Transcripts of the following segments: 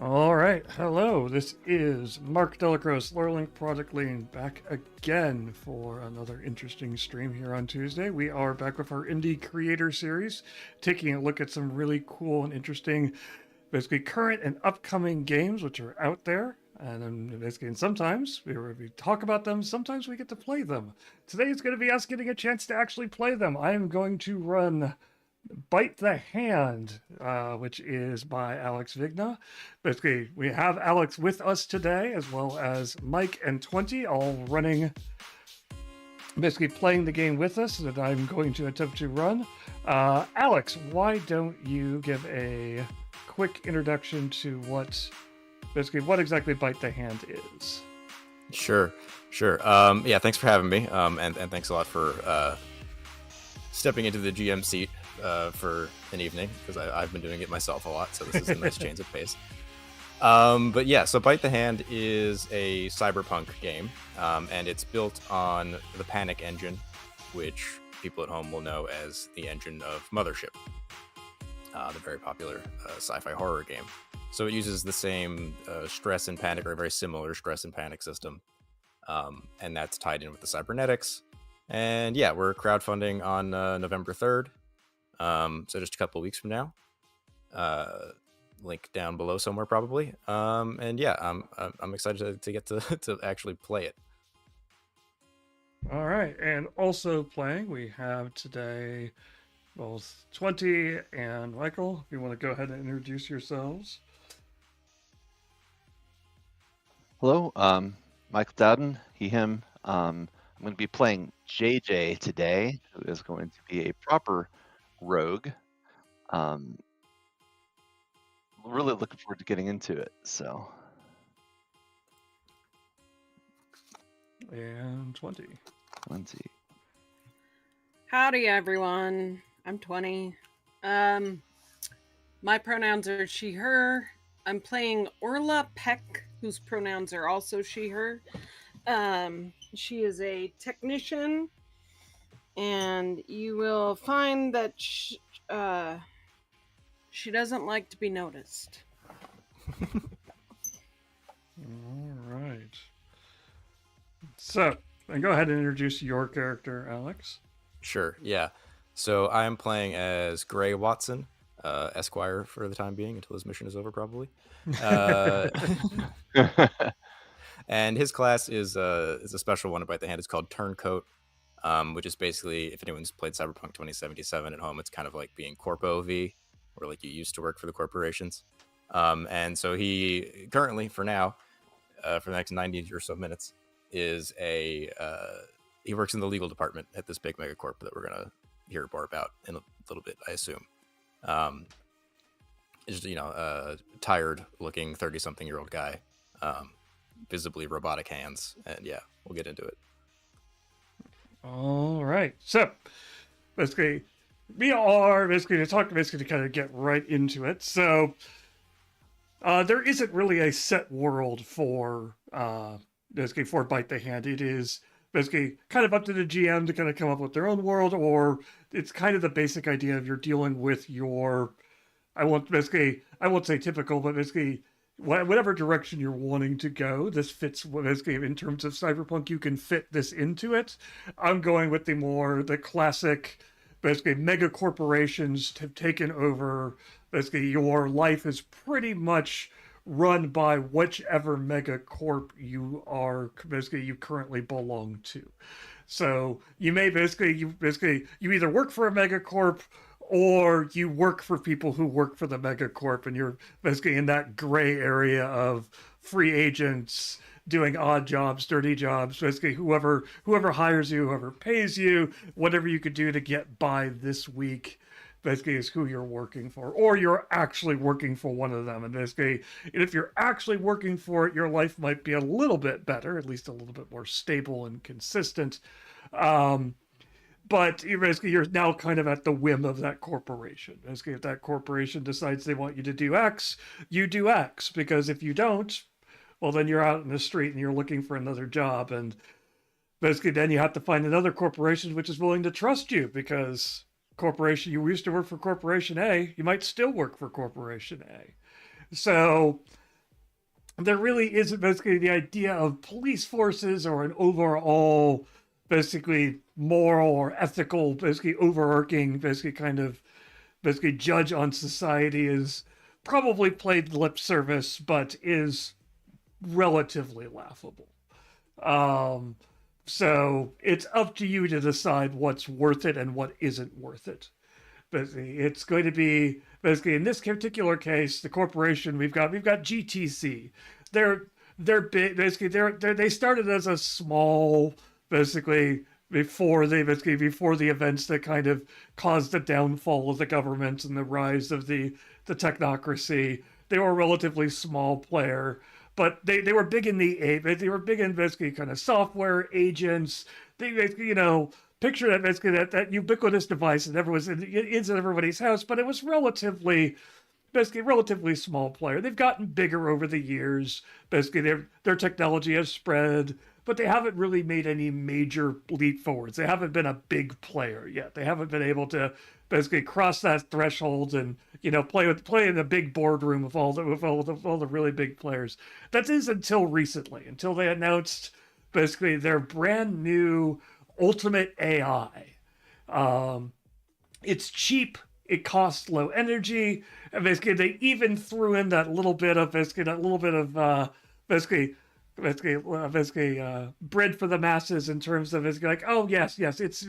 All right, hello. This is Mark Delacroix, Lurlink Project Lean, back again for another interesting stream here on Tuesday. We are back with our Indie Creator Series, taking a look at some really cool and interesting, basically current and upcoming games which are out there. And then basically, sometimes we talk about them, sometimes we get to play them. Today is going to be us getting a chance to actually play them. I am going to run Bite the Hand, which is by Alex Vigna. Basically, we have Alex with us today, as well as Mike and 20, all running, basically playing the game with us that I'm going to attempt to run. Alex, why don't you give a quick introduction to what exactly Bite the Hand is? Sure. Yeah, thanks for having me, and thanks a lot for stepping into the GM seat for an evening, because I've been doing it myself a lot, so this is a nice change of pace. But yeah, so Bite the Hand is a cyberpunk game, and it's built on the Panic engine, which people at home will know as the engine of Mothership, the very popular sci-fi horror game. So it uses the same stress and panic, or a very similar stress and panic system, and that's tied in with the cybernetics. And yeah, we're crowdfunding on November 3rd. So just a couple of weeks from now. Link down below somewhere probably. And yeah, I'm excited to get to actually play it. All right, and also playing, we have today both 20 and Michael. If you want to go ahead and introduce yourselves. Hello, Michael Dowden, he, him. I'm going to be playing JJ today, who is going to be a proper rogue. Really looking forward to getting into it. So, And 20. Howdy, everyone. I'm 20. My pronouns are she, her. I'm playing Orla Peck, whose pronouns are also she, her. She is a technician, and you will find that she doesn't like to be noticed. All right. So, then go ahead and introduce your character, Alex. Sure, yeah. So I am playing as Gray Watson, Esquire for the time being, until his mission is over, probably. And his class is a special one about the hand. It's called Turncoat, which is basically, if anyone's played Cyberpunk 2077 at home, it's kind of like being Corpo V, where like you used to work for the corporations. And so he currently, for now, for the next 90 or so minutes, is he works in the legal department at this big megacorp that we're gonna hear more about in a little bit, I assume. Is tired looking 30-something-year-old guy, visibly robotic hands, and yeah, we'll get into it. All right. So, basically, we are to kind of get right into it. So, there isn't really a set world for for Bite the Hand. It is basically kind of up to the GM to kind of come up with their own world, or it's kind of the basic idea of you're dealing with your, I won't say typical, but basically whatever direction you're wanting to go. This fits basically in terms of cyberpunk. You can fit this into it. I'm going with the classic, basically mega corporations have taken over. Basically, your life is pretty much run by whichever mega corp you currently belong to. So you may you either work for a mega corp or you work for people who work for the mega corp, and you're basically in that gray area of free agents doing odd jobs, dirty jobs. Basically, whoever hires you, whoever pays you, whatever you could do to get by this week, basically is who you're working for, or you're actually working for one of them. And basically, if you're actually working for it, your life might be a little bit better, at least a little bit more stable and consistent. But you're now kind of at the whim of that corporation. Basically, if that corporation decides they want you to do X, you do X. Because if you don't, well, then you're out in the street and you're looking for another job. And basically, then you have to find another corporation which is willing to trust you, because corporation, you used to work for Corporation A, you might still work for Corporation A. So there really isn't basically the idea of police forces or an overall basically moral or ethical basically overarching basically kind of basically judge on society is probably played lip service, but is relatively laughable. Um, so it's up to you to decide what's worth it and what isn't worth it. Basically, it's going to be basically in this particular case, the corporation we've got GTC. They're they're big. Basically, they started as a small basically before the events that kind of caused the downfall of the government and the rise of the technocracy. They were a relatively small player, but they were big in they were big in basically kind of software agents. They basically, picture that basically that ubiquitous device that never was in everybody's house, but it was basically relatively small player. They've gotten bigger over the years. Basically, their technology has spread, but they haven't really made any major leap forwards. They haven't been a big player yet. They haven't been able to basically cross that threshold and play in the big boardroom with all the really big players. That is until recently, until they announced basically their brand new ultimate AI. It's cheap. It costs low energy. And basically, they even threw in that little bit of bread for the masses in terms of it's like, oh yes, it's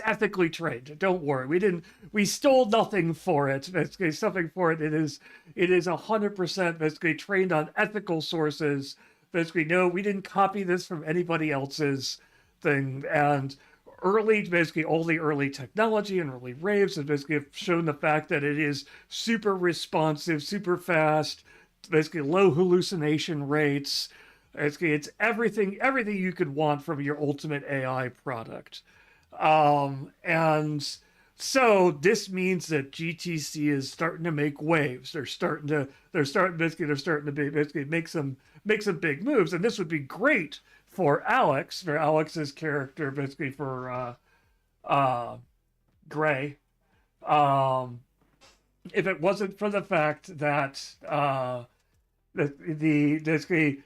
ethically trained. Don't worry, we stole nothing for it. Basically, something for it. It is 100% basically trained on ethical sources. Basically, no, we didn't copy this from anybody else's thing. And basically all the early technology and early raves have basically shown the fact that it is super responsive, super fast, basically low hallucination rates. It's everything you could want from your ultimate AI product. And so this means that GTC is starting to make waves. They're starting to basically make some big moves, and this would be great for Alex's character, basically for Gray. If it wasn't for the fact that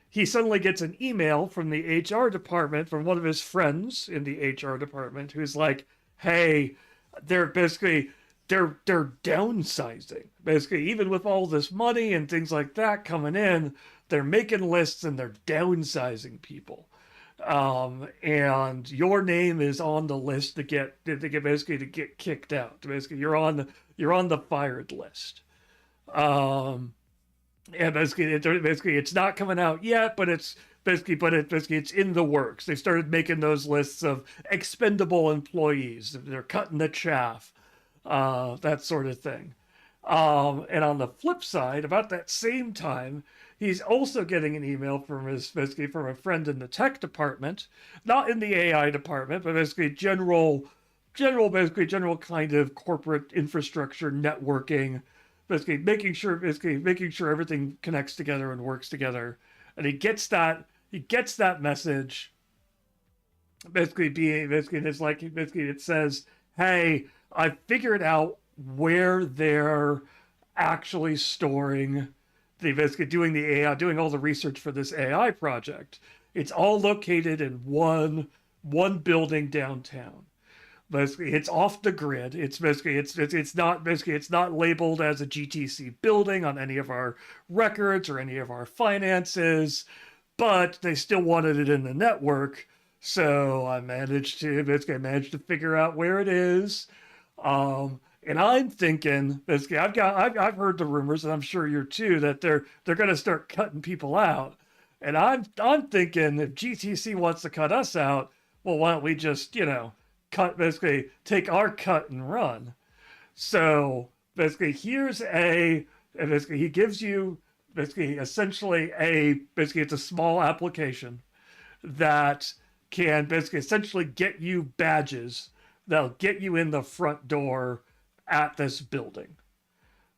he suddenly gets an email from the HR department from one of his friends in the HR department who's like, "Hey, they're downsizing. Basically, even with all this money and things like that coming in, they're making lists and they're downsizing people. And your name is on the list to get kicked out. Basically, you're on the fired list. And basically, it's not coming out yet, but it's in the works. They started making those lists of expendable employees. They're cutting the chaff, that sort of thing. And on the flip side, about that same time, he's also getting an email from a friend in the tech department, not in the AI department, but basically general kind of corporate infrastructure networking, basically making sure everything connects together and works together. And he gets that message. It says, "Hey, I figured out where they're actually storing doing the AI, doing all the research for this AI project. It's all located in one building downtown. Basically, it's off the grid. It's not labeled as a GTC building on any of our records or any of our finances, but they still wanted it in the network. So I managed to figure out where it is. And I'm thinking, basically, I've heard the rumors, and I'm sure you're too, that they're going to start cutting people out. And I'm thinking if GTC wants to cut us out, well, why don't we just take our cut and run? So basically, he gives you essentially it's a small application that can essentially get you badges that'll get you in the front door at this building.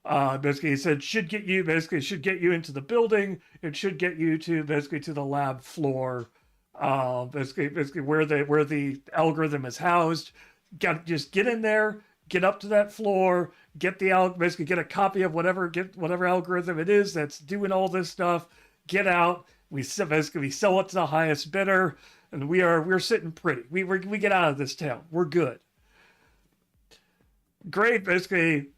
He said should get you into the building. It should get you to the lab floor. Where the algorithm is housed. Just get in there, get up to that floor, get a copy of whatever algorithm it is that's doing all this stuff. get out. We basically we sell it to the highest bidder, and we're sitting pretty. We get out of this town. We're good. Gray basically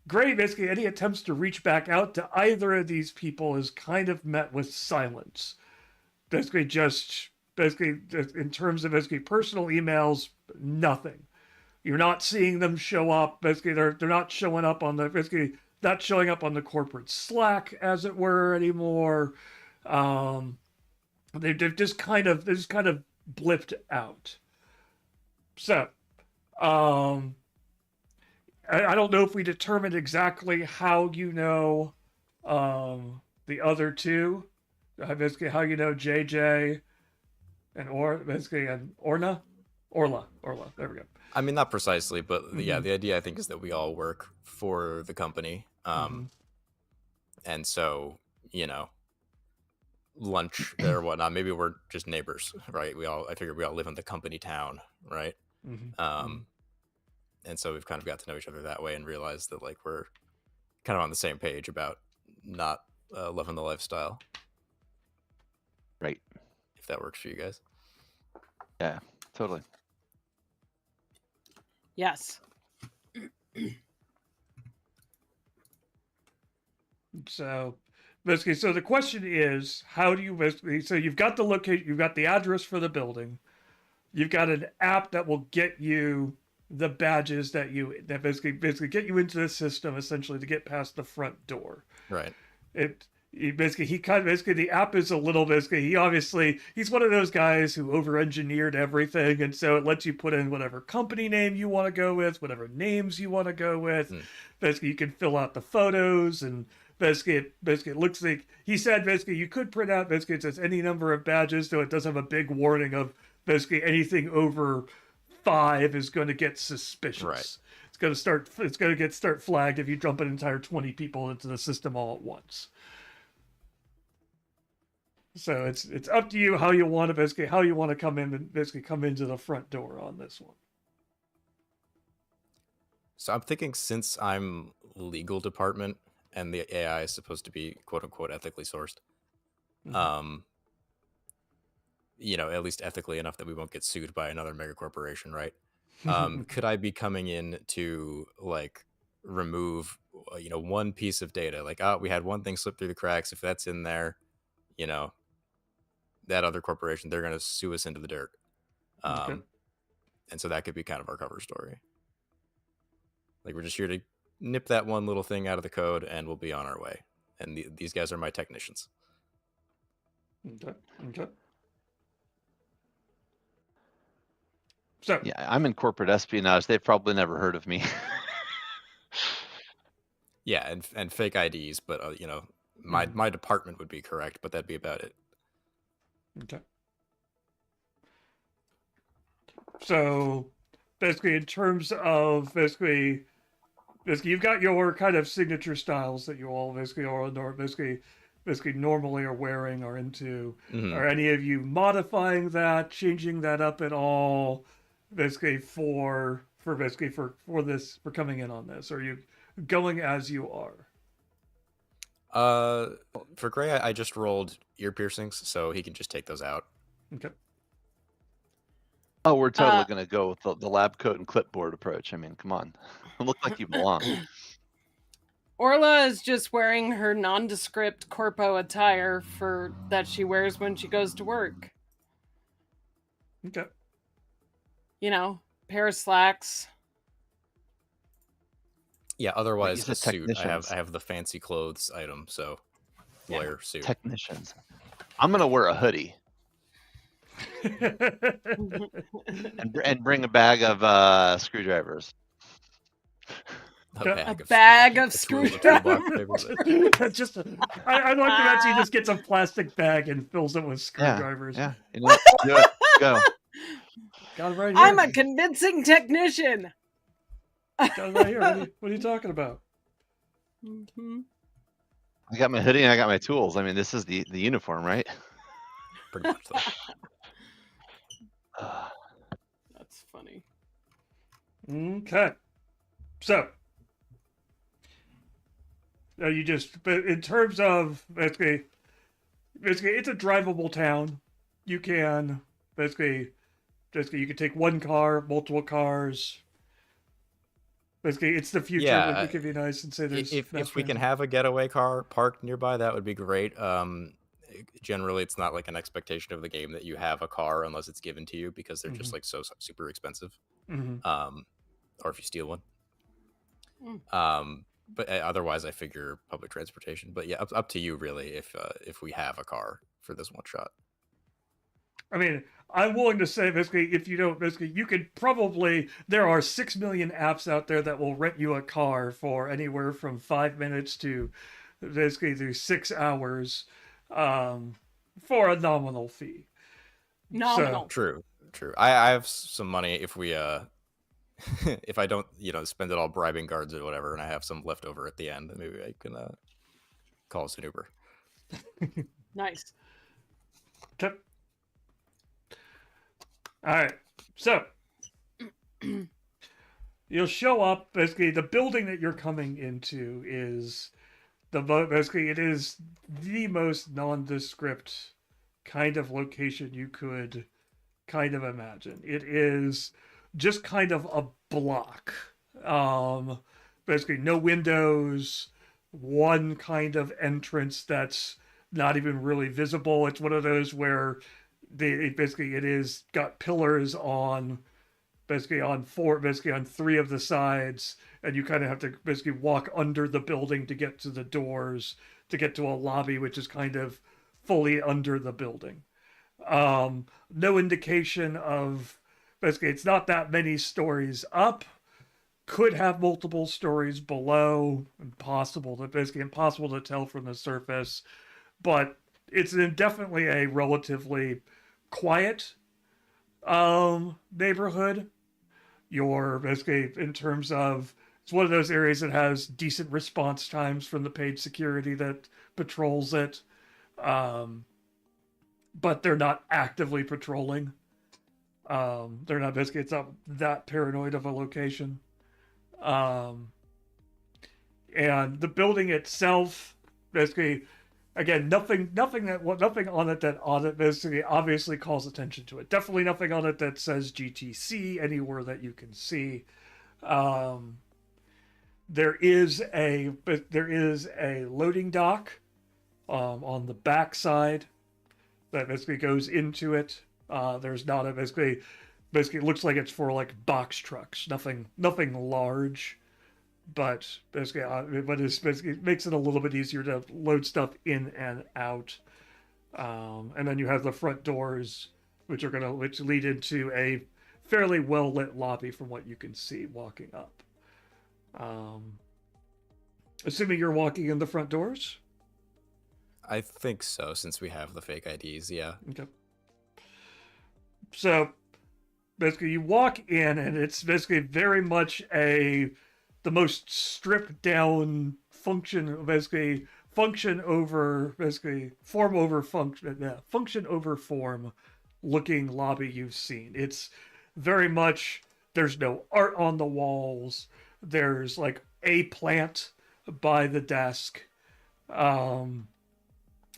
any attempts to reach back out to either of these people is kind of met with silence. Basically in terms of basically personal emails, nothing. You're not seeing them show up. Basically, they're not showing up on not showing up on the corporate Slack, as it were, anymore. They've just kind of blipped out. So, I don't know if we determined exactly how you know the other two. Basically, how you know JJ and Orla. There we go. I mean, not precisely, but yeah, the idea I think is that we all work for the company, and so lunch or whatnot. Maybe we're just neighbors, right? I figure we all live in the company town, right? And so we've kind of got to know each other that way and realized that like we're kind of on the same page about not loving the lifestyle, right? If that works for you guys. Yeah, totally. Yes. So basically, the question is, how do you basically, so you've got the location, you've got the address for the building, you've got an app that will get you the badges that basically get you into the system, essentially, to get past the front door. Right. The app is a little he's one of those guys who over-engineered everything, and so it lets you put in whatever company name you want to go with, whatever names you want to go with. Basically, you can fill out the photos, and basically it looks like he said you could print out it says any number of badges, though it does have a big warning of anything over 5 is going to get suspicious. Right. It's going to start flagged if you dump an entire 20 people into the system all at once. So it's up to you how you want to come in and come into the front door on this one. So I'm thinking, since I'm legal department and the AI is supposed to be quote unquote ethically sourced, at least ethically enough that we won't get sued by another mega corporation, right? Could I be coming in to like remove one piece of data, like, we had one thing slip through the cracks, if that's in there, that other corporation, they're going to sue us into the dirt. And so that could be kind of our cover story. Like, we're just here to nip that one little thing out of the code and we'll be on our way. And these guys are my technicians. Okay. So yeah, I'm in corporate espionage. They've probably never heard of me. Yeah, and fake IDs, but my department would be correct, but that'd be about it. Okay. So basically, in terms of you've got your kind of signature styles that you all normally are wearing or into. Are any of you modifying that, changing that up at all? For coming in on this, or are you going as you are? For Gray, I just rolled ear piercings, so he can just take those out. Okay. Oh, we're totally going to go with the lab coat and clipboard approach. I mean, come on. Look like you belong. Orla is just wearing her nondescript corpo attire that she wears when she goes to work. Okay. Pair of slacks. Yeah, otherwise the suit. I have the fancy clothes item, so lawyer suit. Technicians. I'm gonna wear a hoodie. and bring a bag of screwdrivers. A bag of screwdrivers. I'd like to imagine he just gets a plastic bag and fills it with screwdrivers. Yeah. Do it. Go. Got it right here. I'm a convincing technician. Got it right here. What are you talking about? I got my hoodie and I got my tools. I mean, this is the uniform, right? Pretty much so. That's funny. Okay. So, you just, but in terms of basically, basically it's a drivable town. You can basically you can take one car, multiple cars. Basically, it's the future, but Yeah, you can be nice and say there's mass if we can transit. have a getaway car parked nearby, that would be great. Generally, it's not like an expectation of the game that you have a car unless it's given to you because they're just like so super expensive. Mm-hmm. Or if you steal one. Mm. But otherwise, I figure public transportation. But yeah, up to you really. If we have a car for this one shot. I mean, I'm willing to say basically, if you don't, basically, you could probably. There are 6 million apps out there that will rent you a car for anywhere from 5 minutes to basically to 6 hours, for a nominal fee. Nominal. True. I have some money if we if I don't spend it all bribing guards or whatever, and I have some left over at the end, then maybe I can call us an Uber. Nice. So, all right, so you'll show up. Basically, the building that you're coming into is basically it is the most nondescript kind of location you could kind of imagine. It is just kind of a block. Basically, no windows, one kind of entrance that's not even really visible. It's one of those where basically it is got pillars on basically on three of the sides, and you kind of have to basically walk under the building to get to the doors to get to a lobby which is kind of fully under the building. No indication of basically it's not that many stories up. Could have multiple stories below. Impossible to tell from the surface, but it's definitely a relatively quiet neighborhood. You're basically in terms of it's one of those areas that has decent response times from the paid security that patrols it. But they're not actively patrolling. They're not basically it's not that paranoid of a location. And the building itself, basically, again, nothing on it that basically obviously calls attention to it. Definitely nothing on it that says GTC anywhere that you can see. There is a loading dock on the back side that basically goes into it. There's not a basically it looks like it's for like box trucks, nothing large, but basically it makes it a little bit easier to load stuff in and out. And then you have the front doors, which lead into a fairly well lit lobby from what you can see walking up. Assuming you're walking in the front doors. I think so, since we have the fake IDs. Yeah. Okay. So basically, you walk in, and it's basically very much the most stripped down function over form looking lobby you've seen. It's very much there's no art on the walls. There's like a plant by the desk.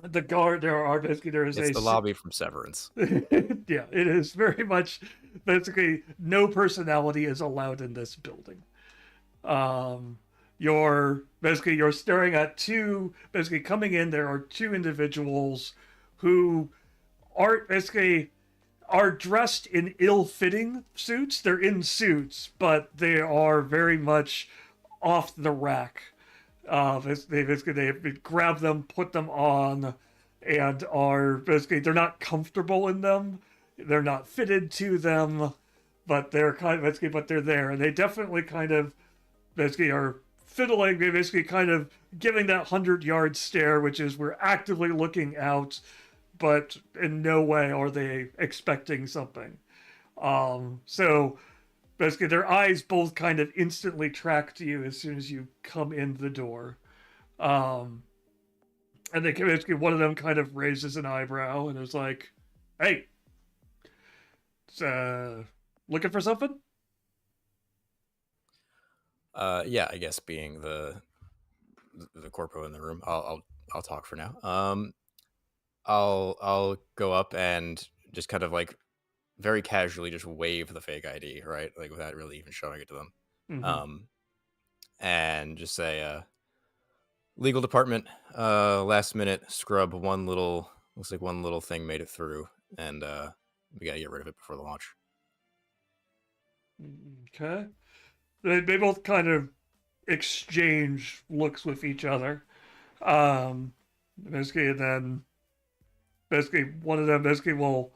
The guard there's It's the lobby from Severance. Yeah, it is very much basically no personality is allowed in this building. You're staring at coming in. There are two individuals who are dressed in ill-fitting suits. They're in suits, but they are very much off the rack. They grab them, put them on, and are they're not comfortable in them. They're not fitted to them, but they're but they're there, and they definitely kind of are fiddling. They kind of giving that 100-yard stare, which is we're actively looking out, but in no way are they expecting something. So basically, their eyes both kind of instantly track to you as soon as you come in the door. And one of them kind of raises an eyebrow and is like, "Hey, looking for something?" Yeah, I guess being the corpo in the room, I'll talk for now. I'll go up and just kind of like very casually just wave the fake ID, right? Like without really even showing it to them. Mm-hmm. And just say, legal department, last minute scrub, looks like one little thing made it through, and we gotta get rid of it before the launch. Okay. They both kind of exchange looks with each other. Basically, and then basically one of them basically will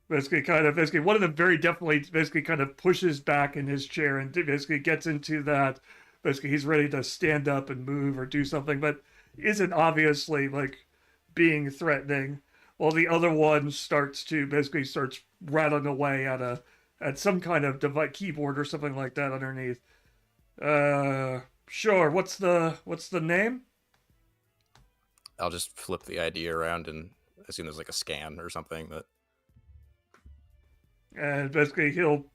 basically one of them very definitely basically kind of pushes back in his chair and basically gets into that. Basically, he's ready to stand up and move or do something, but isn't obviously like being threatening. While the other one starts rattling away at some kind of device, keyboard or something like that underneath. Sure. What's the name? I'll just flip the ID around and assume there's like a scan or something that. And he'll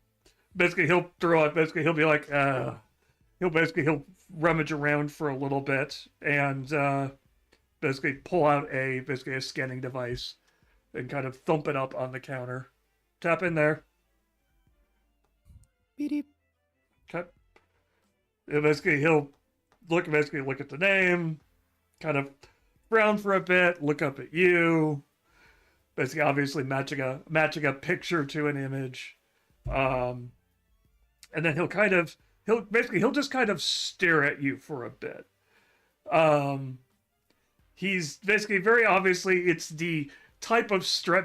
throw it. Basically, he'll be like, he'll rummage around for a little bit and basically pull out basically a scanning device and kind of thump it up on the counter. Tap in there. Beep. Okay. And basically, he'll look at the name, kind of frown for a bit, look up at you. Basically, obviously matching a picture to an image, and then he'll just kind of stare at you for a bit. He's basically very obviously it's the type of stare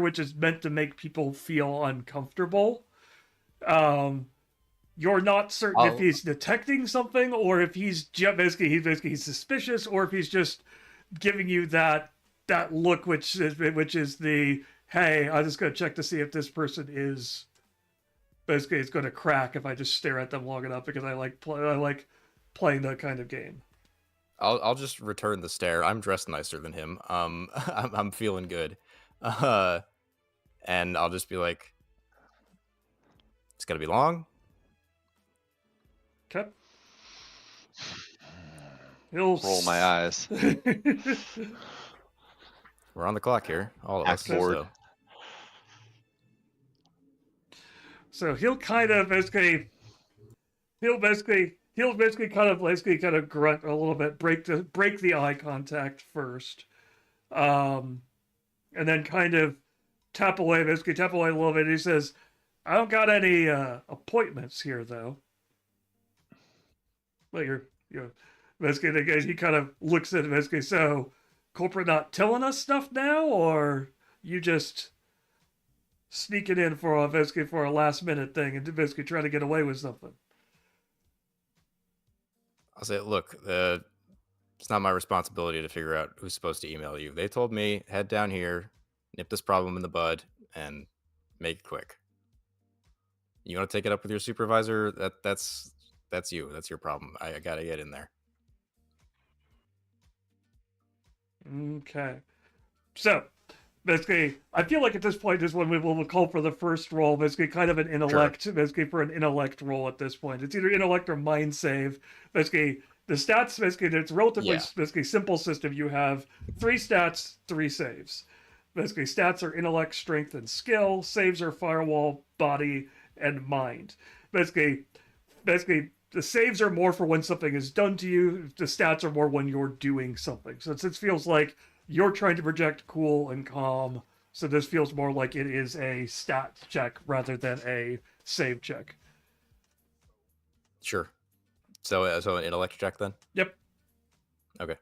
which is meant to make people feel uncomfortable. You're not certain if he's detecting something or if he's he's suspicious or if he's just giving you that look which is the hey, I'm just gonna check to see if this person is basically it's gonna crack if I just stare at them long enough because I like playing that kind of game. I'll just return the stare. I'm dressed nicer than him. I'm feeling good, and I'll just be like, it's gonna be long. Okay. He'll roll my eyes. We're on the clock here, all of us. So he'll kind of basically kind of grunt a little bit, break the eye contact first, and then kind of tap away a little bit. He says, "I don't got any appointments here, though." Well, you're basically he kind of looks at it basically. So, corporate not telling us stuff now, or you just sneaking in for a last minute thing and basically trying to get away with something? I'll say, look, it's not my responsibility to figure out who's supposed to email you. They told me head down here, nip this problem in the bud, and make it quick. You want to take it up with your supervisor? That's you. That's your problem. I gotta get in there. Okay. So, basically, I feel like at this point is when we will call for the first roll, basically kind of an intellect, basically for an intellect roll at this point. It's either intellect or mind save. Basically, the stats, basically, it's relatively basically simple system. You have 3 stats, 3 saves. Basically, stats are intellect, strength, and skill. Saves are firewall, body, and mind. Basically, the saves are more for when something is done to you. The stats are more when you're doing something. So it feels like you're trying to project cool and calm. So this feels more like it is a stat check rather than a save check. Sure. So an intellect check then? Yep. Okay.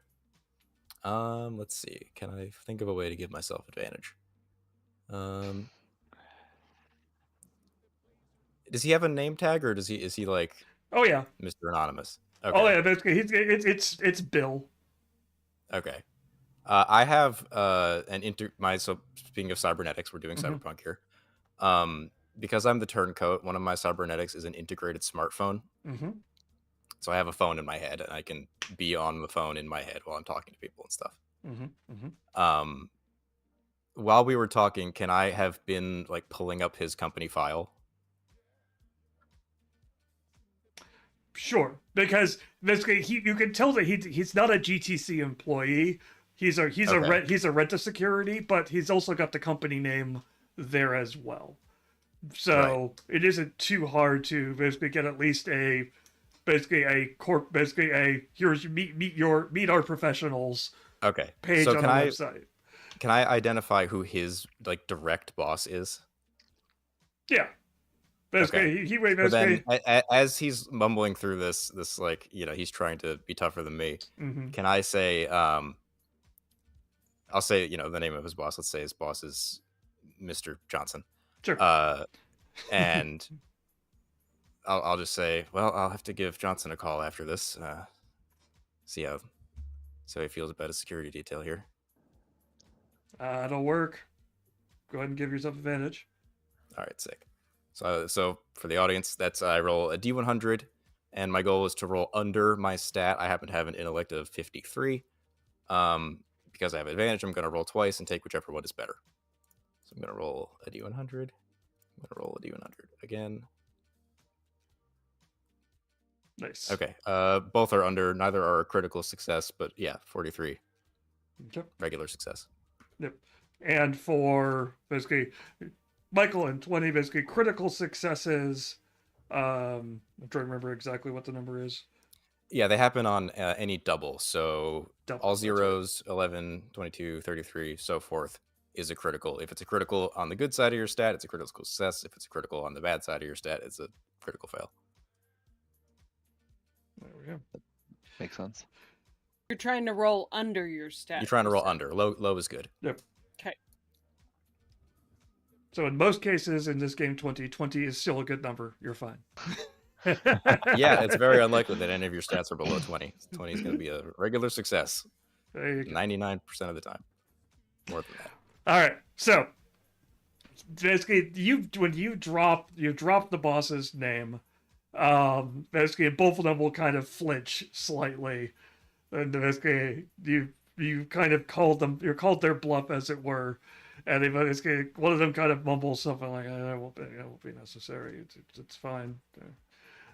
Let's see. Can I think of a way to give myself advantage? Does he have a name tag or is he like? Oh yeah, Mr. Anonymous. Okay. Oh yeah, basically it's Bill. Okay. I have so speaking of cybernetics, we're doing Cyberpunk here. Because I'm the turncoat, one of my cybernetics is an integrated smartphone. Mm-hmm. So I have a phone in my head, and I can be on the phone in my head while I'm talking to people and stuff. Mm-hmm. Mm-hmm. While we were talking, can I have been like pulling up his company file? Sure, because basically you can tell that he's not a GTC employee. He's a Okay. he's a rent a security, but he's also got the company name there as well. So it isn't too hard to basically get at least basically a here's meet our professionals Okay. page So on the website. can I identify who his like direct boss is? Yeah. Basically, Okay. he So then, basically. as he's mumbling through this like he's trying to be tougher than me. Mhm. Can I say I'll say the name of his boss. Let's say his boss is Mr. Johnson. Sure. And I'll just say, well, I'll have to give Johnson a call after this. See how he feels about his security detail here. It'll work. Go ahead and give yourself advantage. All right, sick. So for the audience, that's I roll a D100, and my goal is to roll under my stat. I happen to have an intellect of 53. Because I have advantage, I'm going to roll twice and take whichever one is better. So I'm going to roll a D100. I'm going to roll a D100 again. Nice. Okay. Both are under. Neither are a critical success, but yeah, 43. Okay. Regular success. Yep. And for basically Michael and 20, basically critical successes. I'm trying to remember exactly what the number is. Yeah, they happen on any double. So Double, all that's zeros, 11, 22, 33, so forth, is a critical. If it's a critical on the good side of your stat, it's a critical success. If it's a critical on the bad side of your stat, it's a critical fail. There we go. Makes sense. You're trying to roll under your stat. You're trying to roll under. Low is good. Yep. Okay. So in most cases in this game, 20 is still a good number. You're fine. Yeah, it's very unlikely that any of your stats are below 20. 20 is going to be a regular success. There you go. 99% of the time. More than that. All right. So basically, when you drop the boss's name, basically both of them will kind of flinch slightly, and basically you kind of you're called their bluff, as it were, and they basically one of them kind of mumbles something like, "It won't be necessary. It's fine.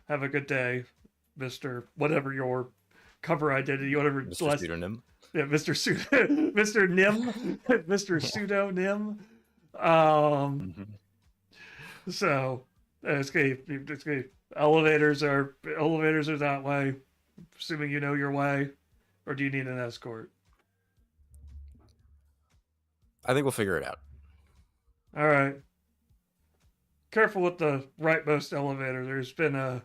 Have a good day, Mister whatever your cover identity, whatever Mr. Pseudonym. Yeah, Mr. Nim, Mr. Pseudo Nim. So basically, elevators are that way. Assuming you know your way, or do you need an escort? I think we'll figure it out. All right. Careful with the rightmost elevator. There's been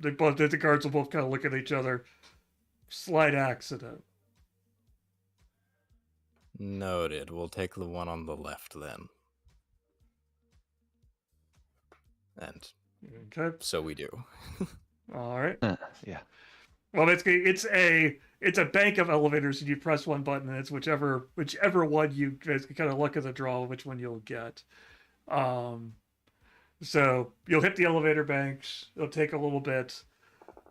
the guards will both kind of look at each other. Slight accident. Noted. We'll take the one on the left then. And Okay. so we do. All right. Yeah. Well, basically, it's a bank of elevators, and you press one button, and it's whichever one you basically kind of luck of the draw, which one you'll get. So you'll hit the elevator banks. It'll take a little bit,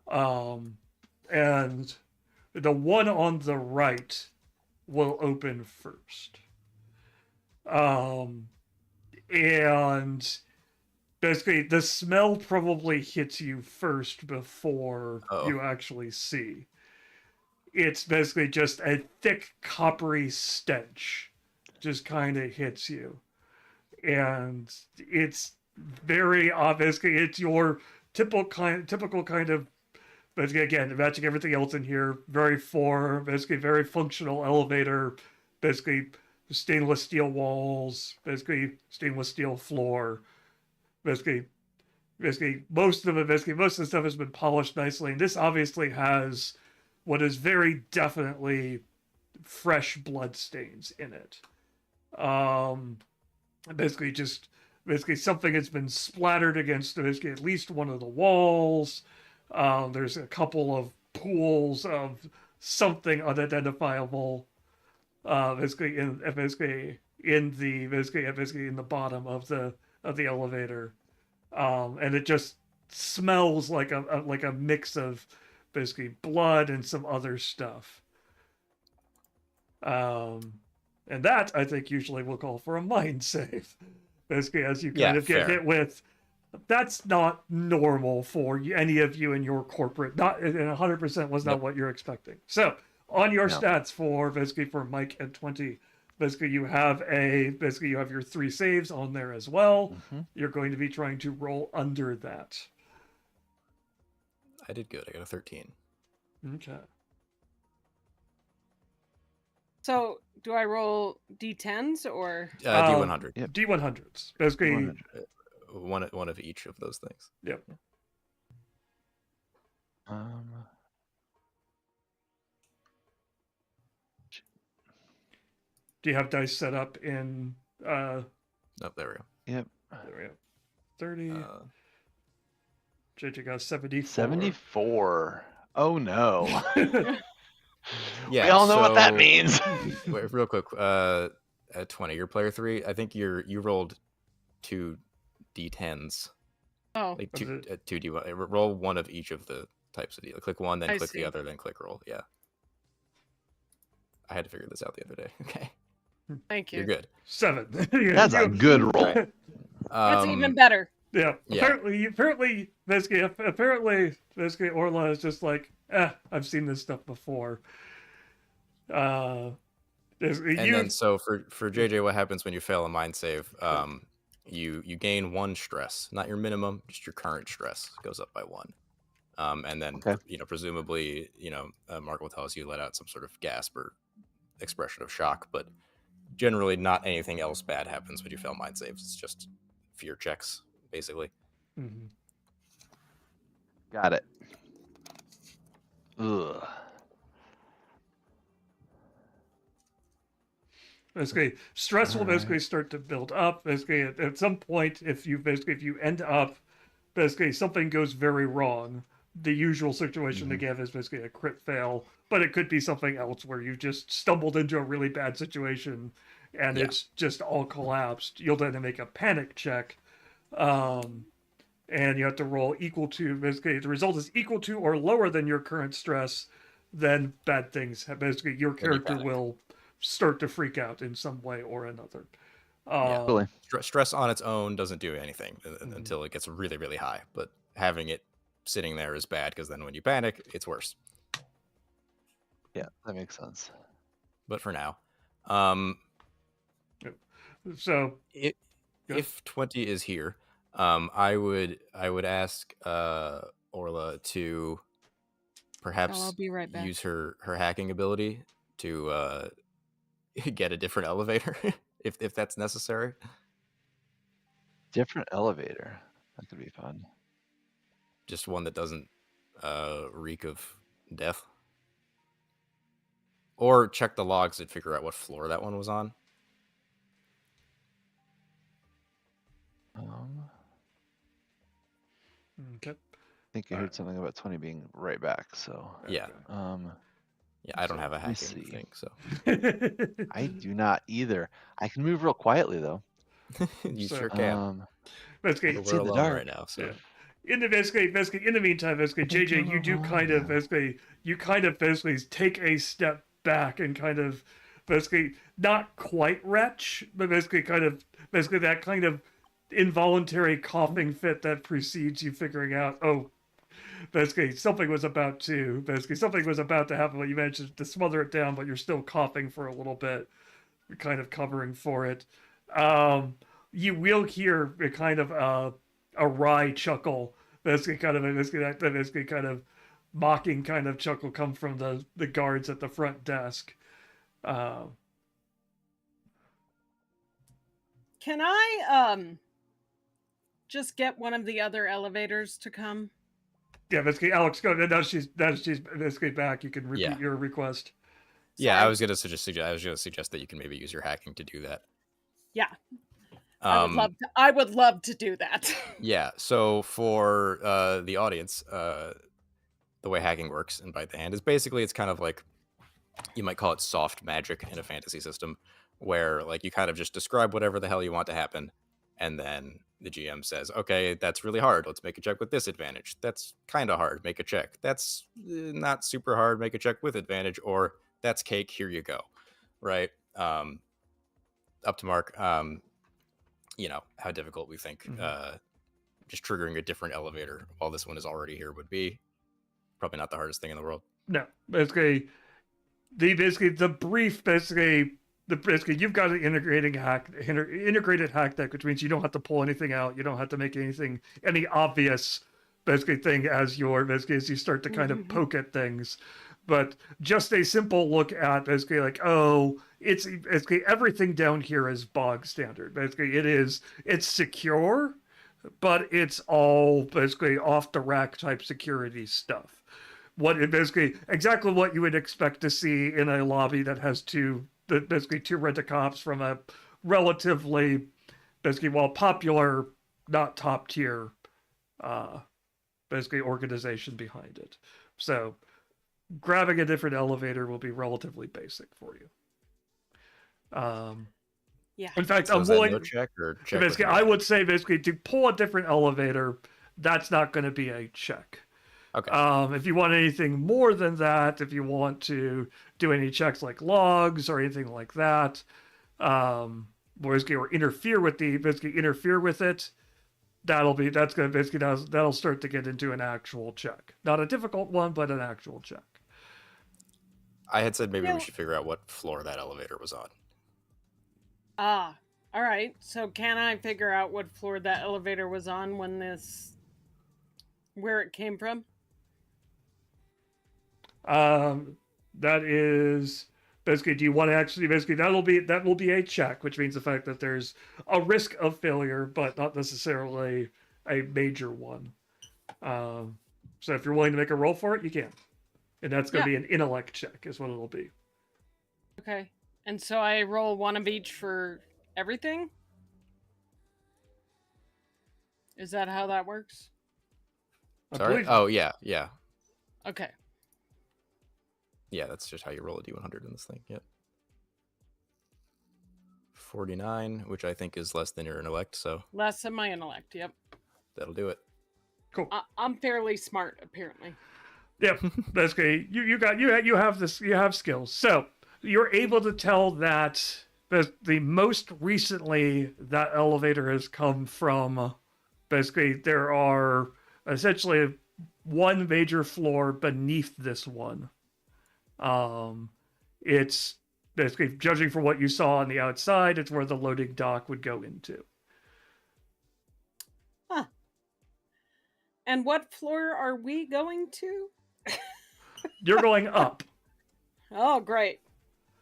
and the one on the right will open first. And basically, the smell probably hits you first before you actually see. It's basically just a thick, coppery stench just kind of hits you. And it's very obviously, it's your typical kind of, but again, matching everything else in here, basically very functional elevator, basically stainless steel walls, basically stainless steel floor. Basically most of the stuff has been polished nicely, and this obviously has what is very definitely fresh blood stains in it. Basically something has been splattered against basically at least one of the walls. There's a couple of pools of something unidentifiable. Basically in the bottom of the elevator, and it just smells like a mix of basically blood and some other stuff. And that I think usually will call for a mind save. Basically, as you kind of get hit with, that's not normal for any of you in your corporate. Not, and 100% was not what you're expecting. So on your Yeah. stats for basically for Mike at 20, basically you have your 3 saves on there as well. Hmm. You're going to be trying to roll under that. I did good. I got a 13. Okay. So, do I roll d10s or? D100. Yep. D100s. Basically, 100. One of each of those things. yep. Do you have dice set up in Oh, there we go. Yep. there we go. 30. Uh, JJ got 74. 74. Oh no. yeah, We all know what that so- means. Wait, real quick. At 20, your player 3, I think you rolled 2 d10s. Oh, Like Was two, it- 2d1. Roll one of each of the types of d. Click one, then I click see. the other, then click roll. Yeah. I had to figure this out the other day. Okay. thank you. You're good. 7. That's a good roll. Right. That's even better. Yeah. Yeah. Apparently, basically, Orla is just like, I've seen this stuff before. And then so for JJ, what happens when you fail a mind save? You gain 1 stress, not your minimum, just your current stress goes up by 1. And then Okay. Presumably, Mark will tell us you let out some sort of gasp or expression of shock, but generally not anything else bad happens when you fail mind saves. It's just fear checks, basically. Mhm. Got it. Ugh. Basically, stress will Alright. basically start to build up. Basically, at some point, if you end up, basically something goes very wrong. The usual situation to give is basically a crit fail, but it could be something else where you just stumbled into a really bad situation, and Yeah. it's just all collapsed. You'll then make a panic check, and you have to roll equal to. Basically, if the result is equal to or lower than your current stress, then bad things. Basically, your character panic. will start to freak out in some way or another. Yeah. Really? Stress on its own doesn't do anything until it gets really, really high. But having it sitting there is bad because then when you panic, it's worse. Yeah, that makes sense. But for now, So it, Go if 20 is here, I would ask Orla to perhaps I'll be right back. use her hacking ability to get a different elevator if that's necessary. Different elevator. That could be fun. Just one that doesn't reek of death. Or check the logs and figure out what floor that one was on. okay. I think I heard something about 20 being right back. So, Yeah. Yeah, I don't So, have a let me hacking see. thing, so I do not either. I can move real quietly though. you So- sure can. Basically, But it's we're in the alone dark. right now, so yeah. In the meantime, basically, JJ, you do kind of basically take a step back and kind of basically not quite retch, but basically that kind of involuntary coughing fit that precedes you figuring out, basically something was about to happen. But you managed to smother it down, but you're still coughing for a little bit, kind of covering for it. You will hear a kind of a wry chuckle, basically kind of mocking kind of chuckle come from the guards at the front desk. Can I just get one of the other elevators to come? Yeah, basically, Alex, go. Now she's basically back. You can repeat Yeah. your request. yeah, Sorry. I was gonna suggest that you can maybe use your hacking to do that. Yeah, I would love to do that. Yeah, so for the audience, the way hacking works in Bite the Hand is basically it's kind of like you might call it soft magic in a fantasy system, where like you kind of just describe whatever the hell you want to happen, and then the GM says, "Okay, that's really hard. Let's make a check with disadvantage. That's kind of hard. Make a check. That's not super hard. Make a check with advantage." Or that's cake. Here you go. Right. Up to Mark. How difficult we think just triggering a different elevator while this one is already here would be. Probably not the hardest thing in the world. No, basically, basically the brief basically you've got an integrated hack deck, which means you don't have to pull anything out, you don't have to make any obvious basically thing as you start to kind of poke at things, but just a simple look at basically like, oh, it's basically everything down here is bog standard. Basically it's secure, but it's all basically off the rack type security stuff. Basically exactly what you would expect to see in a lobby that has basically two rent-a-cops from a relatively basically, while popular, not top tier basically organization behind it. So grabbing a different elevator will be relatively basic for you. Yeah. In fact, So is that no check or check? Basically, I would say basically to pull a different elevator, that's not going to be a check. Okay. If you want anything more than that, if you want to do any checks like logs or anything like that, or interfere with it, that'll start to get into an actual check. Not a difficult one, but an actual check. I had said maybe we should figure out what floor that elevator was on. All right. So can I figure out what floor that elevator was on where it came from? That is basically, do you want to actually basically that will be a check, which means the fact that there's a risk of failure, but not necessarily a major one. So if you're willing to make a roll for it, you can. And that's going to be an intellect check is what it'll be. Okay. And so I roll one of each for everything? Is that how that works? Sorry? Oh, yeah. Okay. Yeah, that's just how you roll a D100 in this thing. Yep. 49, which I think is less than your intellect, so... Less than my intellect, yep. That'll do it. Cool. I'm fairly smart, apparently. Yep, that's great. You have skills. So you're able to tell that the most recently that elevator has come from. Basically, there are essentially one major floor beneath this one. It's basically, judging from what you saw on the outside, it's where the loading dock would go into. Huh. And what floor are we going to? You're going up. Oh, great.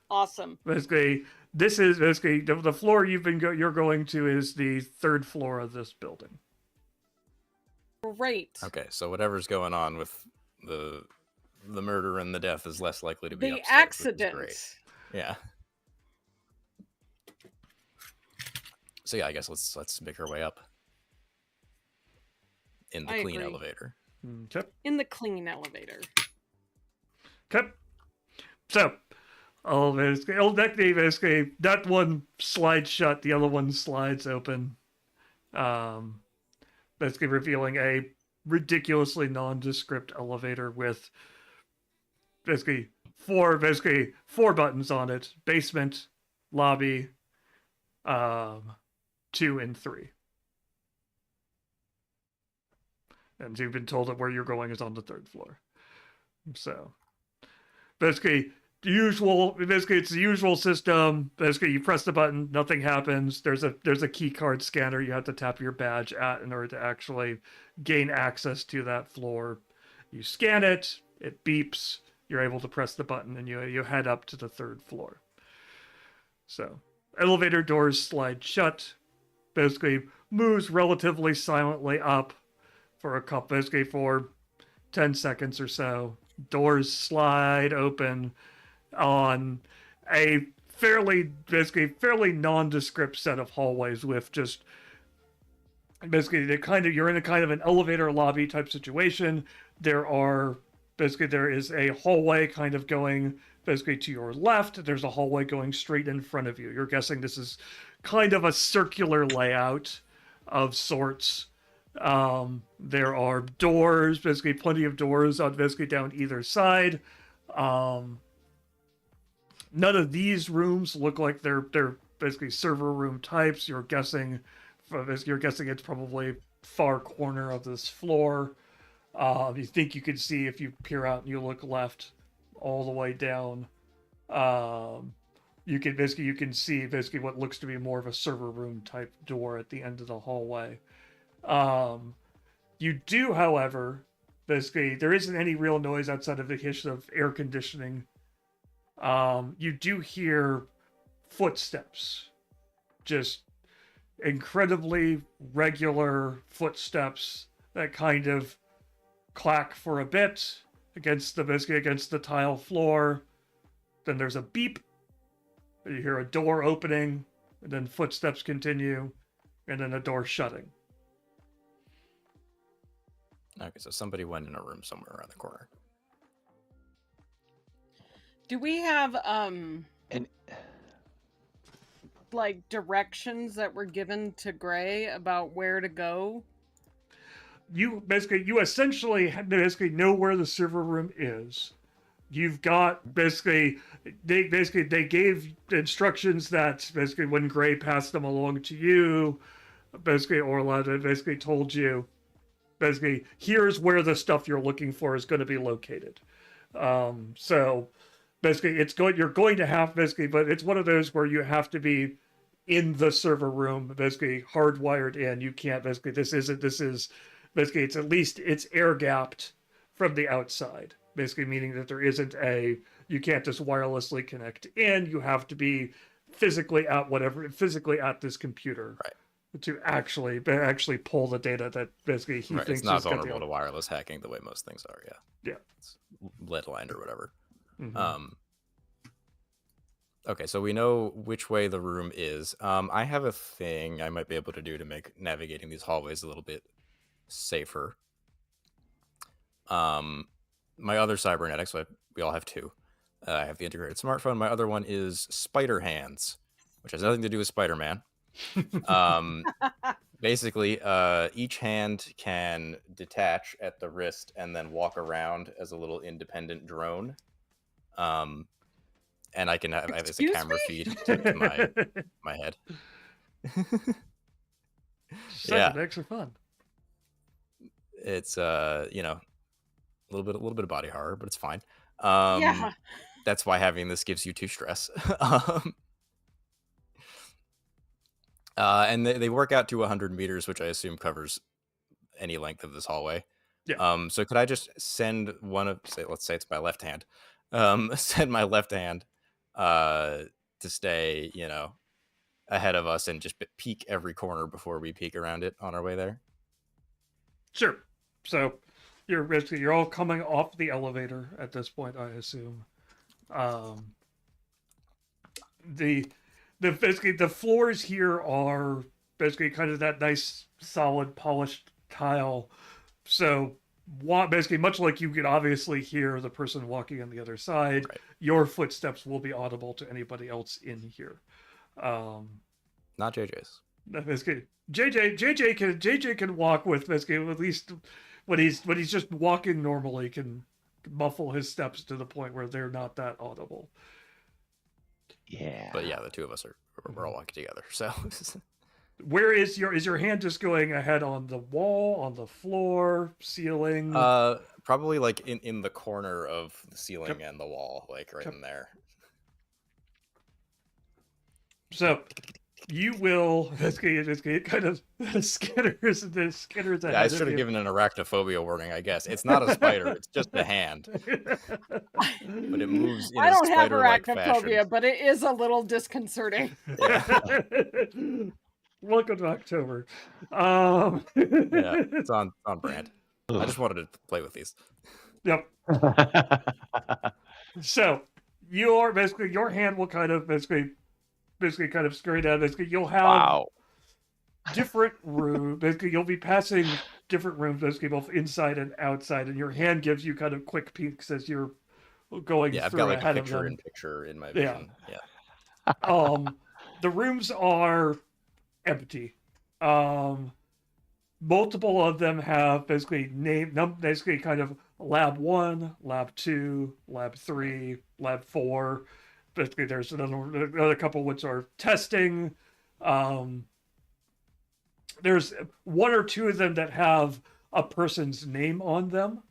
Awesome. Basically, this is basically the floor you're going to is the third floor of this building. Great. Okay, so whatever's going on with the murder and the death is less likely to be the upstairs, accident. which is great. Yeah. So yeah, I guess let's make our way up in the clean elevator. Okay. In the clean elevator. Okay. So, basically, that one slides shut, the other one slides open. Basically revealing a ridiculously nondescript elevator with basically four buttons on it: basement, lobby, 2 and 3. And you've been told that where you're going is on the 3rd floor. So basically it's the usual system. Basically you press the button, nothing happens. There's a key card scanner you have to tap your badge at in order to actually gain access to that floor. You scan it, it beeps, you're able to press the button, and you head up to the 3rd floor. So elevator doors slide shut, basically moves relatively silently up for for 10 seconds or so. Doors slide open on a fairly nondescript set of hallways with just basically you're in a kind of an elevator lobby type situation. There is a hallway kind of going basically to your left. There's a hallway going straight in front of you. You're guessing this is kind of a circular layout of sorts. There are doors, basically plenty of doors on basically down either side. None of these rooms look like they're basically server room types. You're guessing it's probably far corner of this floor. You think you can see if you peer out and you look left all the way down You can see basically what looks to be more of a server room type door at the end of the hallway. You do, however, basically there isn't any real noise outside of the hiss of air conditioning. You do hear footsteps, just incredibly regular footsteps that kind of clack for a bit against the tile floor. Then there's a beep. You hear a door opening, and then footsteps continue, and then a door shutting. Okay, so somebody went in a room somewhere around the corner. Do we have And like directions that were given to Gray about where to go? You essentially know where the server room is. You've got they gave instructions that basically when Gray passed them along to you, Orla basically told you here's where the stuff you're looking for is going to be located. So basically you're going to have but it's one of those where you have to be in the server room, hardwired in. You can't this is it's at least it's air gapped from the outside, meaning that there isn't you can't just wirelessly connect in. You have to be physically at this computer, right, to actually pull the data that he right. thinks It's not is vulnerable to wireless hacking the way most things are. Yeah. It's lead lined or whatever. Mm-hmm. Okay, so we know which way the room is. I have a thing I might be able to do to make navigating these hallways a little bit safer. My other cybernetics, we all have two. I have the integrated smartphone. My other one is Spider Hands, which has nothing to do with Spider-Man. Basically, each hand can detach at the wrist and then walk around as a little independent drone. And I have this camera feed to my head. Cybernetics are fun. It's a little bit of body horror, but it's fine. Yeah. That's why having this gives you 2 stress. And they work out to 100 meters, which I assume covers any length of this hallway. Yeah. So could I just send let's say it's my left hand, send my left hand to stay, ahead of us and just peek every corner before we peek around it on our way there? Sure. So you're all coming off the elevator at this point, I assume. The floors here are basically kind of that nice, solid, polished tile. So much like you can obviously hear the person walking on the other side, right, your footsteps will be audible to anybody else in here. Not JJ's. Basically, JJ can walk with at least when he's just walking normally can muffle his steps to the point where they're not that audible. Yeah. But yeah, the two of us we're all walking together. So where is your hand just going ahead on the wall, on the floor, ceiling? Probably like in the corner of the ceiling and the wall, like right in there. So you will it kind of skitters ahead. Yeah, I should have given an arachnophobia warning, I guess. It's not a spider, it's just a hand. But it moves in I a don't have spider-like arachnophobia, fashion. but it is a little disconcerting. Yeah. Welcome to October. Yeah, it's on brand. I just wanted to play with these. Yep. So your hand will kind of kind of scurry down. You'll have different rooms. You'll be passing different rooms, both inside and outside, and your hand gives you kind of quick peeks as you're going through. Yeah, I've got like ahead a of them. picture in my vision. Yeah. The rooms are empty. Multiple of them have kind of lab 1, lab 2, lab 3, lab 4. Basically, there's another couple which are testing. There's 1 or 2 of them that have a person's name on them.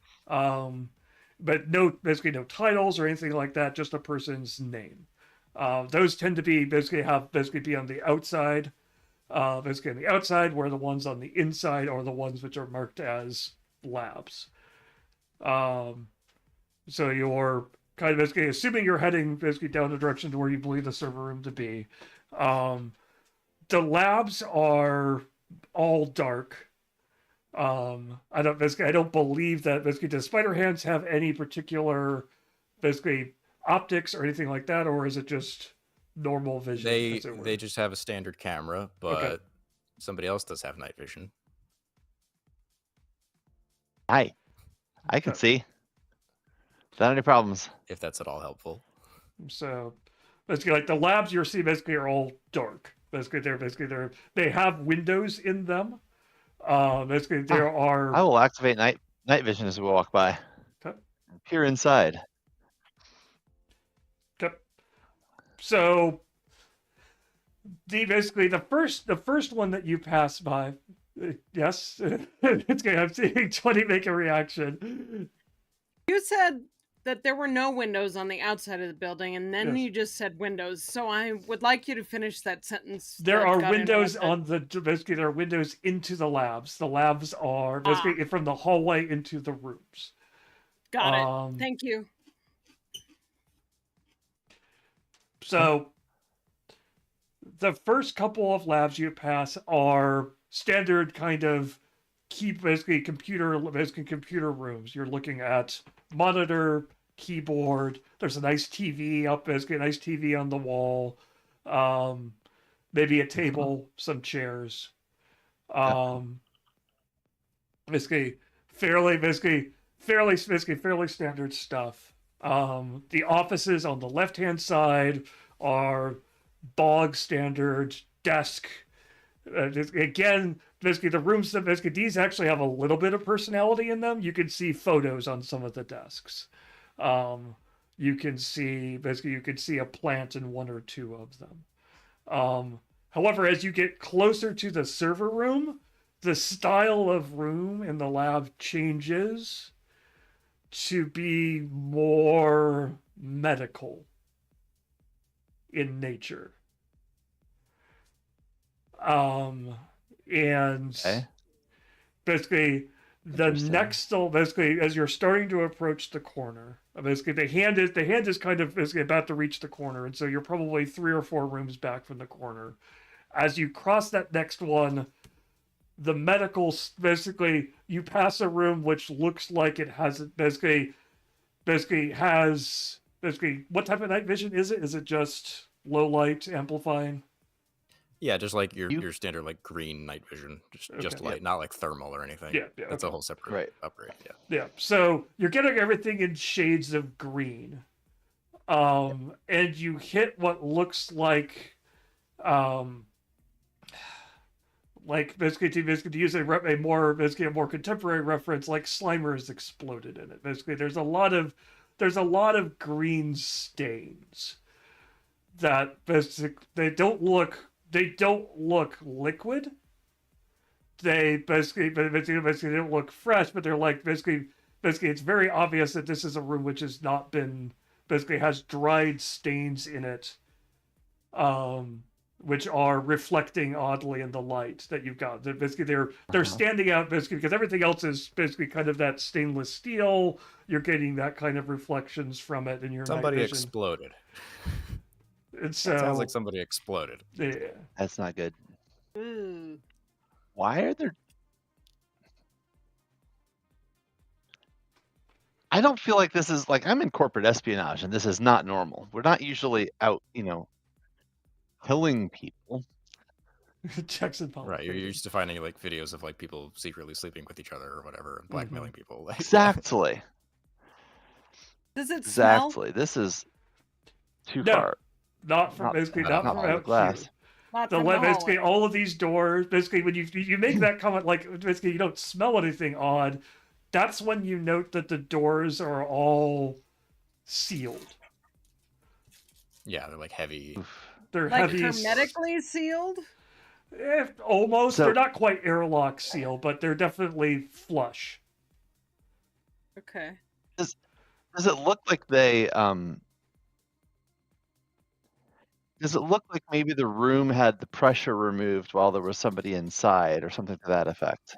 but basically no titles or anything like that, just a person's name. Those tend to be basically be on the outside. Basically on the outside, where the ones on the inside are the ones which are marked as labs. So you're kind of basically assuming you're heading basically down the direction to where you believe the server room to be. The labs are all dark. I don't believe that basically does Spider Hands have any particular basically optics or anything like that, or is it just normal vision? They just have a standard camera, but somebody else does have night vision. Hi, I can see. Without any problems. If that's at all helpful. So basically, like the labs you're seeing basically are all dark. They have windows in them. Basically, there are. I will activate night vision as we walk by. Okay. Peer inside. Okay. So basically the first one that you pass by, yes, it's gonna have seeing 20 make a reaction. You said that there were no windows on the outside of the building, and then Yes. you just said windows. So I would like you to finish that sentence. There are windows basically there are windows into the labs. The labs are basically from the hallway into the rooms. Got it. Thank you. So the first couple of labs you pass are standard kind of computer rooms. You're looking at monitor, keyboard. There's a nice TV up, basically a nice TV on the wall. Maybe a table, some chairs. Basically fairly standard stuff. The offices on the left-hand side are bog standard desk. Again, basically the rooms that these actually have a little bit of personality in them. You can see photos on some of the desks. You can see a plant in one or two of them. However, as you get closer to the server room, the style of room in the lab changes to be more medical in nature. And basically as you're starting to approach the corner, basically the hand is kind of basically about to reach the corner, and so you're probably 3 or 4 rooms back from the corner. As you cross that next one, the medical you pass a room which looks like it has what type of night vision is it? Is it just low light amplifying? Yeah, just like your standard like green night vision, just light, not like thermal or anything. Yeah, that's a whole separate upgrade. Yeah. So you're getting everything in shades of green, and you hit what looks like basically to use a more contemporary reference, like Slimer has exploded in it. Basically, there's a lot of green stains that they don't look liquid. They basically don't look fresh, but they're like basically it's very obvious that this is a room which has not been has dried stains in it, which are reflecting oddly in the light that you've got. They're standing out because everything else is basically kind of that stainless steel. You're getting that kind of reflections from it in your somebody night vision. Exploded. And so, it sounds like somebody exploded. Yeah, that's not good. Ooh. Why are there? I don't feel like this is like I'm in corporate espionage, and this is not normal. We're not usually out, killing people. Checks and balances. Right, you're used to finding like videos of like people secretly sleeping with each other or whatever, and blackmailing people. Like, exactly. Does it smell? Exactly. This is too far. Not from out glass. Here. Basically, all of these doors. Basically, when you make that comment, like basically you don't smell anything odd. That's when you note that the doors are all sealed. Yeah, they're like heavy. They're like heavy, hermetically sealed. Almost. They're not quite airlock sealed, but they're definitely flush. Okay. Does it look like they does it look like maybe the room had the pressure removed while there was somebody inside or something to that effect?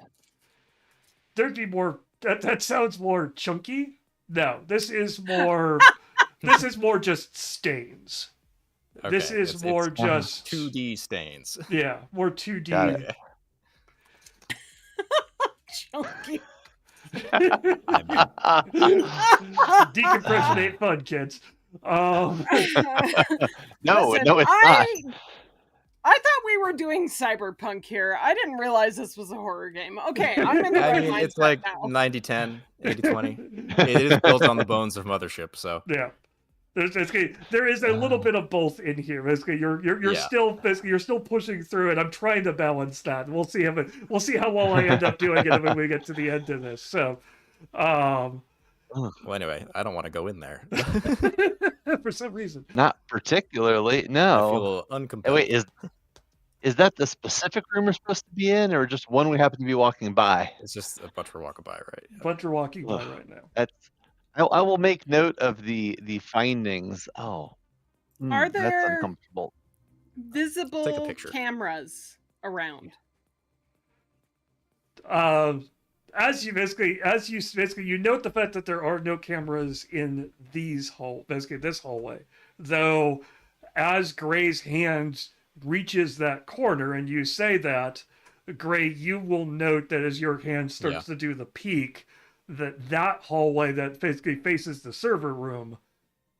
There'd be more. That sounds more chunky. No, this is more. This is more just stains. This Okay, is more Uh-huh. just 2D stains. Yeah, more 2D. Got it. Chunky. Decompression ain't fun, kids. No, Listen, no, it's not. I thought we were doing Cyberpunk here. I didn't realize this was a horror game. Okay, I'm in the I right mean, mindset it's like now. 90-10, 80-20. It is built on the bones of Mothership, so Yeah. There is a little bit of both in here. Basically, you're Yeah. still pushing through it. I'm trying to balance that. We'll see how well I end up doing it when we get to the end of this. So, well, anyway, I don't want to go in there. for some reason, Not particularly. I No. feel Hey, uncompelled. wait, is that the specific room we're supposed to be in, or just one we happen to be walking by? It's just a bunch we're walking by, right? bunch are walking by Ugh. right now. That's. I will make note of the findings. Oh, Are that's there uncomfortable. visible picture. cameras around? As you note the fact that there are no cameras in this hallway, though, as Gray's hand reaches that corner and you say that, Gray, you will note that as your hand starts to do the peek, that hallway that basically faces the server room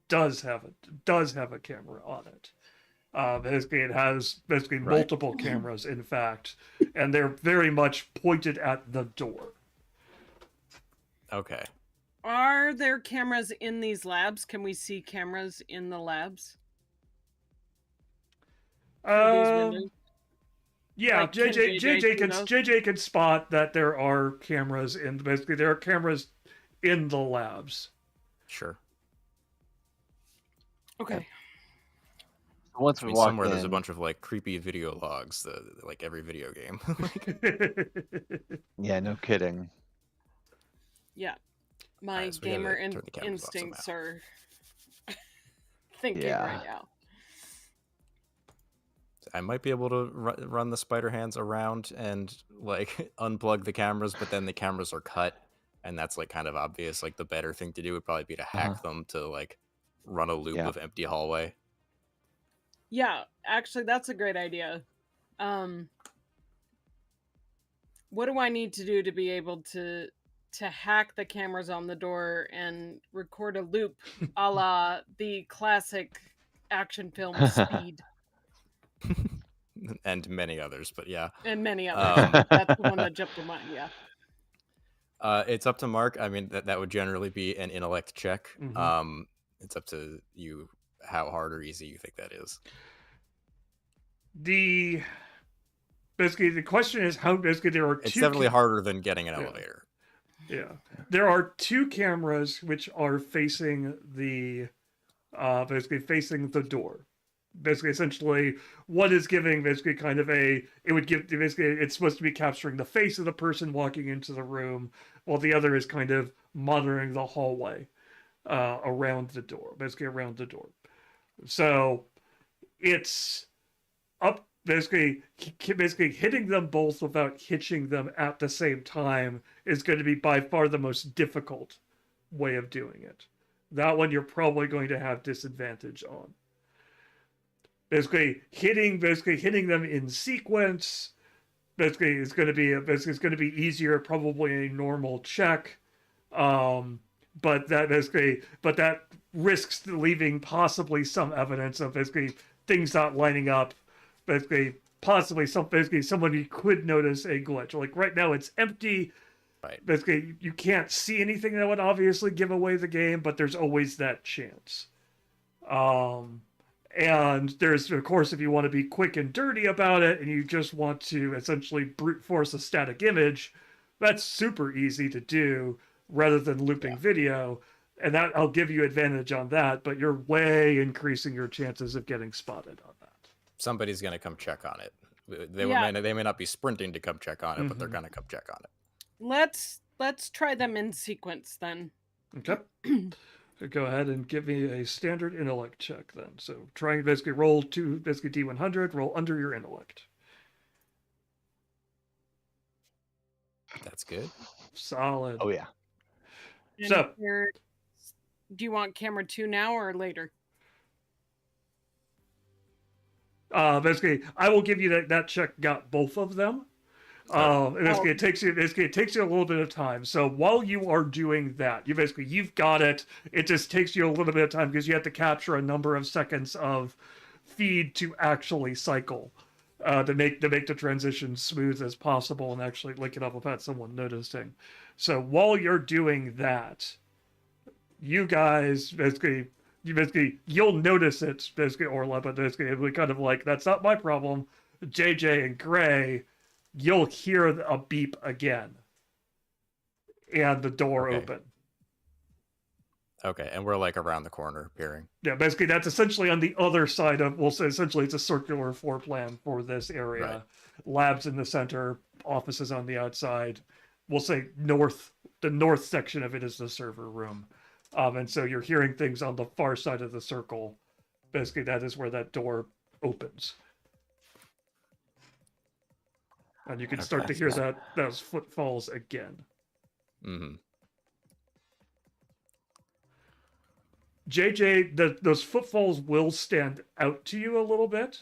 does have a camera on it. It has multiple cameras, in fact, and they're very much pointed at the door. Okay. Are there cameras in these labs? Can we see cameras in the labs? Through these windows? Yeah, Like, can JJ can spot that there are cameras there are cameras in the labs. Sure. Okay. Once I we mean, walk somewhere in, there's a bunch of like creepy video logs, like every video game. yeah, no kidding. Yeah. My Alright, so we gotta gamer turn the cameras off instincts are thinking Yeah. right now. I might be able to run the spider hands around and like unplug the cameras, but then the cameras are cut, and that's like kind of obvious. Like the better thing to do would probably be to hack them to like run a loop of empty hallway. Yeah, actually, that's a great idea. What do I need to do to be able to hack the cameras on the door and record a loop a la the classic action film Speed? And many others, but yeah. And many others. That's the one that jumped in mind, yeah. It's up to Mark. I mean, that would generally be an intellect check. Mm-hmm. It's up to you how hard or easy you think that is. The question is how there are It's two. definitely harder than getting an elevator. Yeah, there are two cameras which are facing the facing the door. Essentially, one is giving kind of it's supposed to be capturing the face of the person walking into the room, while the other is kind of monitoring the hallway around the door, around the door. So it's up basically hitting them both without hitching them at the same time is going to be by far the most difficult way of doing it. That one you're probably going to have disadvantage on. Basically hitting them in sequence is going to be easier, probably a normal check, but that risks leaving possibly some evidence of things not lining up. Possibly someone you could notice a glitch. Like right now it's empty. Right. Basically, you can't see anything that would obviously give away the game, but there's always that chance. And there's, of course, if you want to be quick and dirty about it and you just want to essentially brute force a static image, that's super easy to do rather than looping video. And that I'll give you advantage on that, but you're way increasing your chances of getting spotted on that. Somebody's going to come check on it. They may not be sprinting to come check on it, but they're going to come check on it. Let's try them in sequence then. Okay. Go ahead and give me a standard intellect check then. So try and basically roll basically D100, roll under your intellect. That's good. Solid. Oh yeah. And So- do you want camera 2 now or later? Basically, I will give you that check got both of them. Basically, it takes you a little bit of time. So while you are doing that, you've got it. It just takes you a little bit of time because you have to capture a number of seconds of feed to actually cycle, to make the transition smooth as possible and actually link it up without someone noticing. So while you're doing that, you guys you'll notice it basically, Orla, but basically it'll be kind of like, that's not my problem. JJ and Gray, you'll hear a beep again, and the door open. Okay, and we're like around the corner peering. Yeah, basically that's essentially on the other side of, we'll say essentially it's a circular floor plan for this area. Right. Labs in the center, offices on the outside. We'll say the north section of it is the server room. And so you're hearing things on the far side of the circle. Basically, that is where that door opens. And you can start to hear those footfalls again. Mm-hmm. JJ, those footfalls will stand out to you a little bit.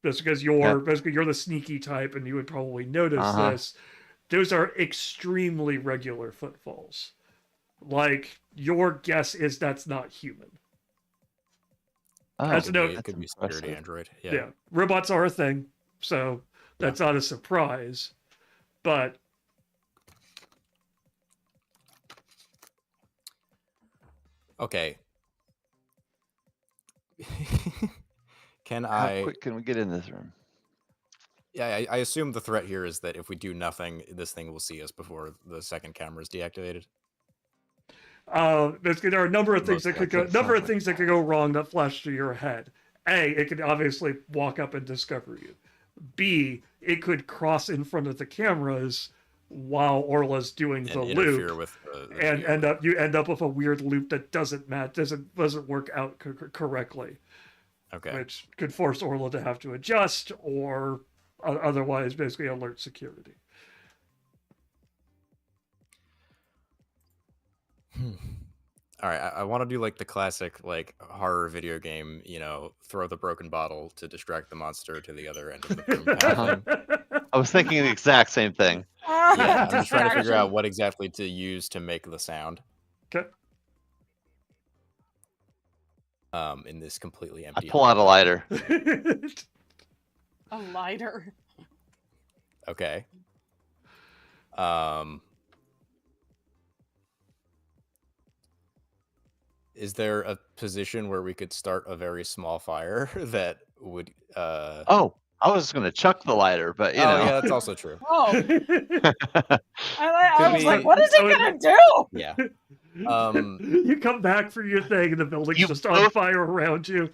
Just because you're the sneaky type and you would probably notice this. Those are extremely regular footfalls. Like, your guess is that's not human. Oh, It could be security android. Yeah. Robots are a thing, so that's not a surprise. But okay. How quick can we get in this room? Yeah, I assume the threat here is that if we do nothing, this thing will see us before the second camera is deactivated. Basically, there are a number of things Most that could go wrong that flash through your head. A, it could obviously walk up and discover you. B, it could cross in front of the cameras while Orla's doing the loop, with and end up with a weird loop that doesn't work out correctly. Okay. Which could force Orla to have to adjust or otherwise basically alert security. All right, I want to do like the classic like horror video game, throw the broken bottle to distract the monster to the other end of the room. Kind of thing. I was thinking the exact same thing. Yeah, I'm just trying to figure out what exactly to use to make the sound. Okay. In this completely empty. I pull out a lighter. A lighter. Okay. Is there a position where we could start a very small fire that would? Oh, I was going to chuck the lighter, but you know. Yeah, that's also true. Oh, I was like, we- what is he gonna do? Yeah. You come back for your thing, and the building's just on fire around you.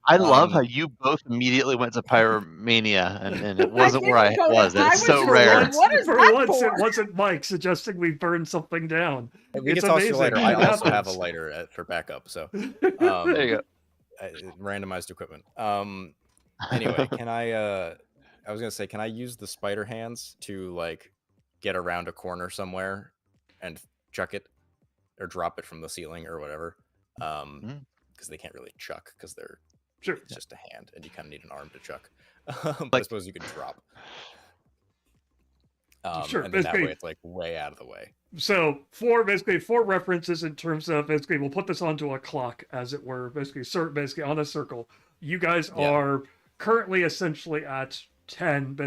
I love how you both immediately went to pyromania, and it wasn't where I was. It's so just rare. like, what is For that once, for? it wasn't Mike suggesting we burn something down. We It's can toss you a lighter. amazing. I It also have a happens. lighter for backup. So There you go. randomized equipment. Anyway, can I was gonna say, can I use the spider hands to like get around a corner somewhere and chuck it or drop it from the ceiling or whatever? Because they can't really chuck because it's just a hand, and you kind of need an arm to chuck. But I suppose you could drop. Sure, and then that basically- way it's like way out of the way. So, four references in terms of basically, we'll put this onto a clock, as it were, basically on a circle. You guys are currently essentially at 10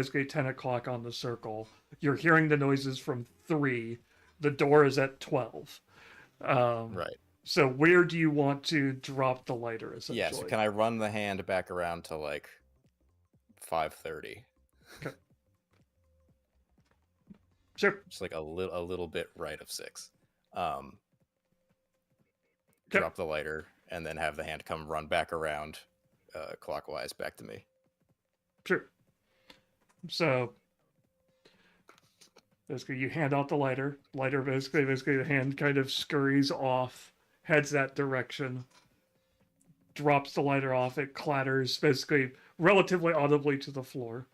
o'clock on the circle. You're hearing the noises from 3. The door is at 12. Right. So, where do you want to drop the lighter, essentially? Yeah, so can I run the hand back around to like 5:30? Okay. Sure. Just like a little bit right of 6. Okay. Drop the lighter and then have the hand come run back around clockwise back to me. Sure. So, Basically, you hand out the lighter. Lighter, basically, the hand kind of scurries off, heads that direction, drops the lighter off. It clatters, basically, relatively audibly to the floor.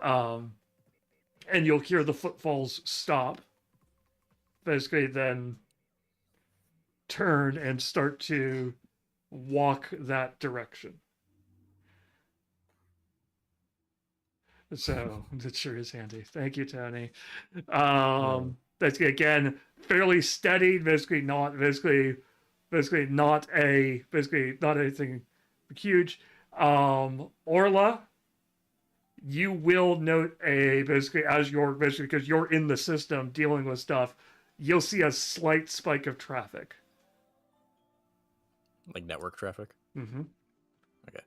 And you'll hear the footfalls stop. Basically, then turn and start to walk that direction. So that sure is handy. Thank you, Tony. That's again fairly steady. Basically not anything huge. Orla, you will note because you're in the system dealing with stuff, you'll see a slight spike of traffic. Like network traffic? Mm-hmm. Okay.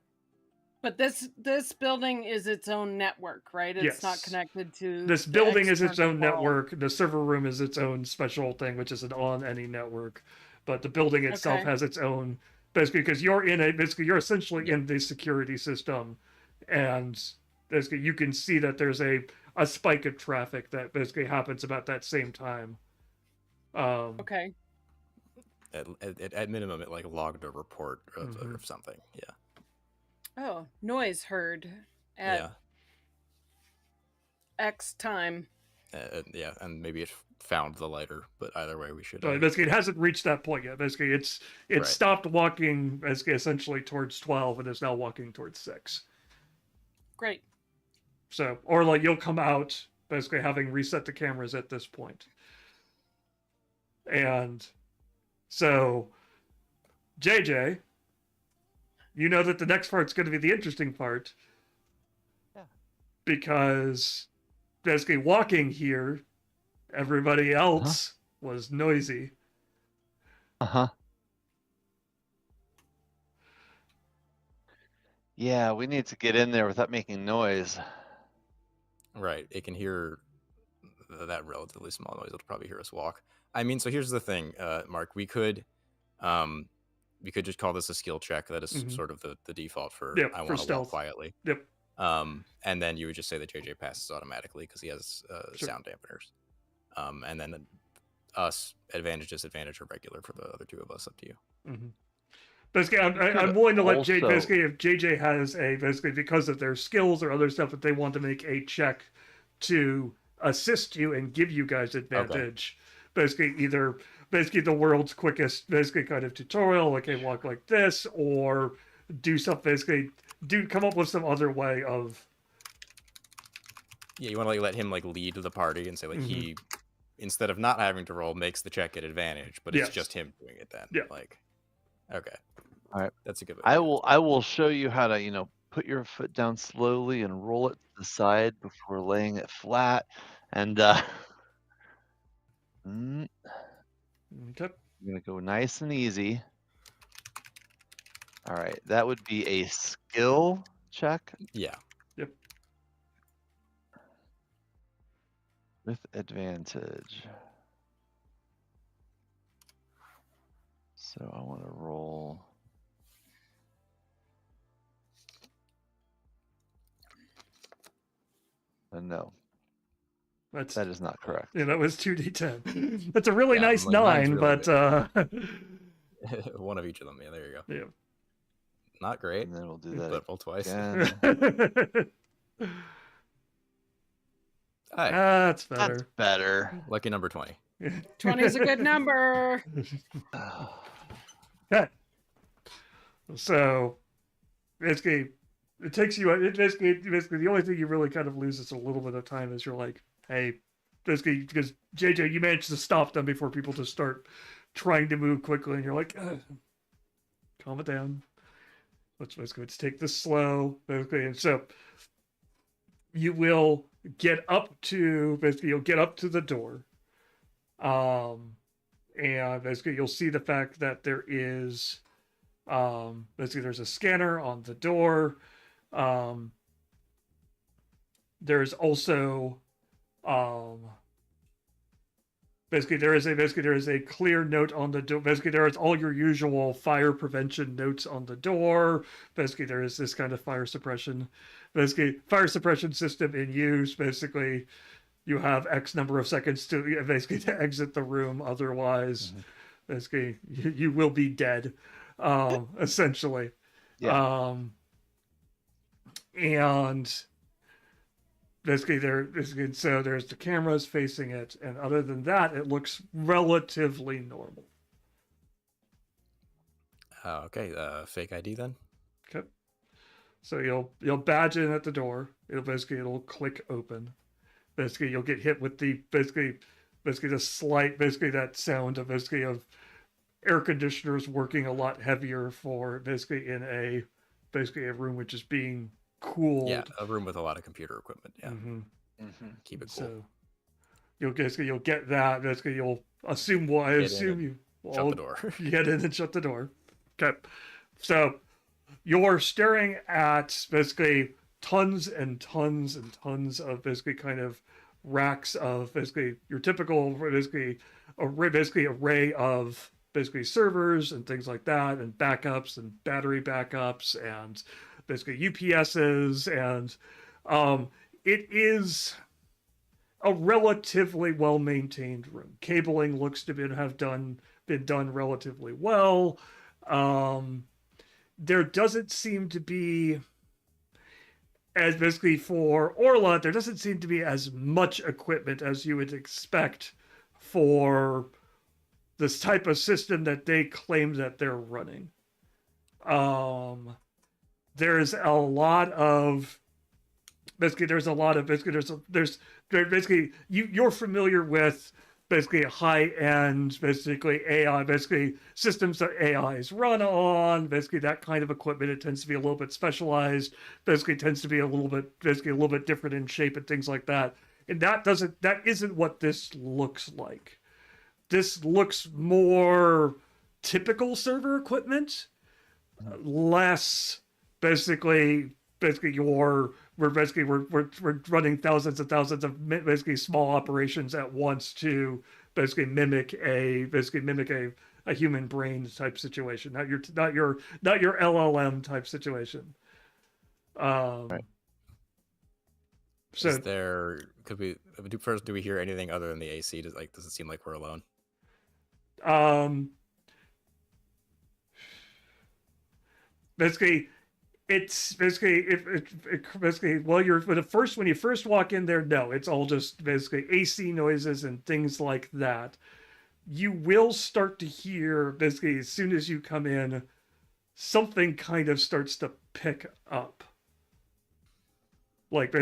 But this building is its own network, right? It's not connected to this building is its own world. network. The server room is its own special thing, which isn't on any network. But the building itself has its own, basically, because you're essentially in the security system, and basically you can see that there's a spike of traffic that basically happens about that same time. Okay. At minimum, it like logged a report of something. Yeah. Oh, noise heard at X time. And maybe it found the lighter, but either way, we should. Basically, it hasn't reached that point yet. Basically, it stopped walking, basically, essentially towards 12, and is now walking towards 6. Great. So, Orla, you'll come out, basically having reset the cameras at this point. And so, JJ, you know that the next part's going to be the interesting part. Yeah. Because basically walking here, everybody else was noisy. Yeah, we need to get in there without making noise. Right. It can hear that relatively small noise. It'll probably hear us walk. I mean, so here's the thing, Mark. We could just call this a skill check. That is sort of the default for I want to walk quietly. Yep. And then you would just say that JJ passes automatically because he has sound dampeners. And then us, advantage, disadvantage, or regular for the other two of us. Up to you. Mm-hmm. Basically, I'm willing to let JJ, basically, if JJ has basically because of their skills or other stuff, if they want to make a check to assist you and give you guys advantage. Basically, either the world's quickest, basically kind of tutorial, like a walk like this, or do something, come up with some other way of. Yeah, you want to let him lead the party and say he, instead of not having to roll, makes the check at advantage, but it's just him doing it then. Yeah. Okay. All right. That's a good way. I will show you how to, put your foot down slowly and roll it to the side before laying it flat. And Okay. I'm going to go nice and easy. All right. That would be a skill check. Yeah. Yep. With advantage. So I want to roll. No. That is not correct. Yeah, that was 2d10. That's a really nice 9, really but one of each of them. Yeah, there you go. Yeah. Not great. And then we'll do that. But roll twice. That's better. That's better. Lucky number 20. 20 is a good number. Okay. So basically, it takes you. Basically, the only thing you really kind of lose is a little bit of time. Is you're like, hey, basically, because JJ, you managed to stop them before people just start trying to move quickly, and you're like, calm it down. Let's take this slow, basically, and so you will get up to you'll get up to the door, and basically you'll see the fact that there is. Basically, there's a scanner on the door. There's also, there is a clear note on the door. Basically, there is all your usual fire prevention notes on the door. Basically, there is this kind of fire suppression system in use. Basically, you have X number of seconds to basically to exit the room. Otherwise, basically, you will be dead, essentially. Yeah. And basically, so there's the cameras facing it, and other than that, it looks relatively normal. Okay, fake ID then. Okay. So you'll badge in at the door. It'll click open. Basically, you'll get hit with the basically the slight that sound of air conditioners working a lot heavier for in a room which is being cooled. Yeah, a room with a lot of computer equipment. Yeah, keep it cool. So you'll get that. Basically, you'll assume. Well, I assume you shut the door. Get in and shut the door. Okay, so you're staring at basically tons and tons and tons of kind of racks of your typical array of servers and things like that, and backups and battery backups and UPSs, and it is a relatively well maintained room. Cabling looks to been done relatively well. There doesn't seem to be, as for Orla, there doesn't seem to be as much equipment as you would expect for this type of system that they claim that they're running. There's a lot of you're familiar with high-end AI systems that AIs run on, that kind of equipment. It tends to be a little bit specialized, tends to be a little bit different in shape and things like that. And that isn't what this looks like. This looks more typical server equipment, less we're running thousands and thousands of small operations at once to mimic a human brain type situation, not your LLM type situation. Right. So do we hear anything other than the AC? Does it seem like we're alone? It's when you first walk in there, no, it's all just AC noises and things like that. You will start to hear as soon as you come in, something kind of starts to pick up. Like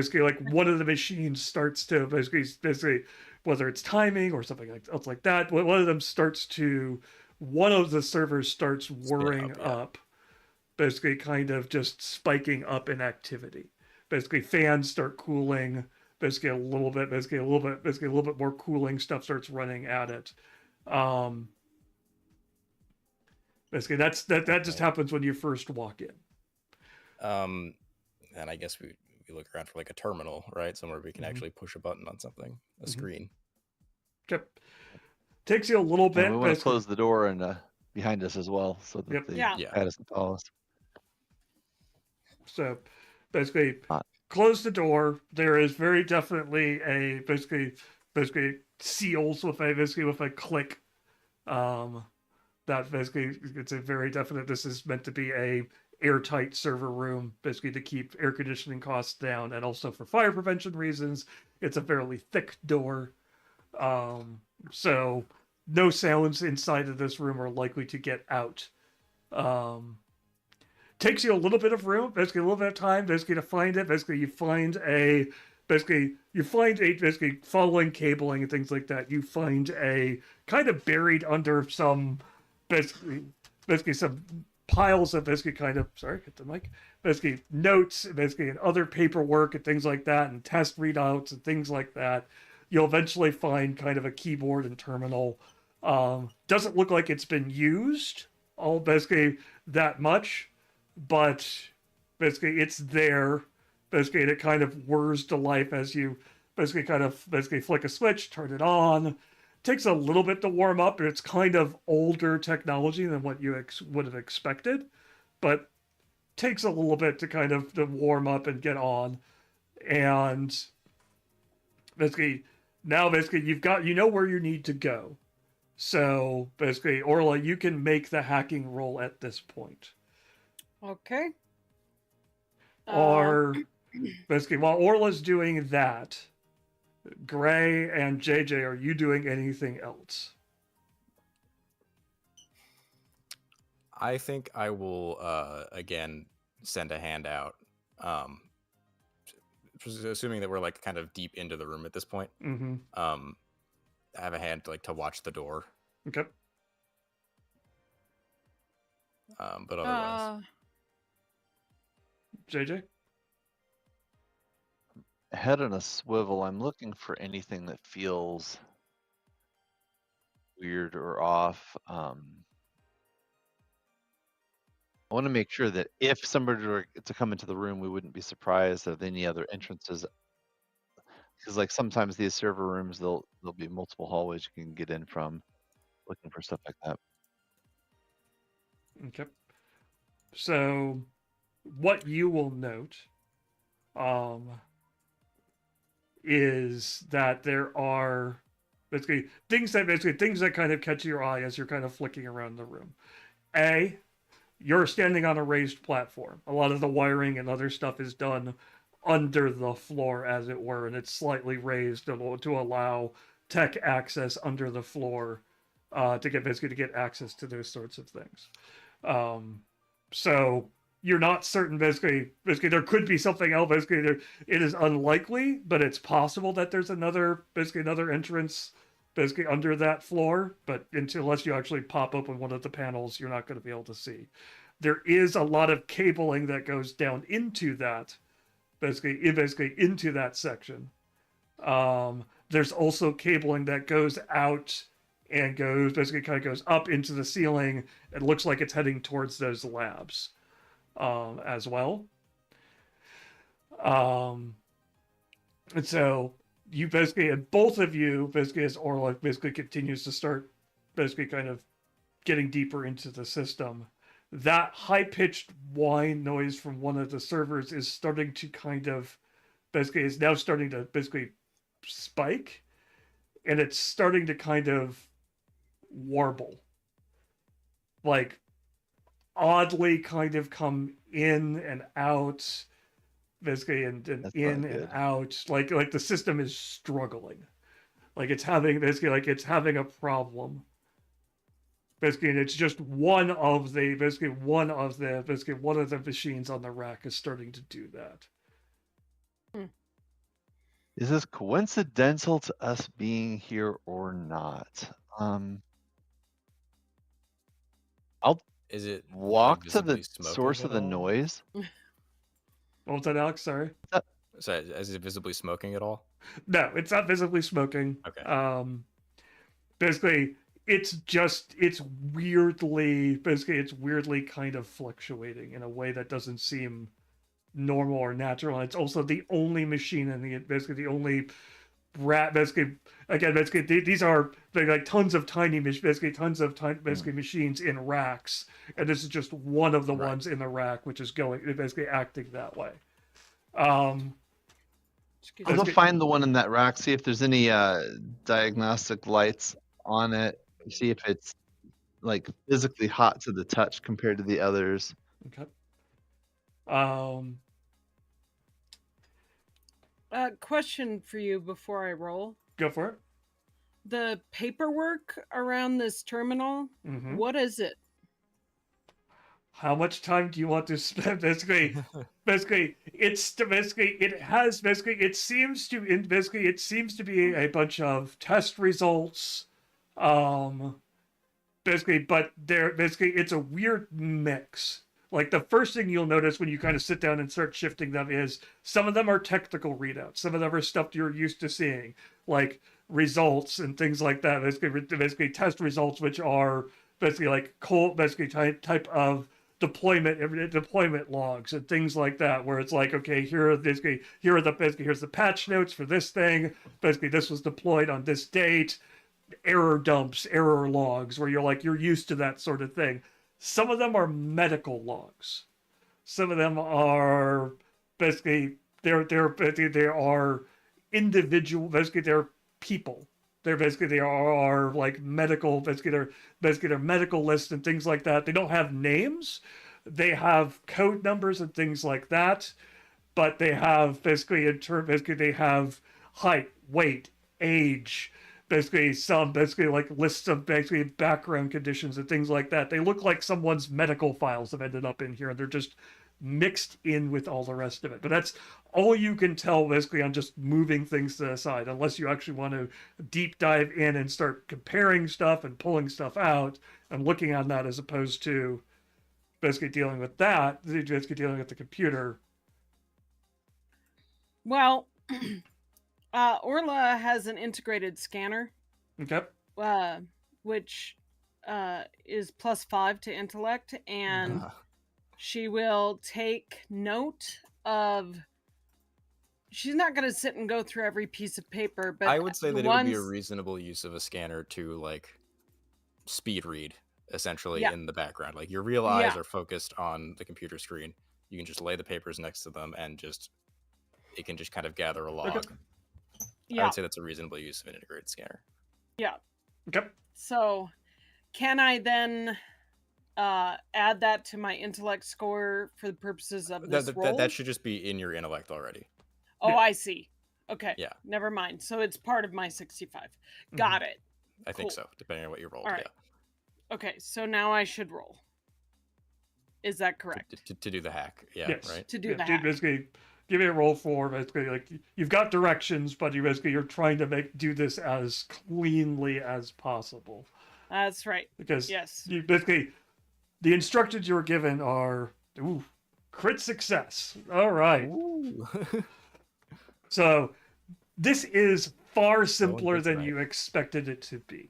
one of the machines starts to whether it's timing or something else like that, one of the servers starts whirring up. Kind of just spiking up in activity. Fans start cooling. A little bit more cooling stuff starts running at it. That just happens when you first walk in. And I guess we look around for like a terminal, right? Somewhere we can actually push a button on something, a screen. Yep. Takes you a little bit. We want to close the door and behind us as well, so that the cat doesn't follow us. So close the door. There is very definitely a seals with a click. That it's a very definite. This is meant to be a airtight server room, to keep air conditioning costs down, and also for fire prevention reasons. It's a fairly thick door, so no sounds inside of this room are likely to get out. Takes you a little bit of room, a little bit of time, to find it. You find following cabling and things like that. You find a kind of buried under some, some piles of get the mic. Notes, and other paperwork and things like that, and test readouts and things like that. You'll eventually find kind of a keyboard and terminal. Doesn't look like it's been used that much. But it's there. It kind of whirs to life as you flick a switch, turn it on. Takes a little bit to warm up, and it's kind of older technology than what you would have expected, but takes a little bit to warm up and get on. And now basically you know where you need to go. So basically, Orla, you can make the hacking roll at this point. Okay. Or basically, while Orla's doing that, Gray and JJ, are you doing anything else? I think I will again send a hand out. Assuming that we're like kind of deep into the room at this point. Mm-hmm. I have a hand to watch the door. Okay. But otherwise, JJ? Head on a swivel. I'm looking for anything that feels weird or off. I want to make sure that if somebody were to come into the room, we wouldn't be surprised of any other entrances. Because like sometimes these server rooms, there'll be multiple hallways you can get in from. Looking for stuff like that. Okay. So, what you will note, is that there are basically things that kind of catch your eye as you're kind of flicking around the room. A, you're standing on a raised platform. A lot of the wiring and other stuff is done under the floor, as it were, and it's slightly raised to allow tech access under the floor to get access to those sorts of things. So you're not certain. Basically, there could be something else. It is unlikely, but it's possible that there's another entrance under that floor. But unless you actually pop open one of the panels, you're not going to be able to see. There is a lot of cabling that goes down into that, into that section. There's also cabling that goes out and goes up into the ceiling. It looks like it's heading towards those labs as well. And so you and both of you as Orla continues to start kind of getting deeper into the system, that high-pitched whine noise from one of the servers is starting to kind of is now starting to spike, and it's starting to kind of warble, like oddly kind of come in and out, and in and out, like the system is struggling, like it's having a problem. And it's just one of the machines on the rack is starting to do that. Is this coincidental to us being here or not? I'll is it walk like to the visibly source of the smoking at all? noise. What was that, Alex? Sorry. So is it visibly smoking at all? No, it's not visibly smoking. Okay. It's weirdly kind of fluctuating in a way that doesn't seem normal or natural. And it's also the only machine in the only rat. These are like tons of tiny machines in racks, and this is just one of the ones in the rack, which is acting that way. I'll go find the one in that rack, see if there's any diagnostic lights on it, see if it's like physically hot to the touch compared to the others. Okay. Question for you before I roll. Go for it. The paperwork around this terminal, what is it? How much time do you want to spend? It seems to be a bunch of test results. But it's a weird mix. Like the first thing you'll notice when you kind of sit down and start shifting them is some of them are technical readouts. Some of them are stuff you're used to seeing, like results and things like that. Basically test results, which are like type of deployment logs and things like that, where it's like, okay, here's the patch notes for this thing. Basically, this was deployed on this date. Error dumps, error logs, where you're used to that sort of thing. Some of them are medical logs. Some of them are they are individual. They're people. They are like medical, they're medical lists and things like that. They don't have names. They have code numbers and things like that, but they have they have height, weight, age, basically like lists of basically background conditions and things like that. They look like someone's medical files have ended up in here, and they're just mixed in with all the rest of it. But that's all you can tell basically on just moving things to the side, unless you actually want to deep dive in and start comparing stuff and pulling stuff out and looking on that, as opposed to basically dealing with that, basically dealing with the computer. Well, Orla has an integrated scanner, Okay. which is +5 to intellect, and she will take note of. She's not going to sit and go through every piece of paper, but I would say that it would be a reasonable use of a scanner to like speed read, essentially, in the background. Like your real eyes are focused on the computer screen. You can just lay the papers next to them and it can just kind of gather a log. Okay. I would say that's a reasonable use of an integrated scanner. Yeah. Okay. So can I then add that to my intellect score for the purposes of this roll? That should just be in your intellect already. Oh, yeah. I see. Okay. Yeah. Never mind. So it's part of my 65. Got it. I think so, depending on what you rolled. All right. Yeah. Okay, so now I should roll. Is that correct? To do the hack. Yeah, yes. Right? To do the hack. Basically, give me a roll for basically like you've got directions, but you're trying to do this as cleanly as possible. That's right. Because yes, you basically the instructions you were given are crit success. All right. So this is far simpler than you expected it to be.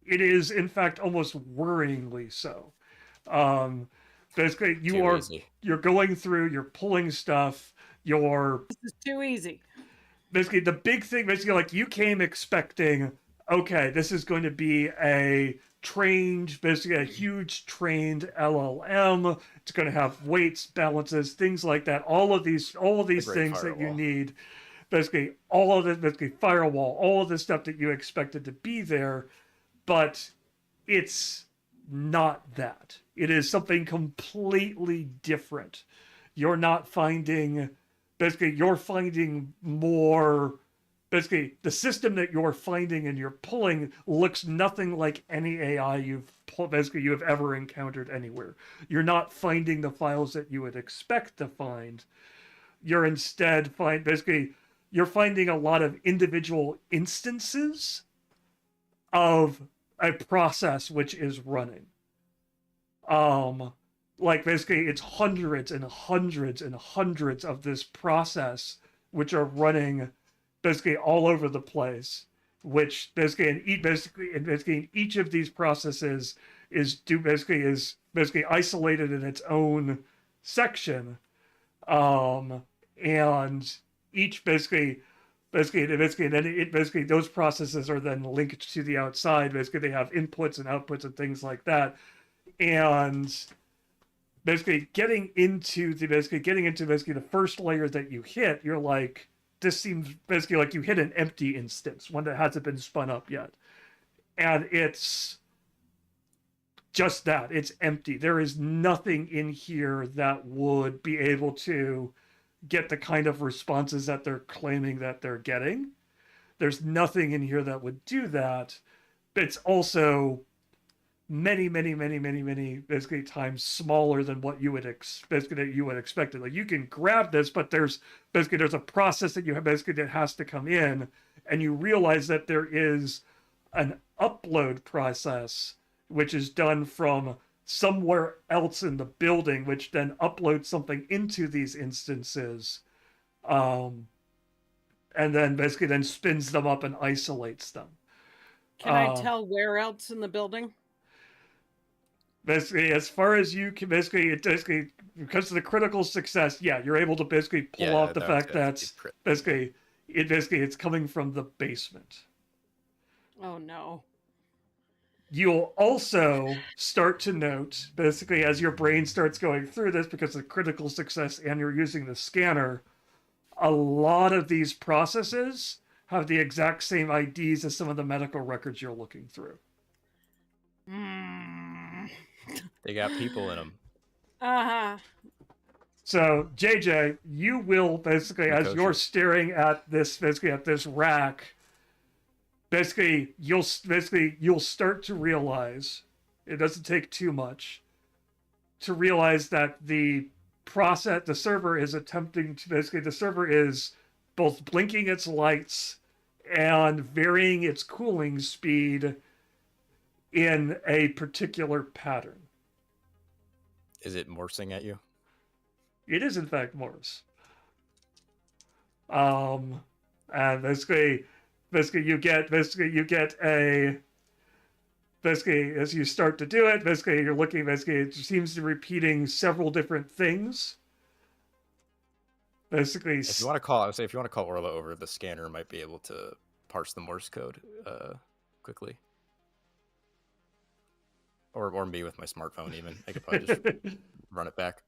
It is, in fact, almost worryingly so. Basically, you're going through, you're pulling stuff, This is too easy. Basically, the big thing, like you came expecting, okay, this is going to be a huge trained LLM. It's going to have weights, balances, things like that. All of these things that you need. Basically, all of it, basically firewall, all of the stuff that you expected to be there, but it's not that. It is something completely different. You're not finding, you're finding more, the system that you're finding and you're pulling looks nothing like any AI you have ever encountered anywhere. You're not finding the files that you would expect to find. You're instead you're finding a lot of individual instances of a process which is running. It's hundreds and hundreds and hundreds of this process which are running all over the place, which in each of these processes is isolated in its own section, and each those processes are then linked to the outside. They have inputs and outputs and things like that, and getting into the first layer that you hit, you're like, this seems like you hit an empty instance, one that hasn't been spun up yet, and it's just that, it's empty. There is nothing in here that would be able to get the kind of responses that they're claiming that they're getting. There's nothing in here that would do that. It's also many times smaller than what you would expect. Like, you can grab this, but there's a process that you have that has to come in, and you realize that there is an upload process which is done from somewhere else in the building, which then uploads something into these instances, and then spins them up and isolates them. Can I tell where else in the building? As far as you can, because of the critical success, you're able to pull off the fact that it's coming from the basement. Oh no. You'll also start to note, as your brain starts going through this, because of critical success and you're using the scanner, a lot of these processes have the exact same IDs as some of the medical records you're looking through. They got people in them. Uh-huh. So JJ, you will basically, as you're staring at this, basically at this rack, you'll start to realize, it doesn't take too much to realize that the server is attempting to the server is both blinking its lights and varying its cooling speed in a particular pattern. Is it morsing at you? It is in fact Morse. And basically you get a as you start to do it, you're looking, it seems to be repeating several different things. If you want to call Orla over, the scanner might be able to parse the Morse code quickly. Or me with my smartphone even. I could probably just run it back.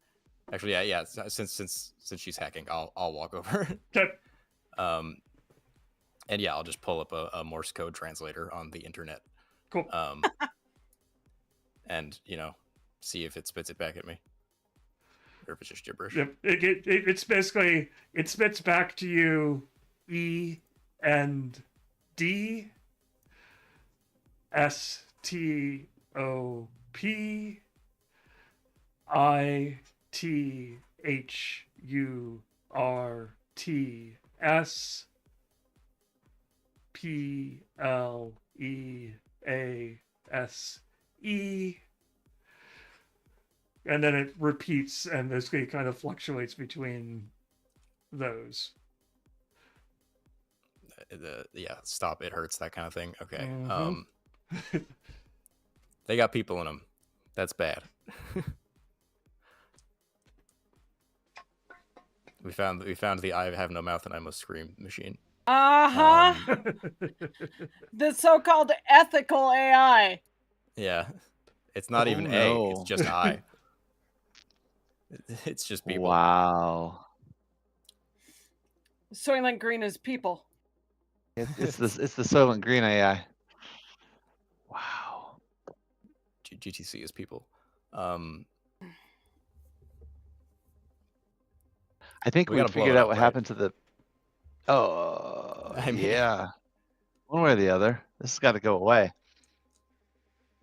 Actually, yeah. Since she's hacking, I'll walk over. Okay. And yeah, I'll just pull up a Morse code translator on the internet. Cool. And see if it spits it back at me, or if it's just gibberish. Yep. It spits back to you E and D S T O P I T H U R T S P L E A S E, and then it repeats, and this kind of fluctuates between those. Stop, it hurts, that kind of thing. Okay. Mm-hmm. They got people in them. That's bad. we found the I have no mouth and I must scream machine. The so-called ethical AI. Yeah, it's not even A. It's just I. It's just people. Wow. Soylent Green is people. It's the Soylent Green AI. Wow. GTC is people. I think we figured out what happened to the. Oh, yeah. One way or the other, this has got to go away.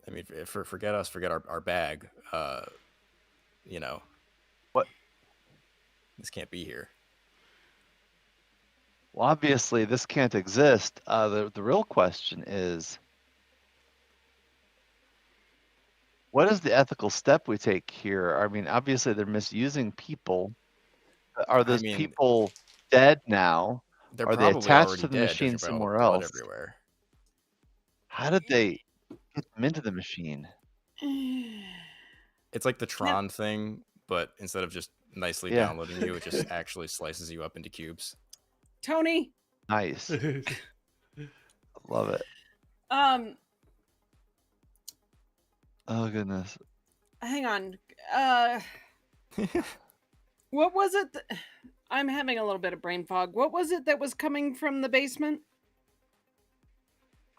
I mean, forget us, forget our bag. What? This can't be here. Well, obviously, this can't exist. The real question is, what is the ethical step we take here? I mean, obviously, they're misusing people. Are those people dead now? Are they attached to the machine somewhere else? Everywhere. How did they get them into the machine? It's like the Tron thing, but instead of just nicely downloading you, it just actually slices you up into cubes. Tony. Nice. Love it. Oh goodness. Hang on. What was it? I'm having a little bit of brain fog. What was it that was coming from the basement?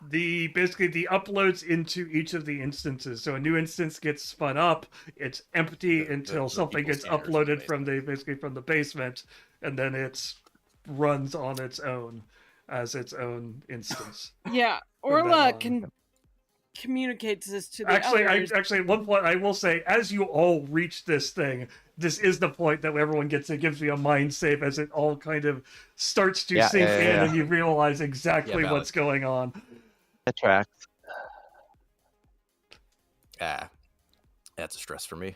Basically the uploads into each of the instances. So a new instance gets spun up, it's empty until something gets uploaded from the basement, and then it runs on its own as its own instance. Yeah, Orla communicates this to the others. Actually, at one point I will say, as you all reach this thing, this is the point that everyone gives me a mind save as it all kind of starts to sink in, and you realize exactly what's going on. That tracks. That's a stress for me.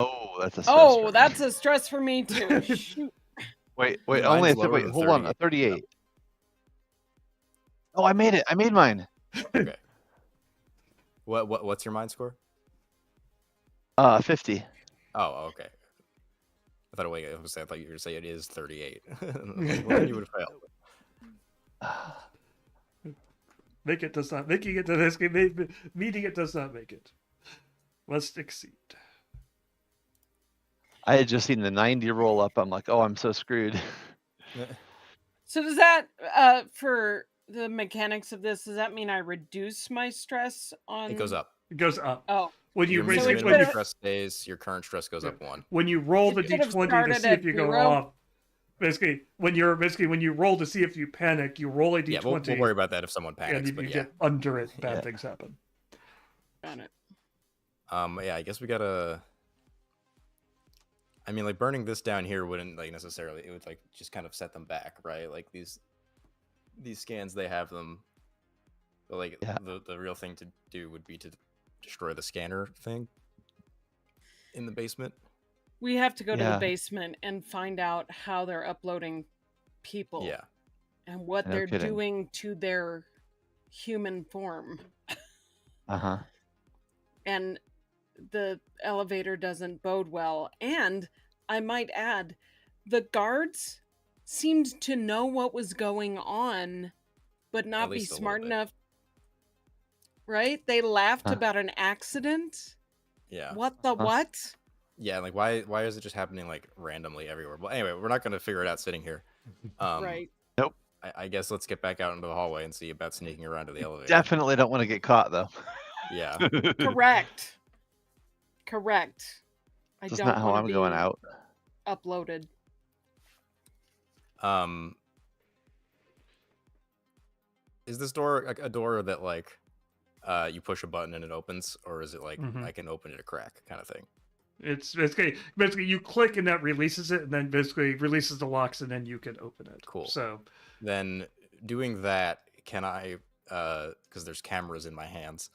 Oh, that's a stress. That's a stress for me too. Shoot. Wait, hold on, a 38. Oh, I made it. I made mine. Okay. What's your mind score? 50. Oh, okay. I thought you were going to say it is 38. Well, you would have failed. Make it does not. Making it to this game, meeting it does not make it. Must exceed. I had just seen the 90 roll up. I'm like, oh, I'm so screwed. So does that for the mechanics of this, does that mean I reduce my stress on It goes up. It goes up. Oh. When you Your So basically it minimum when you, could've- stress stays. Your current stress goes up 1. when you roll the It could've d20 to started see if at you go 0. off, basically when you roll to see if you panic, you roll a d20. Yeah, we'll worry about that if someone and panics. if But you yeah, get under it, bad Yeah. things happen. Got it. yeah. I guess we gotta. I mean, like burning this down here wouldn't like necessarily. It would like just kind of set them back, right? Like these scans, they have them. But like Yeah. the real thing to do would be to destroy the scanner thing in the basement. We have to go to the Yeah. basement and find out how they're uploading people. Yeah. And what No they're kidding. doing to their human form. Uh-huh. And the elevator doesn't bode well. And I might add, the guards seemed to know what was going on, but not be least a little smart bit. enough. Right? They laughed Huh. about an accident. Yeah. What the Huh. what? Yeah, like why is it just happening like randomly everywhere? Well, anyway, we're not going to figure it out sitting here. Right. I guess let's get back out into the hallway and see about sneaking around to the elevator. Definitely don't want to get caught though. Yeah. Correct. Correct. I That's don't not how wanna I'm going be out. uploaded. Is this door a door that like you push a button and it opens, or is it like Mhm. I can open it a crack kind of thing? It's basically you click and that releases it, and then basically releases the locks, and then you can open it. Cool. So Then doing that, can I because there's cameras in my hands,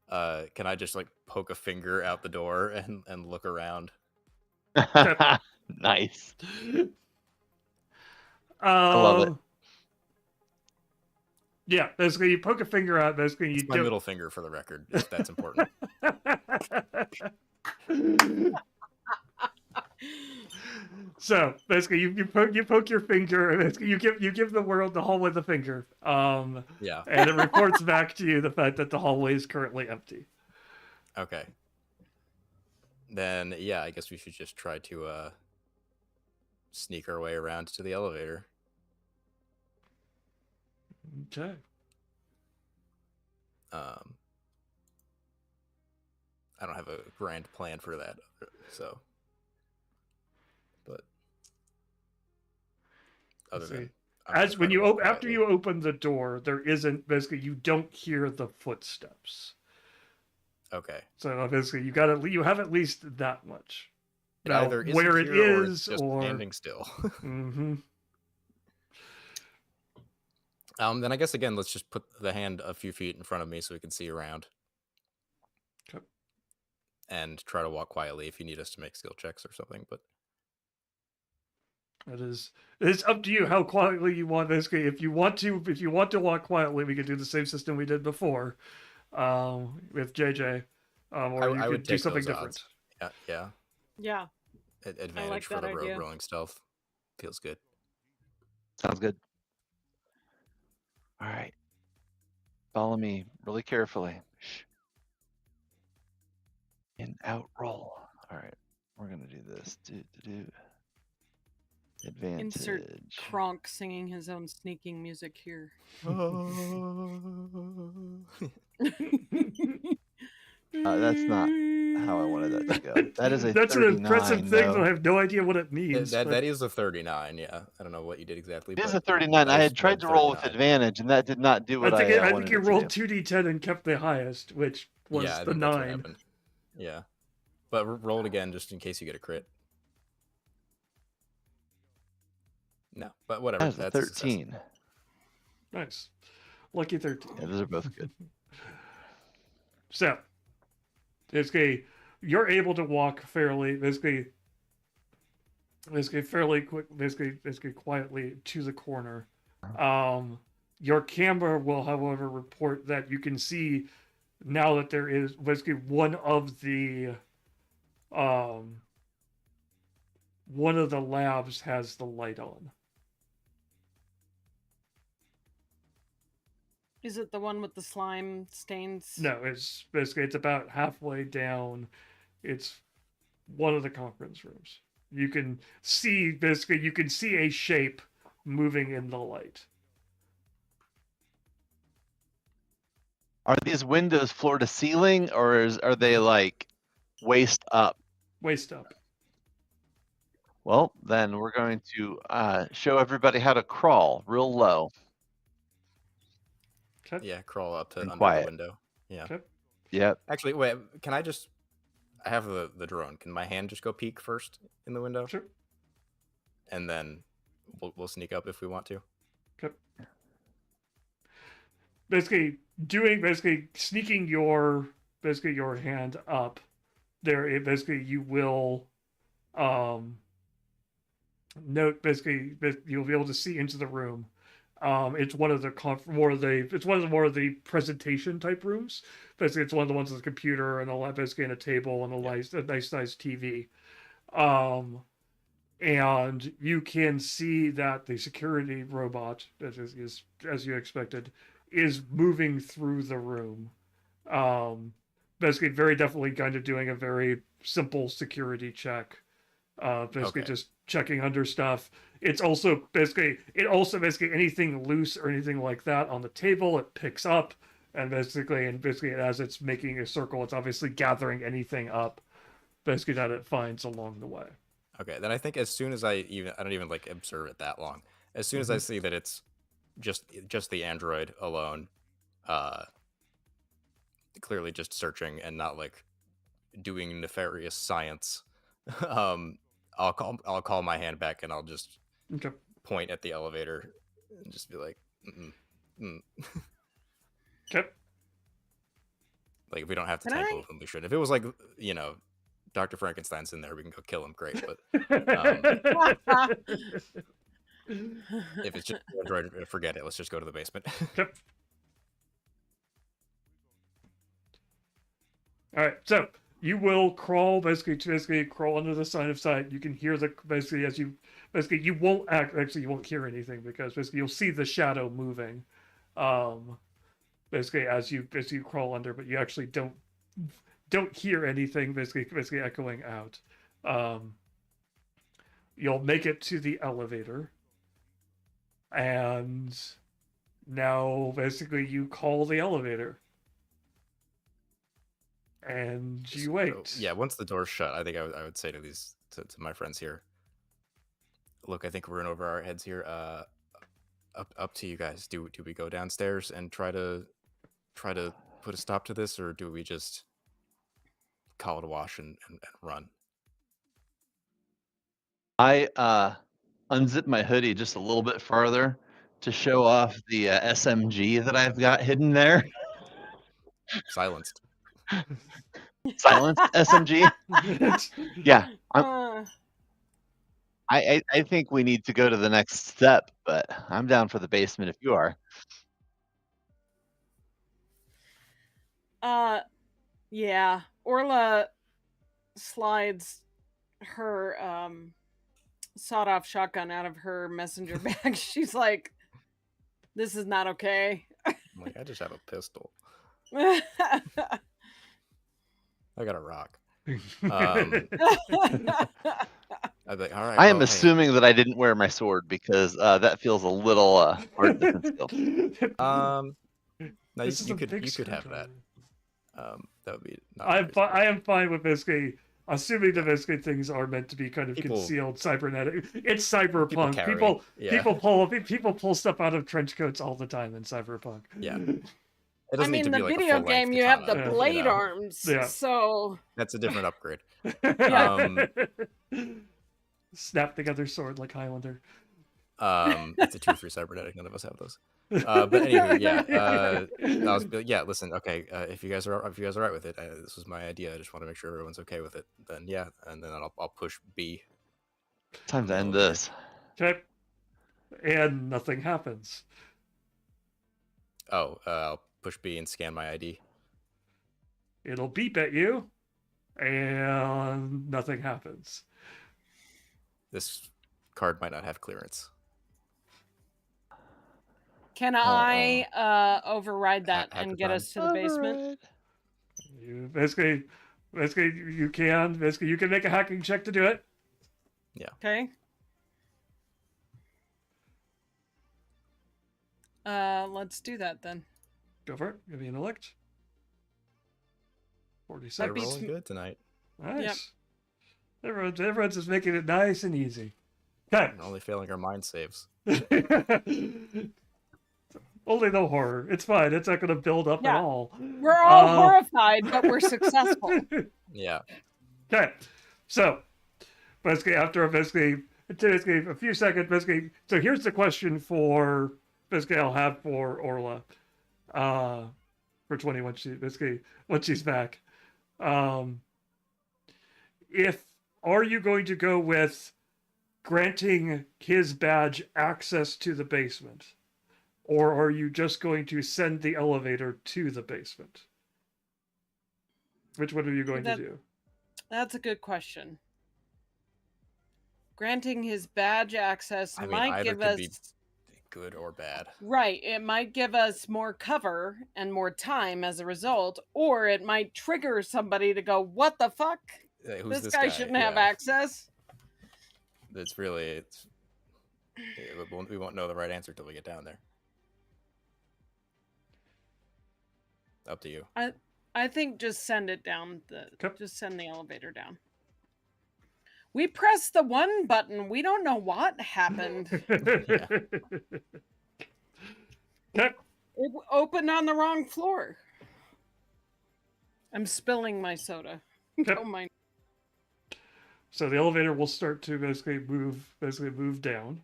can I just like poke a finger out the door and look around? Nice. love it. Yeah, basically you poke a finger out. Basically you It's my do. middle finger for the record, if that's important. So basically, you poke your finger, and basically you give the world the hallway the finger, Yeah. and it reports back to you the fact that the hallway is currently empty. Okay. Then yeah, I guess we should just try to sneak our way around to the elevator. Okay. I don't have a grand plan for that, so. But other Let's than see. I'm gonna As try when to you walk after quietly. you open the door, there isn't basically you don't hear the footsteps. Okay. So basically, you have at least that much. It Now, either isn't where it here or it's is, just or standing still. hmm Then I guess again, let's just put the hand a few feet in front of me so we can see around. Okay. And try to walk quietly if you need us to make skill checks or something. But it's up to you how quietly you want. Basically, if you want to walk quietly, we could do the same system we did before, with JJ, or you I could would do take something those different. odds. Yeah. Yeah. Advantage for that the idea. rolling stealth. Feels good. Sounds good. All right. Follow me really carefully. Shh. In, out, roll. All right. We're going to do this. Do. Advantage. Insert Kronk singing his own sneaking music here. That's not how I wanted that to go. That is a That's an 39, impressive thing, though. though I have no idea what it means. That but is a 39, yeah. I don't know what you did exactly. It is but a 39. that I is had tried to roll with 39. advantage, and that did not do what I think wanted you it to rolled do. 2d10 and kept the highest, which was Yeah, I the think that's what 9. happened. Yeah. But roll it again just in case you get a crit. No, but whatever. That was a That's a success. 13. Nice, lucky 13. Yeah, those are both good. So, basically, you're able to walk fairly, basically fairly quick, basically quietly to the corner. Your camera will, however, report that you can see now that there is basically one of the labs has the light on. Is it the one with the slime stains? No, it's about halfway down. It's one of the conference rooms. You can see a shape moving in the light. Are these windows floor to ceiling, or are they like waist up? Waist up. Well, then we're going to show everybody how to crawl real low. Okay. Yeah, crawl up to And under quiet. the window. Yeah. Okay. Yep. Actually, wait. Can I just? I have the drone. Can my hand just go peek first in the window, Sure. and then we'll sneak up if we want to. Okay. Basically sneaking your hand up there. Basically, you will note. Basically, you'll be able to see into the room. It's one of the more of the presentation type rooms. Basically, it's one of the ones with a computer and basically and a table and a nice TV. And you can see that the security robot, that is as you expected, is moving through the room. Basically, very definitely kind of doing a very simple security check. Basically, Okay. just checking under stuff. It's also basically anything loose or anything like that on the table, it picks up, and basically as it's making a circle, it's obviously gathering anything up, basically that it finds along the way. Okay, then I think as soon as I don't even like observe it that long. As soon as I see that it's just the android alone, clearly just searching and not like doing nefarious science, I'll call my hand back and I'll just Okay. point at the elevator and just be like, Okay. like if we don't have to Can tangle I- with him, we should. If it was like Dr. Frankenstein's in there, we can go kill him. Great, but if it's just Android, forget it. Let's just go to the basement. Okay. All right, so you will crawl basically crawl under the sign of sight. You can hear you won't you won't hear anything because basically you'll see the shadow moving, basically as you crawl under, but you actually don't hear anything basically echoing out. You'll make it to the elevator, and now basically you call the elevator. And you wait. So, yeah, once the door's shut, I think I would say to my friends here, look, I think we're in over our heads here. Up to you guys. Do we go downstairs and try to put a stop to this, or do we just call it a wash and run? I unzip my hoodie just a little bit farther to show off the SMG that I've got hidden there. Silenced. Silenced SMG. Yeah, Uh, I think we need to go to the next step, but I'm down for the basement if you are. yeah. Orla slides her sawed-off shotgun out of her messenger bag. She's like, "This is not okay." I'm like, I just have a pistol. I got a rock. I'd be like, all right. I am well, hey, assuming that I didn't wear my sword because that feels a little hard defense skill. no, This is you a could big have that. screwdriver. That would be. Not I am fine with basically assuming that basically things are meant to be kind of People- concealed cybernetic. It's cyberpunk. carry, People yeah. people pull stuff out of trench coats all the time in cyberpunk. Yeah. It I doesn't need mean, to the be like a video full-length game, you have the katana, blade arms, Yeah. so That's a different upgrade. Snap together sword like Highlander. It's a 2-3 cybernetic. None of us have those. But anyway, yeah. Listen, okay. If you guys are all right with it, this was my idea. I just want to make sure everyone's okay with it. Then yeah, and then I'll push B. Time to end this. Okay. And nothing happens. Oh, I'll push B and scan my ID. It'll beep at you, and nothing happens. This card might not have clearance. can I override that Hacker and get time. us to the basement? You basically you can make a hacking check to do it. Okay. Let's do that then. Go for it. Give me an elect. 46. They're beats rolling m- good tonight. Nice. Everyone's just making it nice and easy. Okay. And only failing our mind saves. Only no horror. It's fine. It's not going to build up at Yeah. all. We're all horrified, but we're successful. Yeah. Okay. So, basically, after basically a few seconds, basically, so here's the question for basically I'll have for Orla, for 20 once she's back. If are you going to go with granting his badge access to the basement, or are you just going to send the elevator to the basement? Which one are you going to do? That's a good question. Granting his badge access I mean, might either give could us be good or bad. right. It might give us more cover and more time as a result, or it might trigger somebody to go, "What the fuck? Hey, who's This guy shouldn't have Yeah. access." We won't know the right answer till we get down there. Up to you. I think just send it down. Okay. Just send the elevator down. We pressed the one button. We don't know what happened. Okay. It opened on the wrong floor. I'm spilling my soda. Okay. Don't mind. So the elevator will start to basically move down.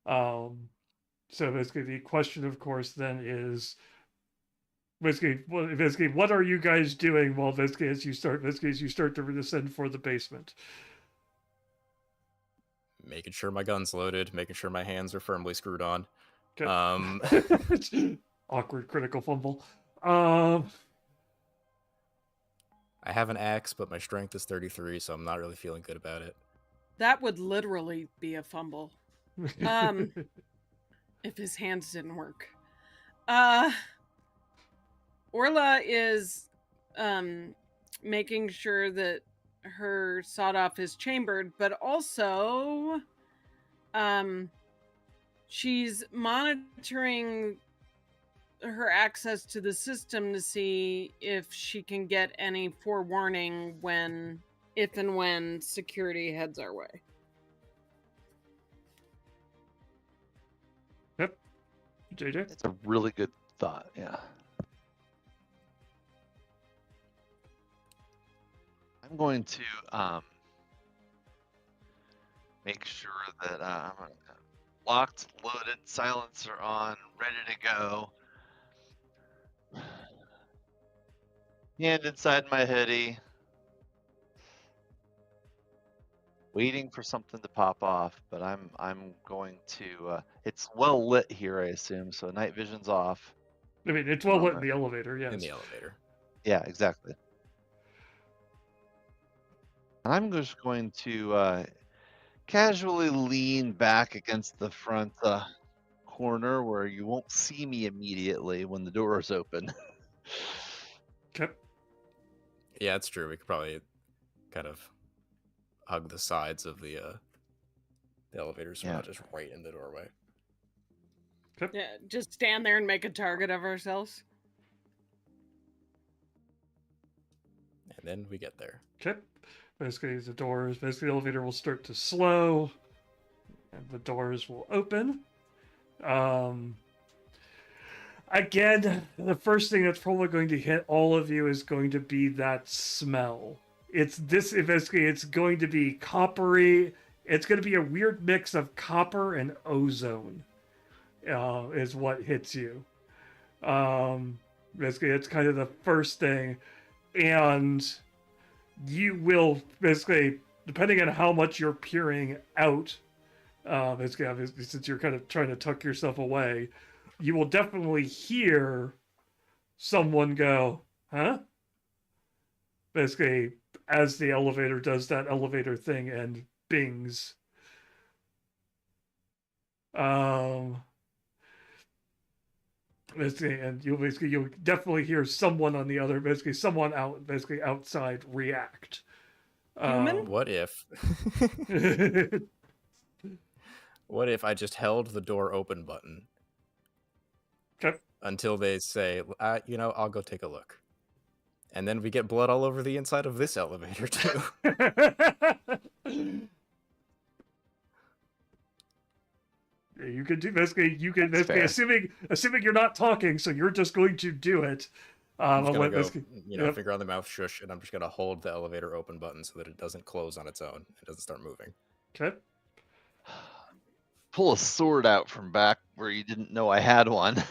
So basically the question, of course, then is basically what are you guys doing while as you start to descend for the basement? Making sure my gun's loaded, making sure my hands are firmly screwed on. Okay. Awkward critical fumble. I have an axe, but my strength is 33, so I'm not really feeling good about it. That would literally be a fumble. If his hands didn't work. Orla is making sure that her sawed-off is chambered, but also she's monitoring her access to the system to see if she can get any forewarning if and when security heads our way. Yep. JJ? It's a really good thought. Yeah. I'm going to make sure that I'm locked, loaded, silencer on, ready to go. Hand inside my hoodie. Waiting for something to pop off, but I'm going to. It's well lit here, I assume, so night vision's off. I mean, it's well lit in the elevator, yes. In the elevator. Yeah, exactly. And I'm just going to casually lean back against the front corner where you won't see me immediately when the door is open. Okay. Yeah, it's true. We could probably kind of hug the sides of the elevator so we're not just right in the doorway. Okay. Yeah, just stand there and make a target of ourselves. And then we get there. Okay. Basically, the elevator will start to slow, and the doors will open. Again, the first thing that's probably going to hit all of you is going to be that smell. It's going to be coppery. It's going to be a weird mix of copper and ozone, is what hits you. Basically, it's kind of the first thing, and you will basically, depending on how much you're peering out, obviously, since you're kind of trying to tuck yourself away, you will definitely hear someone go, huh? Basically, as the elevator does that elevator thing and bings. And you'll definitely hear someone on the other, someone outside react. Human? What if? What if I just held the door open button until they say, I'll go take a look. And then we get blood all over the inside of this elevator, too. You can do basically. You can That's basically, fair. assuming you're not talking, so you're just going to do it. I'm just I'll gonna let go, yep. finger on the mouth, shush, and I'm just gonna hold the elevator open button so that it doesn't close on its own. It doesn't start moving. Okay. Pull a sword out from back where you didn't know I had one.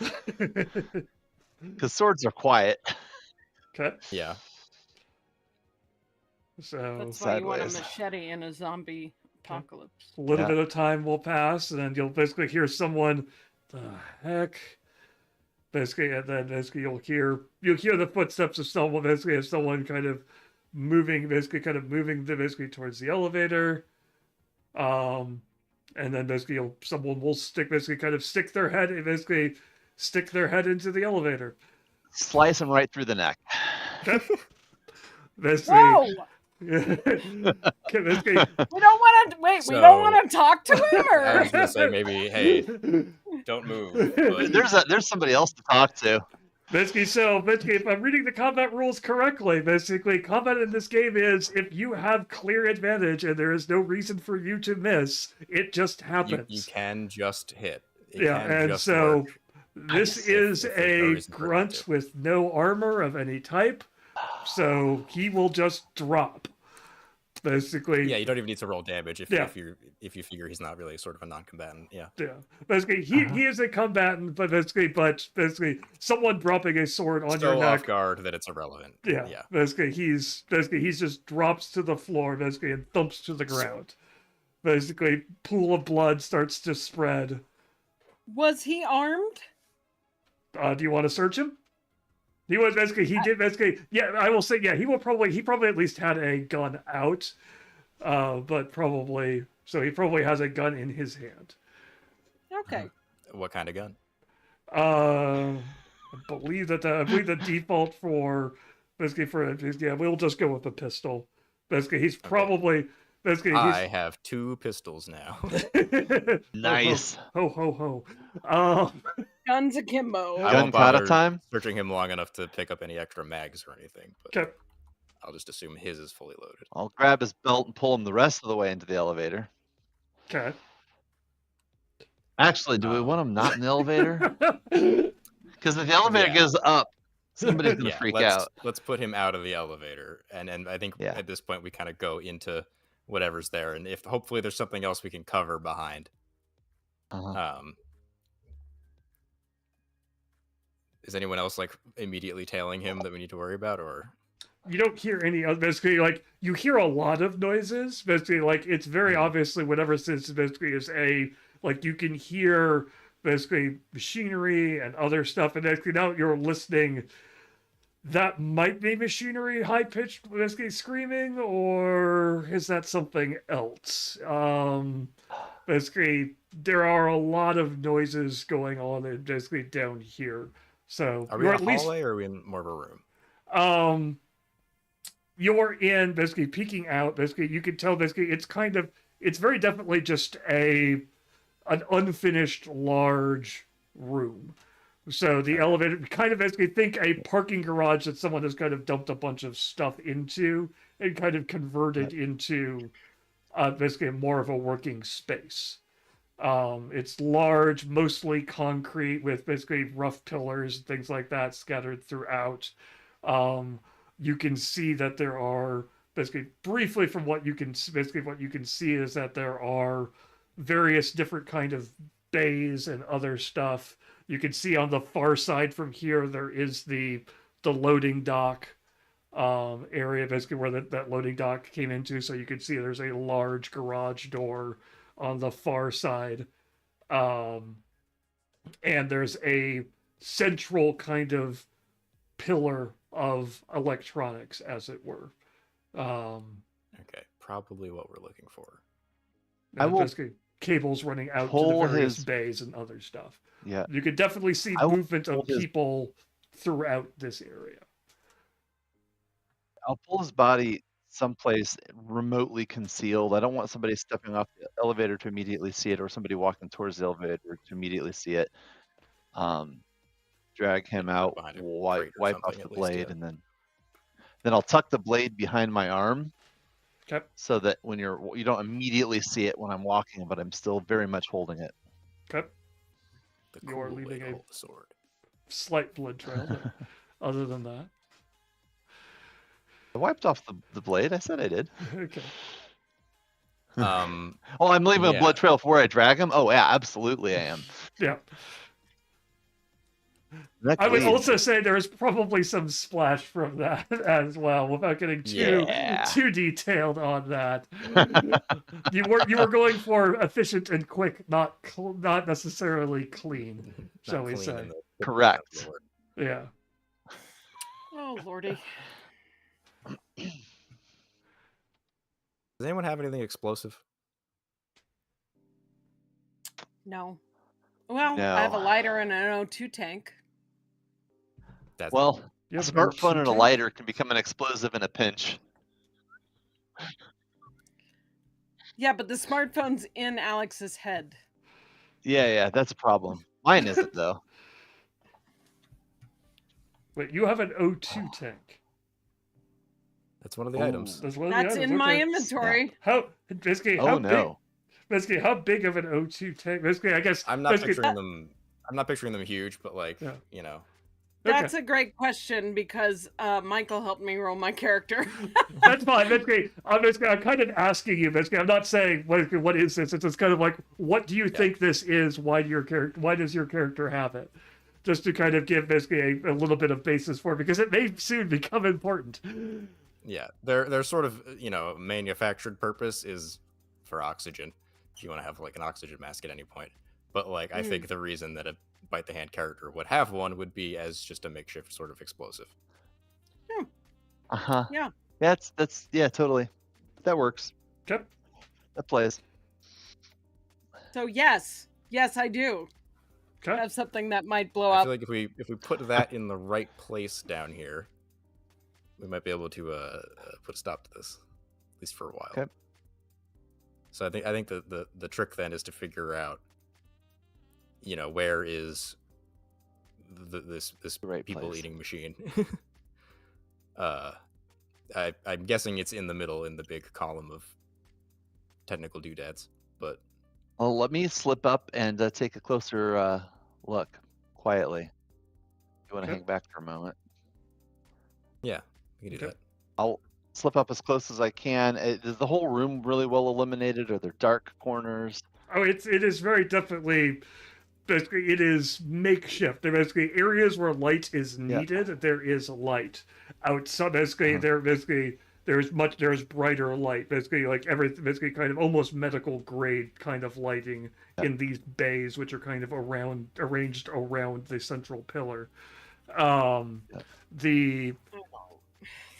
Because swords are quiet. Okay. Yeah. So That's why you want a Sideways. machete in a zombie apocalypse. a little Yeah. bit of time will pass, and then you'll basically hear someone. The heck. Basically, and then basically you'll hear the footsteps of someone. Basically, of someone kind of moving. Basically, kind of moving basically towards the elevator. And then basically someone will stick their head and basically stick their head into the elevator. Slice him right through the neck. Basically, Whoa! basically, We don't want to wait. We So- don't want to talk to him, I or was gonna say maybe, hey, don't move. But There's somebody else to talk to. Basically, if I'm reading the combat rules correctly, basically, combat in this game is if you have clear advantage and there is no reason for you to miss, it just happens. you can just hit. It Yeah, can and just so work. this If is there's no a reason for it not grunt to. with no armor of any type, so he will just drop. Basically, Yeah, you don't even need to roll damage if Yeah. if you figure he's not really sort of a non-combatant. Yeah. yeah. Basically, he is a combatant, but basically, someone dropping a sword on your So neck. off guard that it's irrelevant. Yeah, Yeah. basically he's just drops to the floor basically and thumps to the ground. Basically, pool of blood starts to spread. was he armed? Do you want to search him? He was basically he did basically yeah. I will say yeah. He probably at least had a gun out, but probably so he probably has a gun in his hand. Okay. What kind of gun? I believe the default for basically we'll just go with the pistol. Basically, he's probably I have 2 pistols now. Nice. Ho ho ho. Guns akimbo. I Gun won't kata bother time? searching him long enough to pick up any extra mags or anything, but Okay. I'll just assume his is fully loaded. I'll grab his belt and pull him the rest of the way into the elevator. Okay. Actually, do we want him not in the elevator? Because if the elevator Yeah. goes up, somebody's gonna freak out. Let's put him out of the elevator, and I think Yeah. at this point we kind of go into whatever's there, and if hopefully there's something else we can cover behind. Uh-huh. Is anyone else like immediately tailing him that we need to worry about, or? You don't hear any other basically like you hear a lot of noises. Basically, like it's very obviously whatever this basically is a like you can hear basically machinery and other stuff, and basically now you're listening. That might be machinery, high pitched, basically screaming, or is that something else? Basically, there are a lot of noises going on, basically down here. So Are we you're in a at least hallway or are we in more of a room? You're in basically peeking out. Basically, you can tell. Basically, it's very definitely just an unfinished large room. So the elevator, kind of basically think a parking garage that someone has kind of dumped a bunch of stuff into and kind of converted into basically more of a working space. It's large, mostly concrete with basically rough pillars and things like that scattered throughout. You can see that there are basically briefly from what you can see is that there are various different kind of bays and other stuff. You can see on the far side from here there is the loading dock area, basically where that loading dock came into. So you can see there's a large garage door on the far side, and there's a central kind of pillar of electronics, as it were. Okay, probably what we're looking for. I will basically cables running out to pull the various his- bays and other stuff. Yeah. You could definitely see I will movement pull of his- people throughout this area. I'll pull his body someplace remotely concealed. I don't want somebody stepping off the elevator to immediately see it, or somebody walking towards the elevator to immediately see it. drag him out, behind a wipe crate or off something, the at least, blade, yeah. and then I'll tuck the blade behind my arm Okay. so that when you don't immediately see it when I'm walking, but I'm still very much holding it. Okay. The You cool are way leaving to a hold the sword. slight blood trail, but other than that, I wiped off the blade. I said I did. okay. Um, Oh, I'm leaving a Yeah. blood trail for where I drag him? Oh, yeah, absolutely I am. Yeah. That I would bleeds. also say there is probably some splash from that as well, without getting Yeah. too detailed on that. You were going for efficient and quick, not necessarily clean, shall not we clean say? in the Correct. sense of the word. Yeah. Oh lordy. Does anyone have anything explosive? No. Well, I have a No. lighter and an O2 tank. That's Well, You a have an O2 smartphone and a tank? lighter can become an explosive in a pinch. Yeah, but the smartphone's in Alex's head. Yeah, that's a problem. Mine isn't, though. Wait, you have an O2 tank. that's one of the Ooh. items. That's one of the That's items. in my Okay. inventory. How basically Oh, no. how big of an O2 tank? Basically, I guess I'm not basically, picturing them. I'm not picturing them huge, but like Yeah. you know, That's a great question because Michael helped me roll my character. That's fine. Basically, I'm kind of asking you. Basically, I'm not saying what is this. It's just kind of like, what do you think this is? Why does your character have it? Just to kind of give basically a little bit of basis for it, because it may soon become important. yeah, their sort of manufactured purpose is for oxygen. If you want to have like an oxygen mask at any point, but like I think the reason that a bite the hand character would have one would be as just a makeshift sort of explosive. Uh-huh. Yeah. That's totally. That works. Okay. That plays. So yes, I do Okay. have something that might blow I up. feel like if we put that in the right place down here, we might be able to put a stop to this, at least for a while. Okay. So I think the trick then is to figure out, where is this right people place. eating machine. I'm guessing it's in the middle in the big column of technical doodads, but Well, let me slip up and take a closer look quietly. You want to hang back for a moment? yeah, we can do Okay. that. I'll slip up as close as I can. Is the whole room really well illuminated? Are there dark corners? Oh, it is very definitely. Basically, it is makeshift. There are basically areas where light is needed. There is light. Outside, basically, there's brighter light. Basically, like everything, basically, kind of almost medical grade kind of lighting in these bays, which are kind of arranged around the central pillar. The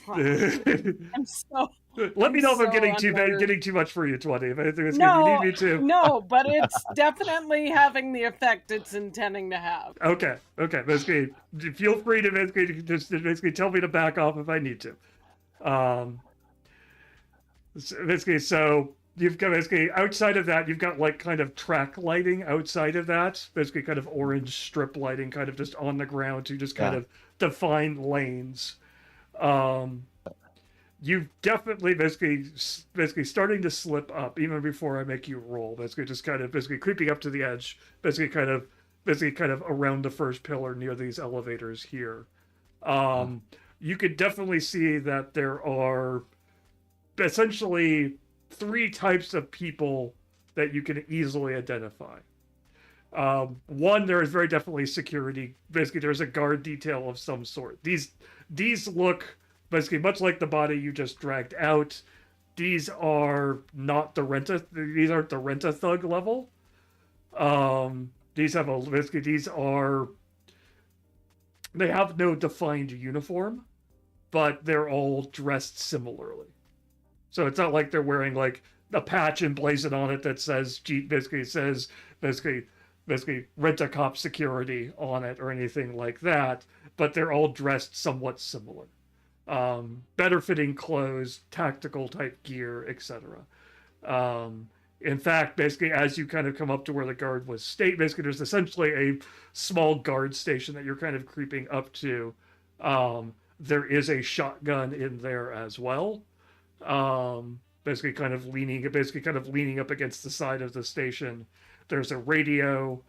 I'm so. Let me know if I'm getting under- getting too much for you, 20. If you No, need me to. no, but it's definitely having the effect it's intending to have. Okay. Basically, feel free to basically tell me to back off if I need to. So you've got basically outside of that, you've got like kind of track lighting outside of that. Basically, kind of orange strip lighting, kind of just on the ground to just kind of define lanes. You've definitely basically starting to slip up even before I make you roll. Basically, just kind of creeping up to the edge. Basically, kind of around the first pillar near these elevators here. You could definitely see that there are essentially 3 types of people that you can easily identify. One, there is very definitely security. Basically, there's a guard detail of some sort. These look basically much like the body you just dragged out. These are not these aren't the rent-a-thug level. They have no defined uniform, but they're all dressed similarly. So it's not like they're wearing like a patch emblazoned on it that says rent-a-cop security on it or anything like that, but they're all dressed somewhat similar. Better fitting clothes, tactical type gear, etc. In fact, basically, as you kind of come up to where the guard was basically there's essentially a small guard station that you're kind of creeping up to. There is a shotgun in there as well. Basically kind of leaning up against the side of the station. There's a radio.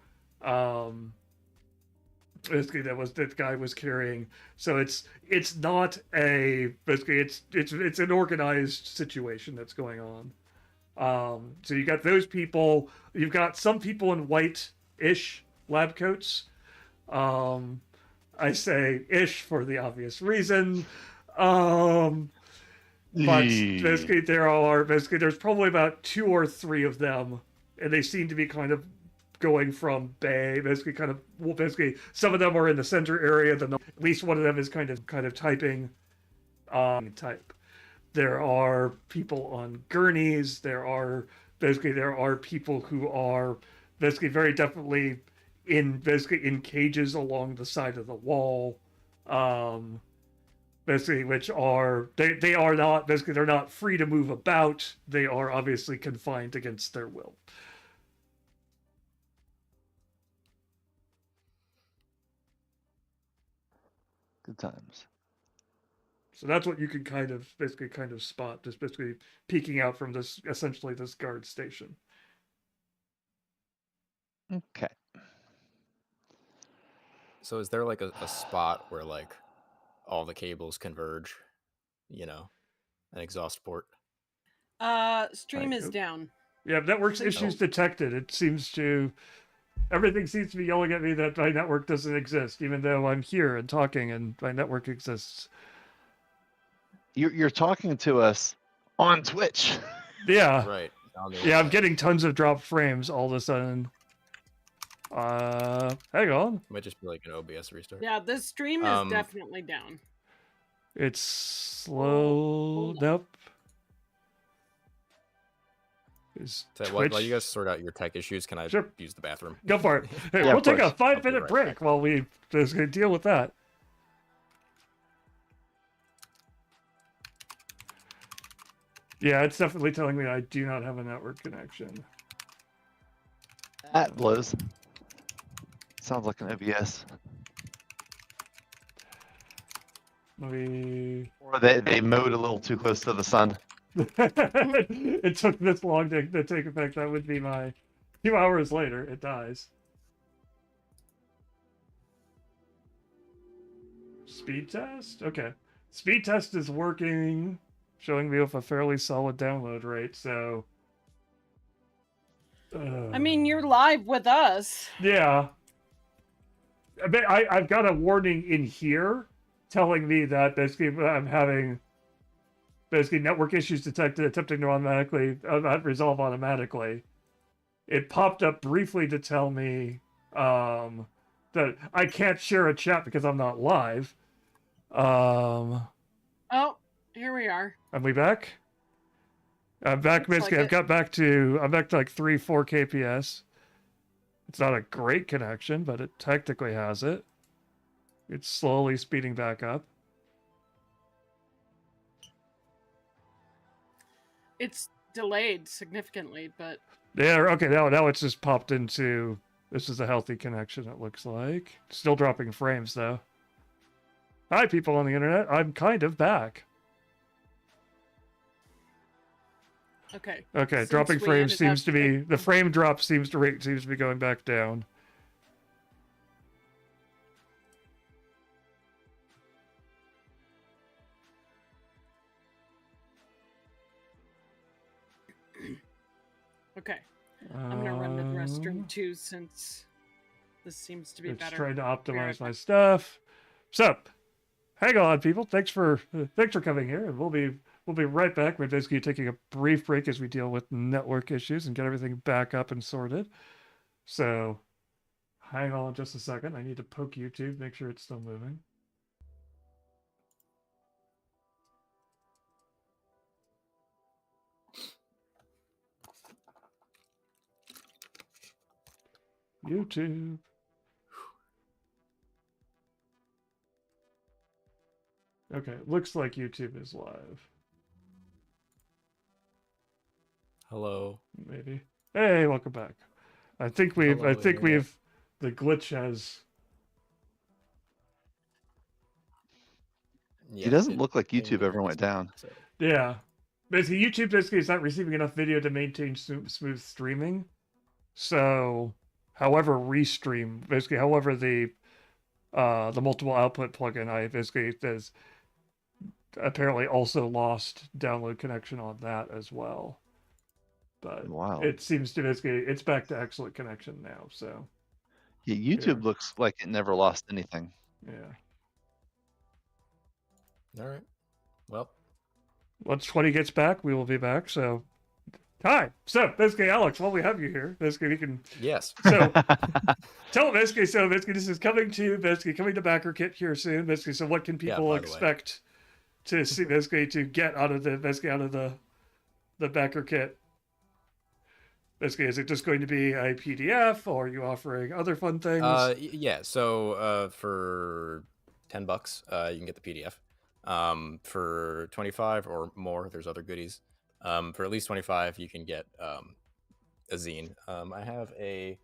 Basically that guy was carrying. So it's not a basically it's an organized situation that's going on. So you got those people. You've got some people in white-ish lab coats. I say ish for the obvious reason. But basically there's probably about 2 or 3 of them, and they seem to be kind of going from bay. Basically some of them are in the center area. Then at least one of them is kind of typing. Type. There are people on gurneys. There are people who are basically very definitely in cages along the side of the wall. Basically, which are they are not basically they're not free to move about. They are obviously confined against their will. Good times. So that's what you can kind of spot, just basically peeking out from this guard station. Okay. So is there like a spot where like all the cables converge, an exhaust port? Stream is down. Yeah, network issues detected. Everything seems to be yelling at me that my network doesn't exist, even though I'm here and talking and my network exists. You're talking to us on Twitch. Yeah. Right. Yeah, I'm getting tons of dropped frames all of a sudden. Hang on. It might just be like an OBS restart. Yeah, this stream is definitely down. It's slow. Nope. While you guys sort out your tech issues, can I use the bathroom? Go for it. Hey, Yeah, we'll take a 5-minute right break back. while we just deal with that. Yeah, it's definitely telling me I do not have a network connection. That blows. Sounds like an OBS. Or they mowed a little too close to the sun. It took this long to take effect. That would be my 2 hours later. It dies. Speed test? Okay. Speed test is working, showing me with a fairly solid download rate, so... I mean, you're live with us. Yeah. I've got a warning in here telling me that basically I'm having network issues detected, attempting to resolve automatically. It popped up briefly to tell me that I can't share a chat because I'm not live. Oh, here we are. Are we back? I'm back. Basically, I'm back to like 3-4 kps. It's not a great connection, but it technically has it. It's slowly speeding back up. It's delayed significantly, but... Yeah, okay, now it's just popped into... This is a healthy connection, it looks like. Still dropping frames, though. Hi, people on the internet. I'm kind of back. Okay. Okay, dropping frames seems to be... The frame drop seems to be going back down. Okay. I'm gonna run to the restroom too, since this seems to be better. It's trying to optimize my stuff. So, hang on, people. Thanks for coming here, and we'll be right back. We're basically taking a brief break as we deal with network issues and get everything back up and sorted. So, hang on just a second. I need to poke YouTube, make sure it's still moving. YouTube. Okay, looks like YouTube is live. Hello. Maybe. Hey, welcome back. I think Hello, internet. the glitch has. He Yeah, doesn't it look like pinged YouTube me ever when he went spoke. down. So Yeah. Basically, YouTube basically is not receiving enough video to maintain smooth streaming. So, however, restream basically, however the multiple output plugin I basically has apparently also lost download connection on that as well. But Wow. it seems to basically it's back to excellent connection now. So Yeah, YouTube here, looks like it never lost anything. yeah. all right. Well, Once 20 gets back, we will be back. So hi. So basically, Alex, while we have you here, basically we can yes. so tell basically this is coming to backer kit here soon. Basically, so what can Yeah, people by the way. expect to see basically to get out of the backer kit? Basically, is it just going to be a PDF, or are you offering other fun things? Yeah. So for $10, you can get the PDF. For 25 or more, there's other goodies. For at least 25, you can get a zine. I have a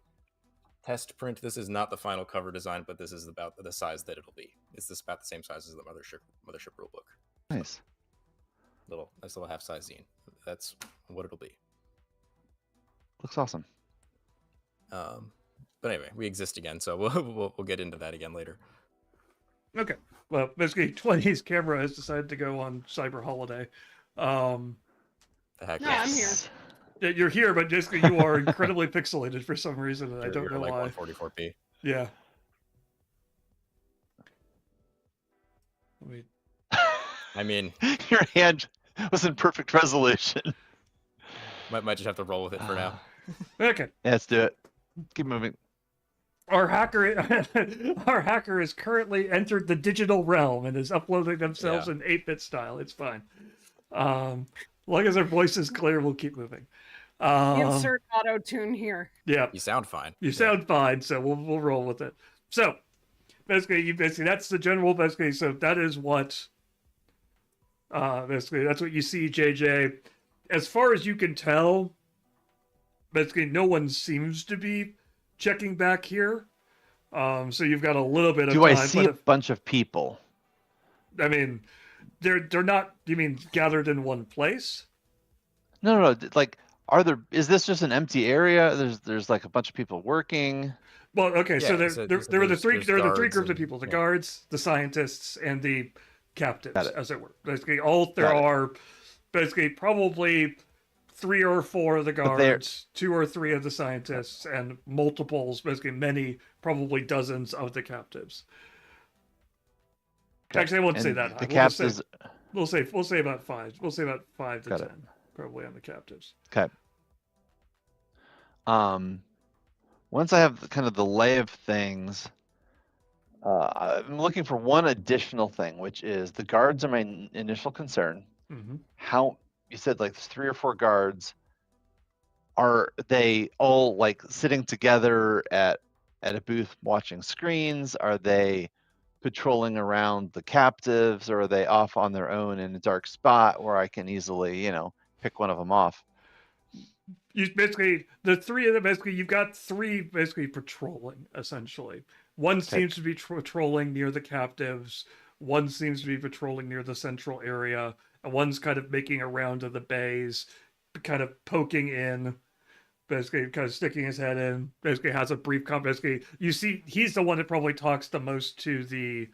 test print. This is not the final cover design, but this is about the size that it'll be. It's this about the same size as the Mothership rulebook. Nice. Nice little half-size zine. That's what it'll be. Looks awesome. But anyway, we exist again, so we'll get into that again later. Okay. Well, basically, 20's camera has decided to go on cyber holiday. The heck, No, I'm here. You're here, but basically you are incredibly pixelated for some reason, and I don't know like why. 144p. Yeah. Wait. I mean, Your hand was in perfect resolution. might just have to roll with it for now. Okay. Yeah, let's do it. Keep moving. Our hacker has currently entered the digital realm and is uploading themselves in 8-bit style. It's fine. Long as our voice is clear, we'll keep moving. Insert auto tune here. Yeah. You sound fine. You sound fine, so we'll roll with it. So basically that's the general basically. So that is what basically that's what you see, JJ. As far as you can tell, basically no one seems to be checking back here. So you've got a little bit of Do time. I see a bunch of people? I mean, they're not. You mean gathered in one place? No. Like, is this just an empty area? There's like a bunch of people working. Well, okay. Yeah, So there are the three guards groups of and- people: the yeah. guards, the scientists, and the captives, Got it. as it were. Basically, there Got it. are basically probably 3 or 4 of the guards, 2 or 3 of the scientists, and multiples, basically many, probably dozens of the captives. Okay. Actually, I won't say And that high. the captives. We'll say about 5. We'll say about 5 to Got 10, it. probably on the captives. Okay. Once I have kind of the lay of things, I'm looking for one additional thing, which is the guards are my initial concern. Mm-hmm. How you said like there's 3 or 4 guards. Are they all like sitting together at a booth watching screens? Are they patrolling around the captives, or are they off on their own in a dark spot where I can easily, pick one of them off? You basically the 3 of them. Basically, you've got 3 basically patrolling. Essentially, one seems to be patrolling near the captives. One seems to be patrolling near the central area, and one's kind of making a round of the bays, kind of poking in. Basically, kind of sticking his head in. Basically, has a brief basically, you see, he's the one that probably talks the most to the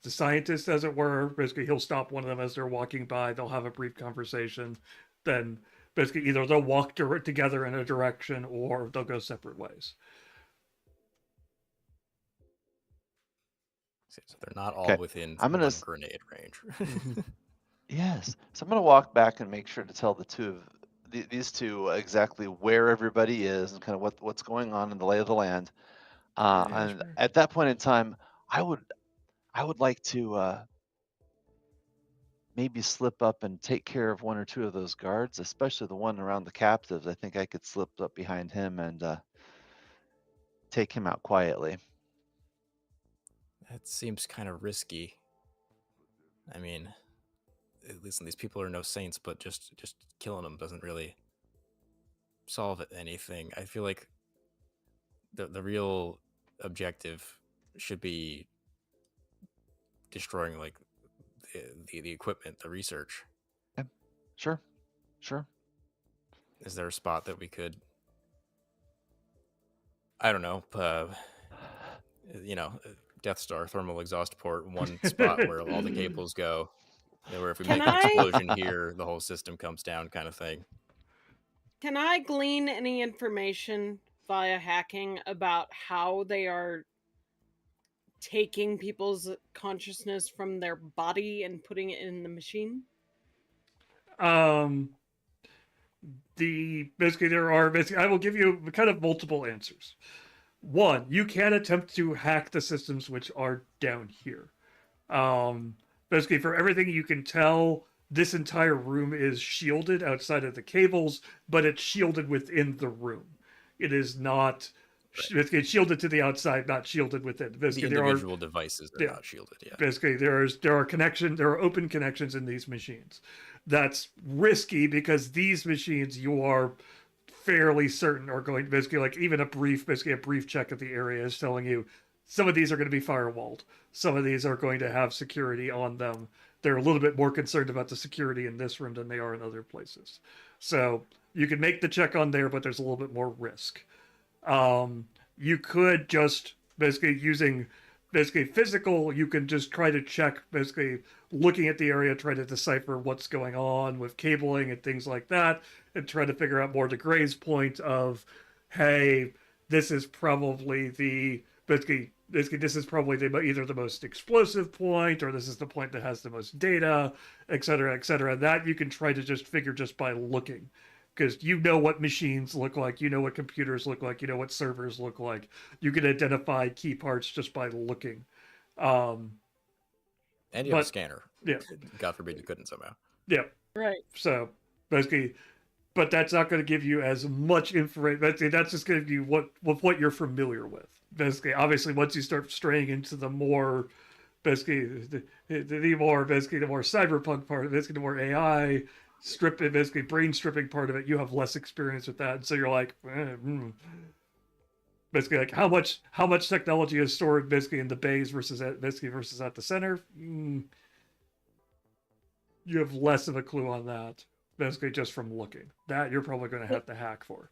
scientists, as it were. Basically, he'll stop one of them as they're walking by. They'll have a brief conversation. Then, basically, either they'll walk together in a direction or they'll go separate ways. So they're not all within I'm gonna one grenade range. Yes. So I'm going to walk back and make sure to tell these two exactly where everybody is and kind of what's going on in the lay of the land. And sure. at that point in time, I would like to maybe slip up and take care of 1 or 2 of those guards, especially the one around the captives. I think I could slip up behind him and take him out quietly. That seems kind of risky. I mean, listen, these people are no saints, but just killing them doesn't really solve anything. I feel like the real objective should be destroying like the equipment, the research. Yeah. Sure. Is there a spot that we could, I don't know, Death Star thermal exhaust port, one spot where all the cables go, where if we Can make an I- explosion here, the whole system comes down, kind of thing. Can I glean any information via hacking about how they are taking people's consciousness from their body and putting it in the machine? Basically I will give you kind of multiple answers. One, you can attempt to hack the systems which are down here. Basically, for everything you can tell, this entire room is shielded outside of the cables, but it's shielded within the room. It is not. Right. It's shielded to the outside, not shielded within. Basically, The individual devices are not shielded. Yeah. Basically, there are open connections in these machines. That's risky because these machines you are fairly certain are going to basically like even a brief check of the area is telling you some of these are going to be firewalled. Some of these are going to have security on them. They're a little bit more concerned about the security in this room than they are in other places. So you can make the check on there, but there's a little bit more risk. You could just basically using physical, you can just try to check, basically looking at the area, try to decipher what's going on with cabling and things like that, and try to figure out more to Gray's point of, hey, this is probably this is probably either the most explosive point or this is the point that has the most data, et cetera, et cetera. That you can try to just figure just by looking. Because you know what machines look like, you know what computers look like, you know what servers look like. You can identify key parts just by looking. And you have a scanner. Yeah. God forbid you couldn't somehow. Yeah. Right. So basically, but that's not going to give you as much information. That's just going to give you what you're familiar with. Basically, obviously, once you start straying into the more, basically, the more cyberpunk part of it, the more AI, basically brain stripping part of it, you have less experience with that. And so you're like, basically like how much technology is stored basically in the bays versus at the center. You have less of a clue on that, basically just from looking. That you're probably going to have to hack for.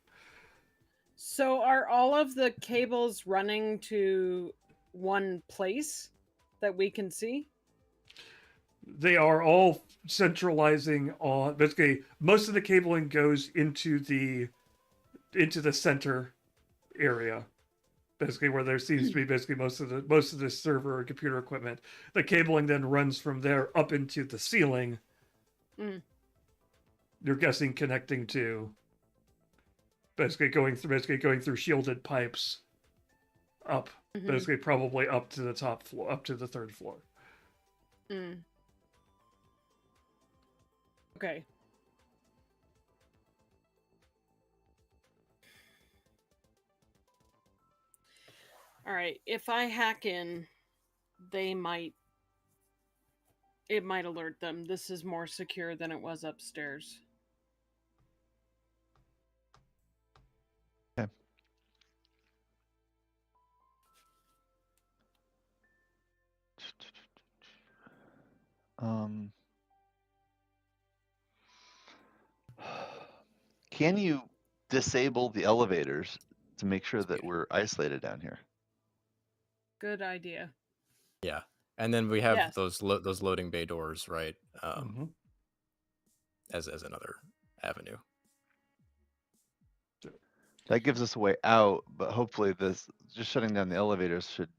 So are all of the cables running to one place that we can see? They are all centralizing on, basically most of the cabling goes into the center area, basically where there seems to be basically most of the server and computer equipment. The cabling then runs from there up into the ceiling. You're guessing connecting to basically going through shielded pipes up, basically probably up to the top floor, up to the third floor. Okay. All right. If I hack in, it might alert them. This is more secure than it was upstairs. Okay. Can you disable the elevators to make sure that we're isolated down here? Good idea. Yeah, and then we have Yes. those loading bay doors, right? As another avenue. That gives us a way out, but hopefully this just shutting down the elevators should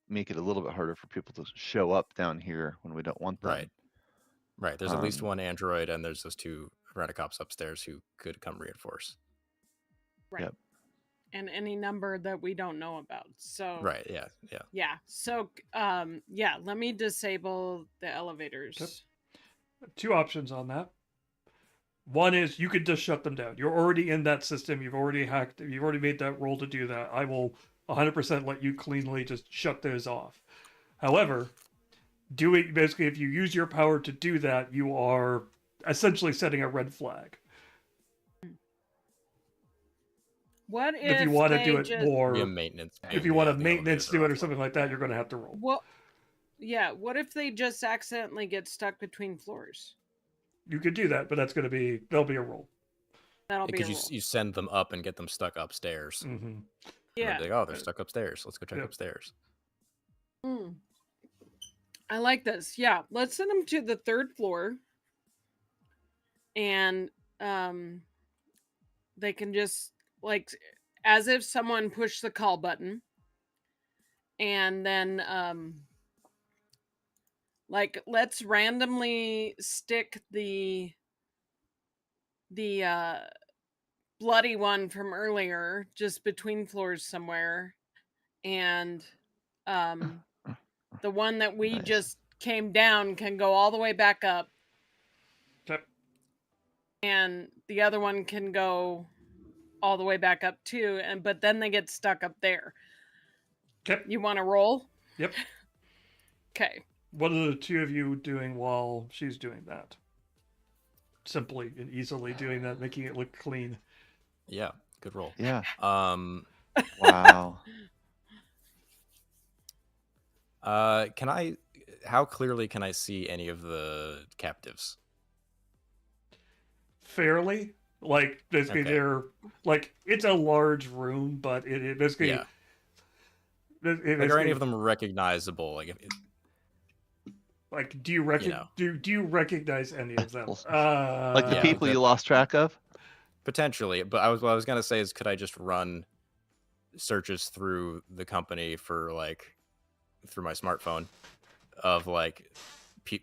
make it a little bit harder for people to show up down here when we don't want them. Right. There's at least one android, and there's those two Rent-A-Cops upstairs who could come reinforce. Right. Yep. And any number that we don't know about. So right, yeah. Yeah. So let me disable the elevators. Yep. Two options on that. One is you could just shut them down. You're already in that system. You've already hacked. You've already made that roll to do that. I will 100% let you cleanly just shut those off. However, basically, if you use your power to do that, you are essentially setting a red flag. What If you want to do it just Be a more, maintenance. if you want to the maintenance elevators do are it or offline. something like that, you're going to have to roll. what if they just accidentally get stuck between floors? You could do that, but that'll be a roll. That'll be a roll. Because you send them up and get them stuck upstairs. Mm-hmm. Yeah. Like, oh, they're stuck upstairs. Let's go check Yeah. upstairs. I like this. Yeah, let's send them to the 3rd floor, and they can just like as if someone pushed the call button, and then like let's randomly stick the bloody one from earlier just between floors somewhere, and the one that we Nice. just came down can go all the way back up. Okay. And the other one can go all the way back up too, but then they get stuck up there. Okay. You want to roll? Yep. Okay. What are the two of you doing while she's doing that? Simply and easily doing that, making it look clean. Yeah, good roll. Yeah. Wow. How clearly can I see any of the captives? Fairly. Like, basically, they're like, it's a large room, but it basically. Yeah. Are any of them recognizable? Like, do you recognize any of them? Like the people you lost track of? Potentially, but what I was gonna say is, could I just run searches through the company for through my smartphone of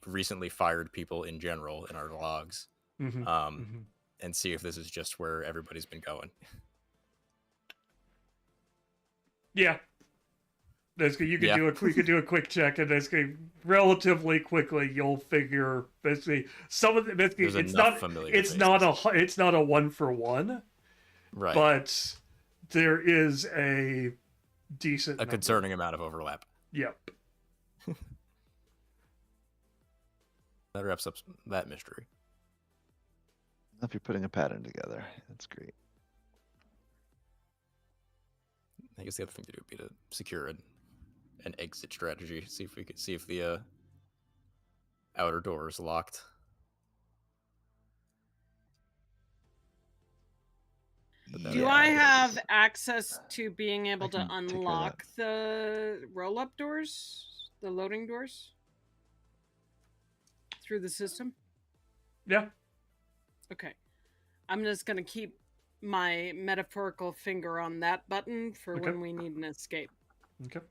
recently fired people in general in our logs, and see if this is just where everybody's been going. Yeah. Basically, you could do a quick check, and basically, relatively quickly, you'll figure basically some of the basically it's not a 1-for-1, right? But there is a decent concerning amount of overlap. Yep. That wraps up that mystery. If you're putting a pattern together, that's great. I guess the other thing to do would be to secure an exit strategy. See if the outer door is locked. Do I have access to being able to unlock the roll-up doors, the loading doors, through the system? Yeah. Okay. I'm just going to keep my metaphorical finger on that button for when we need an escape. Okay.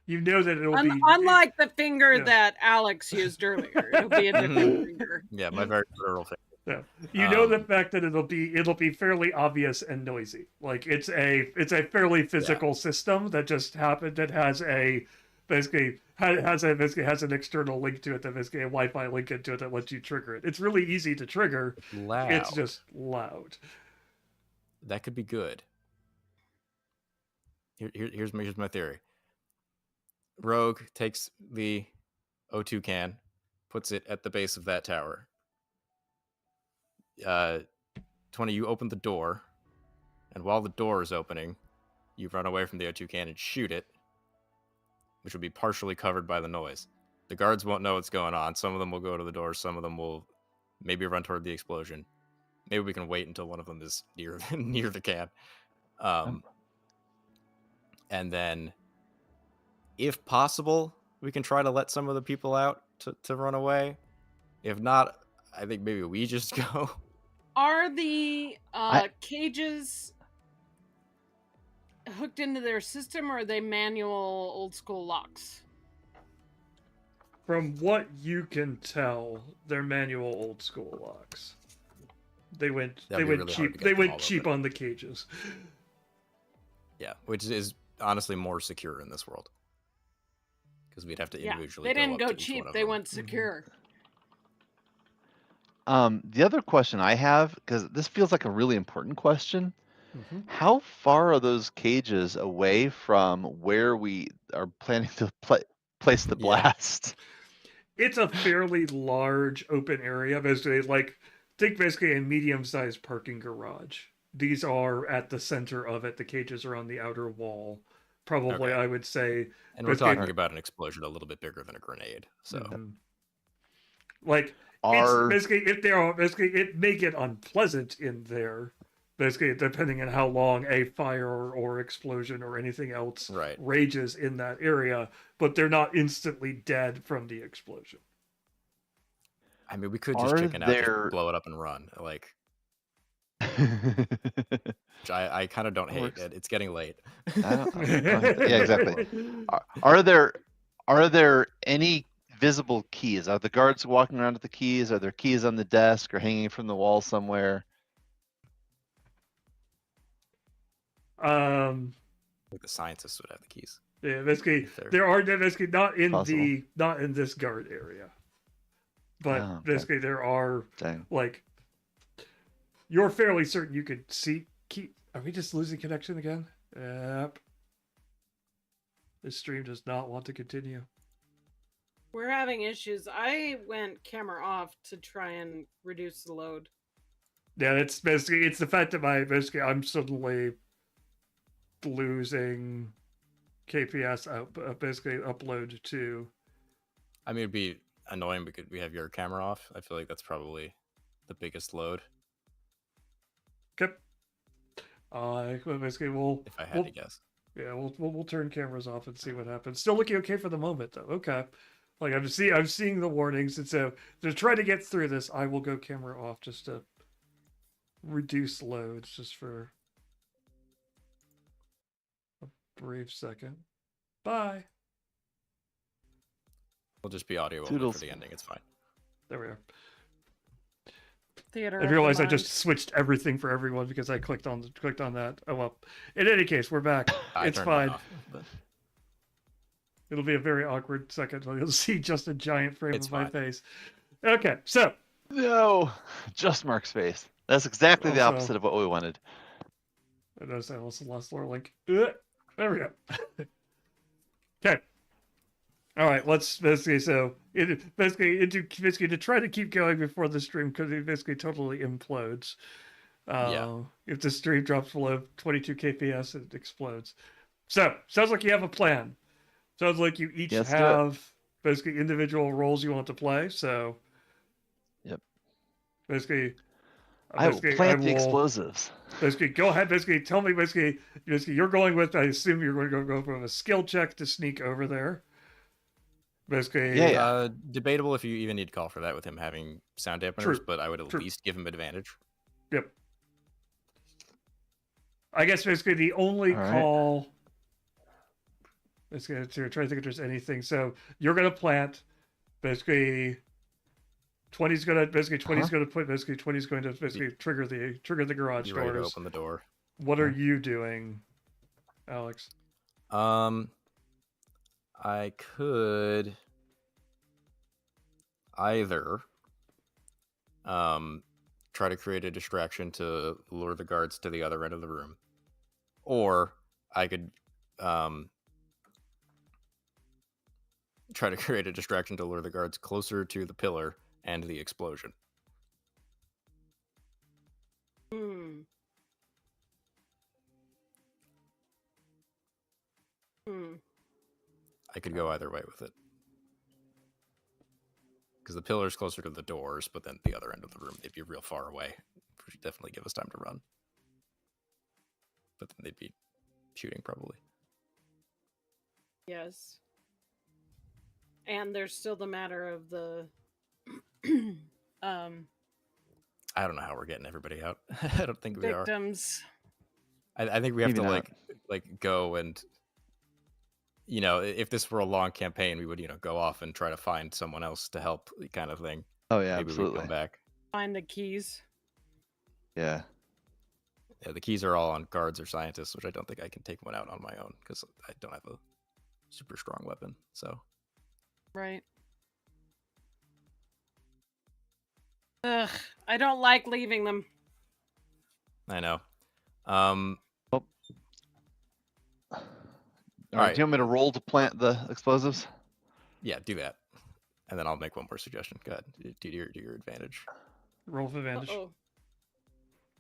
You know that it'll be... Unlike the finger that Alex used earlier. It'll be a different finger. Yeah, my very literal finger. Yeah. You know the fact that it'll be fairly obvious and noisy. Like it's a fairly physical system that just happened, that has an external link to it, that basically a Wi-Fi link into it that lets you trigger it. It's really easy to trigger. Loud. It's just loud. That could be good. Here's my theory. Rogue takes the O2 can, puts it at the base of that tower. 20, you open the door, and while the door is opening, you run away from the O2 can and shoot it, which will be partially covered by the noise. The guards won't know what's going on. Some of them will go to the door. Some of them will maybe run toward the explosion. Maybe we can wait until one of them is near the can. And then, if possible, we can try to let some of the people out to run away. If not, I think maybe we just go. Are the cages hooked into their system, or are they manual old school locks? From what you can tell, they're manual old school locks. They went cheap on the cages. Yeah, which is honestly more secure in this world. Because we'd have to individually. They didn't go cheap, they went secure. The other question I have, because this feels like a really important question, how far are those cages away from where we are planning to place the blast. It's a fairly large open area, basically. Like, think basically a medium-sized parking garage. These are at the center of it. The cages are on the outer wall. Probably, Okay. I would say. And we're basically- talking about an explosion a little bit bigger than a grenade. So like, Are it's basically if there are basically it may get unpleasant in there. Basically, depending on how long a fire or explosion or anything else right. rages in that area, but they're not instantly dead from the explosion. I mean, we could just Are chicken out, there- just blow it up and run. Like, which I kind of don't hate. Works. It's getting late. yeah, exactly. Are there any visible keys? Are the guards walking around with the keys? Are there keys on the desk or hanging from the wall somewhere? Like the scientists would have the keys. Yeah, basically They're- there are basically not in Possible. not in this guard area, but Oh, okay. basically there are Dang. like you're fairly certain you could see. Are we just losing connection again? Yep. This stream does not want to continue. We're having issues. I went camera off to try and reduce the load. Yeah, it's basically it's the fact that I'm suddenly losing KPS basically upload to. I mean, it'd be annoying because we have your camera off. I feel like that's probably the biggest load. Okay. Basically If I had to guess. Yeah, we'll turn cameras off and see what happens. Still looking okay for the moment, though. Okay, like I'm seeing the warnings, and so to try to get through this, I will go camera off just to reduce loads, just for a brief second. Bye. We'll just be audio only Toodles. for the ending. It's fine. There we are. Theater. I of the realized I mind. just switched everything for everyone because I clicked on that. Oh well. In any case, we're back. I It's turned fine. it off, but It'll be a very awkward second. You'll see just a giant frame It's of my fine. face. Okay, so No, just Mark's face. That's exactly the Also- opposite of what we wanted. I noticed I also lost lore link. There we go. Okay. All right. Let's basically to try to keep going before the stream because it basically totally implodes. Yeah. If the stream drops below 22 kps, it explodes. So sounds like you have a plan. Sounds like you each Let's do it. have basically individual roles you want to play. So. Yep. Basically. I will plant the explosives. Basically, go ahead. Basically, tell me. Basically, you're going with. I assume you're going to go from a skill check to sneak over there. Basically, Yeah. Debatable if you even need to call for that with him having sound dampeners, True. but I would at True. least give him advantage. Yep. I guess basically the only All right. call. Basically, to try to think if there's anything. So you're going to plant. Basically, 20's going to basically 20's going to put basically 20's going to basically trigger the garage Be ready to doors. open the door. What are you doing, Alex? I could either try to create a distraction to lure the guards to the other end of the room, or I could try to create a distraction to lure the guards closer to the pillar and the explosion. Hmm. Hmm. I could go either way with it. Because the pillar's closer to the doors, but then the other end of the room, they'd be real far away, which would definitely give us time to run. But then they'd be shooting, probably. Yes. And there's still the matter of the I don't know how we're getting everybody out. I don't think we are. victims. I think we have Maybe to not. like go and, you know, if this were a long campaign, we would, you know, go off and try to find someone else to help, kind of thing. Oh yeah, Maybe absolutely. we'd come back. Find the keys. Yeah. Yeah, the keys are all on guards or scientists, which I don't think I can take one out on my own because I don't have a super strong weapon. So Right. Ugh, I don't like leaving them. I know. All right. Alright. Do you want me to roll to plant the explosives? Yeah, do that, and then I'll make one more suggestion. Go ahead, do your advantage. Roll with advantage. Uh-oh.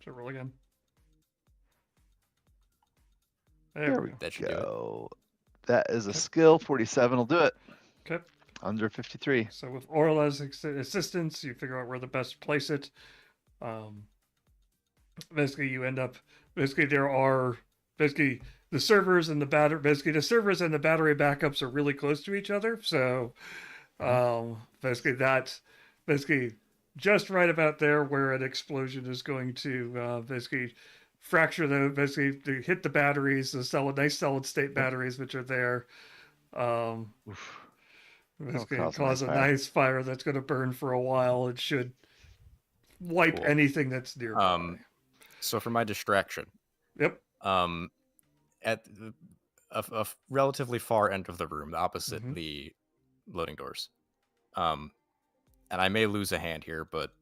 So roll again. There we That should do it. go. That is a Okay. skill. 47 will do it. Okay. Under 53. So with Orla's assistance, you figure out where to best place it. Basically, you end up. Basically, there are basically the servers and the battery. Basically, the servers and the battery backups are really close to each other. So, basically that, basically, just right about there where an explosion is going to basically fracture the basically to hit the batteries, the nice solid state batteries which are there. Oof. Basically cause a cause a nice fire. nice fire that's going to burn for a while. It should wipe Cool. anything that's nearby. So for my distraction, Yep. At a relatively far end of the room, opposite Mhm. the loading doors, and I may lose a hand here, but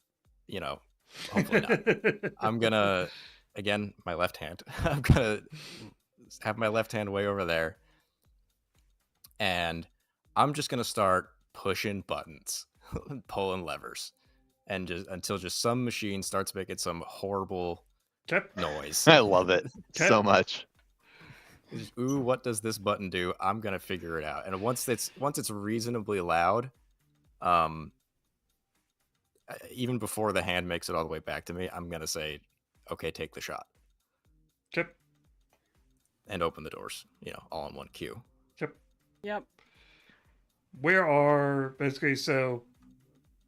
hopefully not. I'm gonna, again, my left hand. I'm gonna have my left hand way over there, and I'm just gonna start pushing buttons, pulling levers, and just until just some machine starts making some horrible Okay. noise. I love it Okay. so much. Ooh, what does this button do? I'm gonna figure it out. And once it's reasonably loud, even before the hand makes it all the way back to me, I'm gonna say, "Okay, take the shot," Okay. and open the doors. All in one cue. Yep. Where are basically so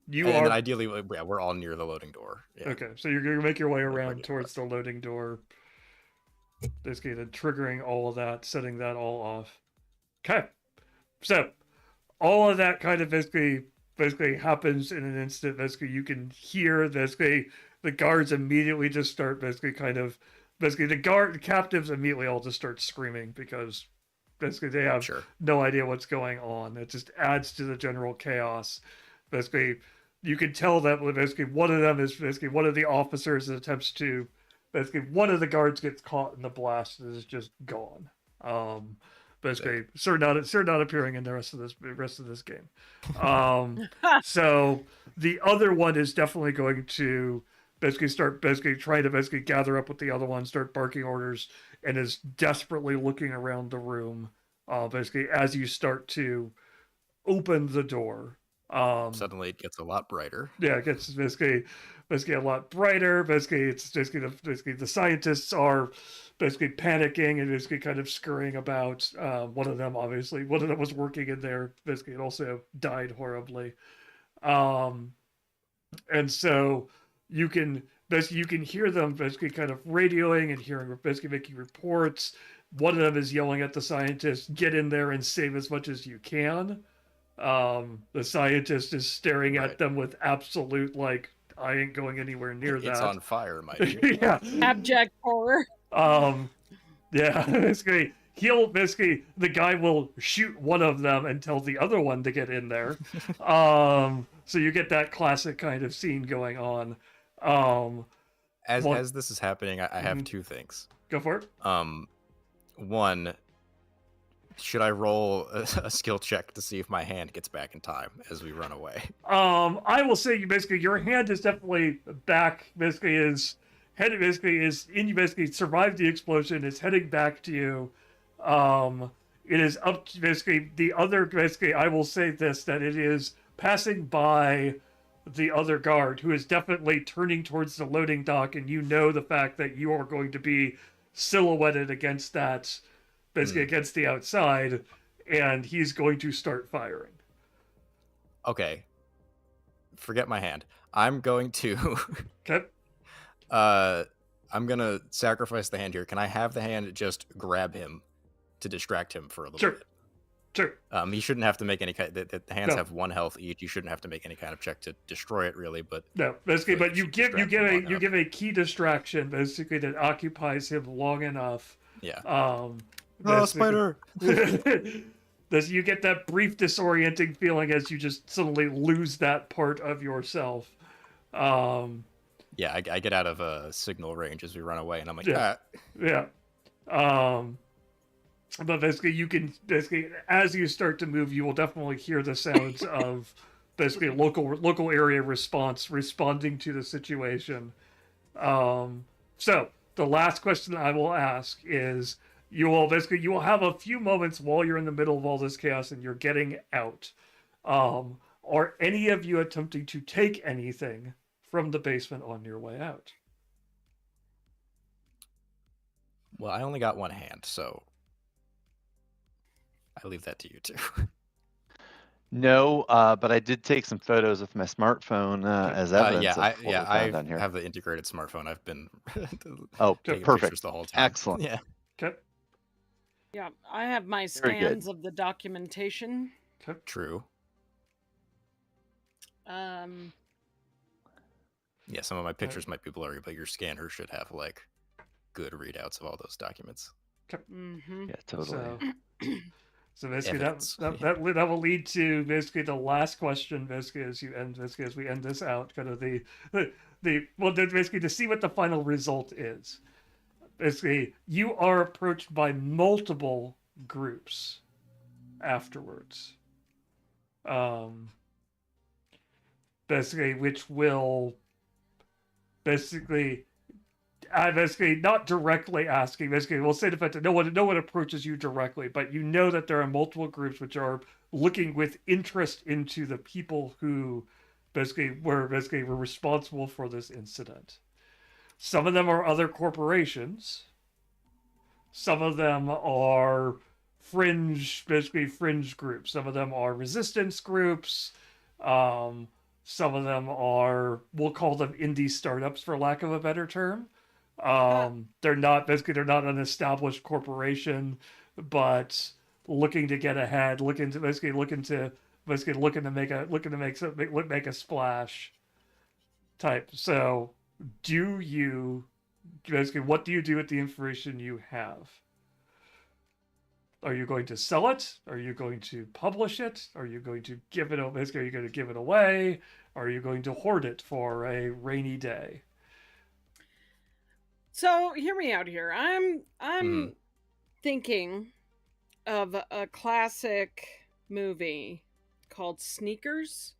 you And are then ideally, yeah, we're all near the loading door. Yeah. okay. So you're gonna make your way Like around regular towards the loading door. Basically, then triggering all of that, setting that all off. Okay. So all of that kind of basically happens in an instant. Basically, you can hear basically the guards immediately just start basically the captives immediately all just start screaming because basically they have Sure. no idea what's going on. It just adds to the general chaos. Basically, you can tell that basically one of them is basically one of the officers that attempts to basically one of the guards gets caught in the blast and is just gone. Basically, sir not appearing in the rest of this game. So the other one is definitely going to basically start trying to basically gather up with the other one, start barking orders, and is desperately looking around the room. Basically, as you start to open the door. Suddenly, it gets a lot brighter. Yeah, it gets basically a lot brighter. Basically, it's basically the scientists are basically panicking and basically kind of scurrying about. One of them was working in there. Basically, it also died horribly. And so you can hear them basically kind of radioing and hearing basically making reports. One of them is yelling at the scientist, "Get in there and save as much as you can." The scientist is staring Right. at them with absolute I ain't going anywhere near that. It's on fire, my dude. Yeah. Abject horror. Yeah, basically the guy will shoot one of them and tell the other one to get in there. So you get that classic kind of scene going on. As this is happening, I have two things. Go for it. One, should I roll a skill check to see if my hand gets back in time as we run away? I will say your hand is definitely back. You survived the explosion. Is heading back to you. It is up to the other. I will say this, that it is passing by the other guard who is definitely turning towards the loading dock, and the fact that you are going to be silhouetted against that, against the outside, and he's going to start firing. Okay. Forget my hand. I'm going to Okay. I'm gonna sacrifice the hand here. Can I have the hand just grab him to distract him for a little bit? Sure. He shouldn't have to make any kind. The hands No. have 1 health each. You shouldn't have to make any kind of check to destroy it, really. But No, basically, Like, but you should give distract him long a key distraction basically that occupies him long enough. yeah. Basically- Spider! You get that brief disorienting feeling as you just suddenly lose that part of yourself. Yeah, I get out of signal range as we run away, and I'm like, Yeah. Yeah. But basically, you can basically, as you start to move, you will definitely hear the sounds of basically local area responding to the situation. So the last question I will ask is: you will have a few moments while you're in the middle of all this chaos and you're getting out. Are any of you attempting to take anything from the basement on your way out? Well, I only got one hand, so I leave that to you two. No, but I did take some photos with my smartphone as evidence of what we found down here. have the integrated smartphone. I've been taking perfect. pictures the whole time. Excellent. Yeah. Okay. Yeah, I have my Very good. scans of the documentation. Okay. True. Yeah, some of my pictures might be blurry, but your scanner should have like good readouts of all those documents. Mm-hmm. Yeah, totally. So basically, Evidence. that will lead to basically the last question. Basically, as we end this out, kind of basically to see what the final result is. Basically, you are approached by multiple groups afterwards. Basically, which will basically not directly asking. Basically, we'll say the fact that no one approaches you directly, but you know that there are multiple groups which are looking with interest into the people who were responsible for this incident. Some of them are other corporations. Some of them are fringe groups. Some of them are resistance groups. Some of them are, we'll call them indie startups for lack of a better term. They're not an established corporation, but looking to get ahead, looking to make a splash type. So what do you do with the information you have? Are you going to sell it? Are you going to publish it? Are you going to give it away? Are you going to give it away? Are you going to hoard it for a rainy day? So hear me out here. I'm thinking of a classic movie called Sneakers,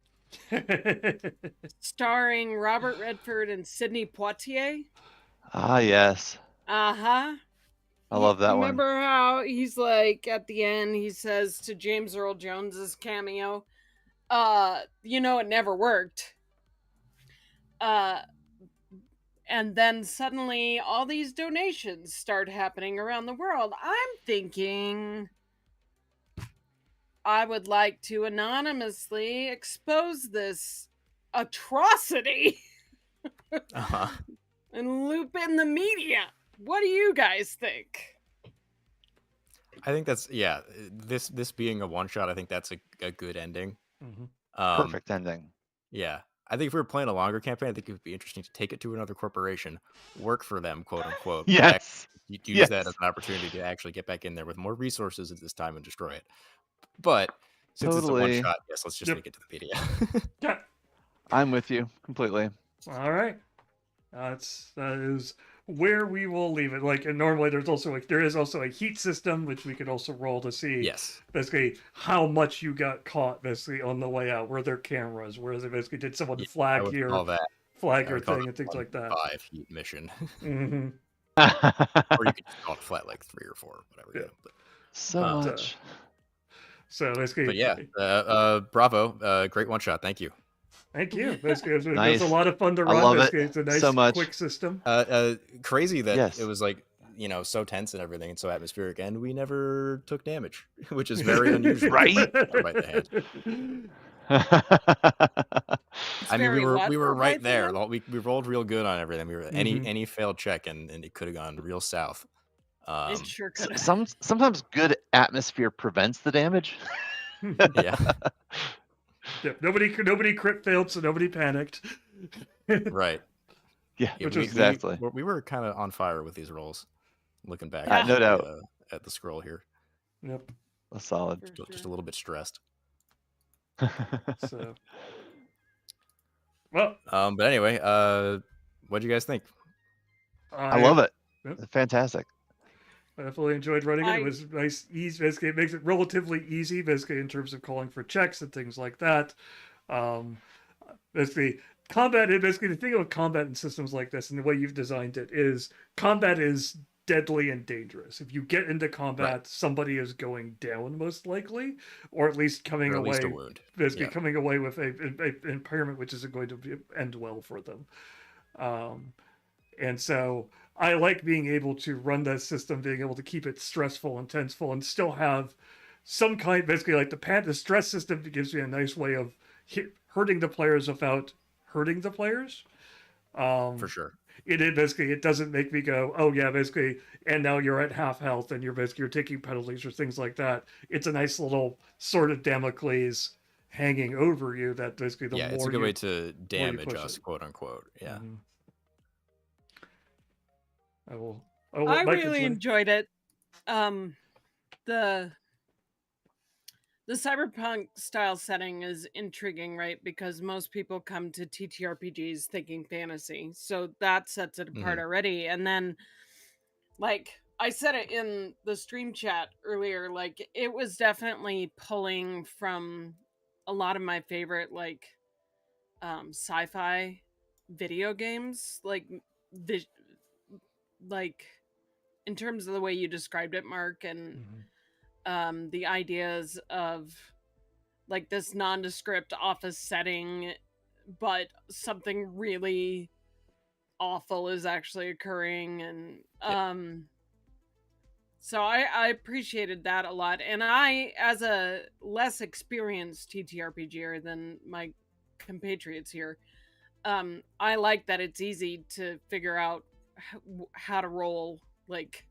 starring Robert Redford and Sidney Poitier. Ah, yes. Uh-huh. I love that one. Remember how he's like, at the end, he says to James Earl Jones's cameo, it never worked. And then suddenly all these donations start happening around the world. I'm thinking I would like to anonymously expose this atrocity and loop in the media. What do you guys think? I think that's this being a one shot, I think that's a good ending. Perfect ending. Yeah. I think if we were playing a longer campaign, I think it would be interesting to take it to another corporation, work for them, quote unquote. Yes. Use that as an opportunity to actually get back in there with more resources at this time and destroy it. But since it's a one shot, yes, let's just make it to the media. Yeah. I'm with you completely. All right. That is where we will leave it. Like, and normally there is also a heat system which we could also roll to see basically how much you got caught basically on the way out. Were there cameras? Where they basically did someone flag your thing and things like that. 5 heat mission. Mm-hmm. Or you could just call it flat like 3 or 4, whatever. Yeah. You know, but, so much. So basically, but yeah, bravo, great one shot. Thank you. Thank you. Basically, it Nice. was a lot of fun to run. I love basically, it it's a nice, so much. quick system. Crazy that it was like, so tense and everything and so atmospheric, and we never took damage, which is very unusual. Right? Right the hand. I mean, we were right there. We rolled real good on everything. We were any failed check and it could have gone real south. It sure could. Sometimes good atmosphere prevents the damage. Yeah. Yeah, nobody crit failed, so nobody panicked. Right. Yeah, exactly. We were kind of on fire with these rolls. Looking back, no doubt at the scroll here. Yep. That's solid. Just a little bit stressed. So. Well. But anyway, what do you guys think? I love it. Yep. Fantastic. I definitely enjoyed running it. It I was nice, easy. Basically, it makes it relatively easy, basically, in terms of calling for checks and things like that. Um, basically, combat. Basically, the thing about combat in systems like this, and the way you've designed it, is combat is deadly and dangerous. If you get into combat, Right. somebody is going down most likely, or at least coming Or at least a away. wound. Basically, Yeah. coming away with an impairment which isn't going to end well for them. Um, and so I like being able to run that system, being able to keep it stressful and tenseful, and still have some kind, basically like the stress system gives me a nice way of hurting the players without hurting the players. For Um, sure. it basically, it doesn't make me go, oh yeah, basically, and now you're at half health and you're taking penalties or things like that. It's a nice little sort of Damocles hanging over you that basically Yeah, it's a good way to damage us, quote unquote. Yeah. Mm-hmm. I'll I let Mike really enjoyed it. The the cyberpunk style setting is intriguing, right? Because most people come to TTRPGs thinking fantasy, so that sets it apart already. And then, like I said it in the stream chat earlier, like it was definitely pulling from a lot of my favorite sci-fi video games, like in terms of the way you described it, Mark, and the ideas of like this nondescript office setting, but something really awful is actually occurring, and so I appreciated that a lot. And I, as a less experienced TTRPGer than my compatriots here, I like that it's easy to figure out how to roll. Like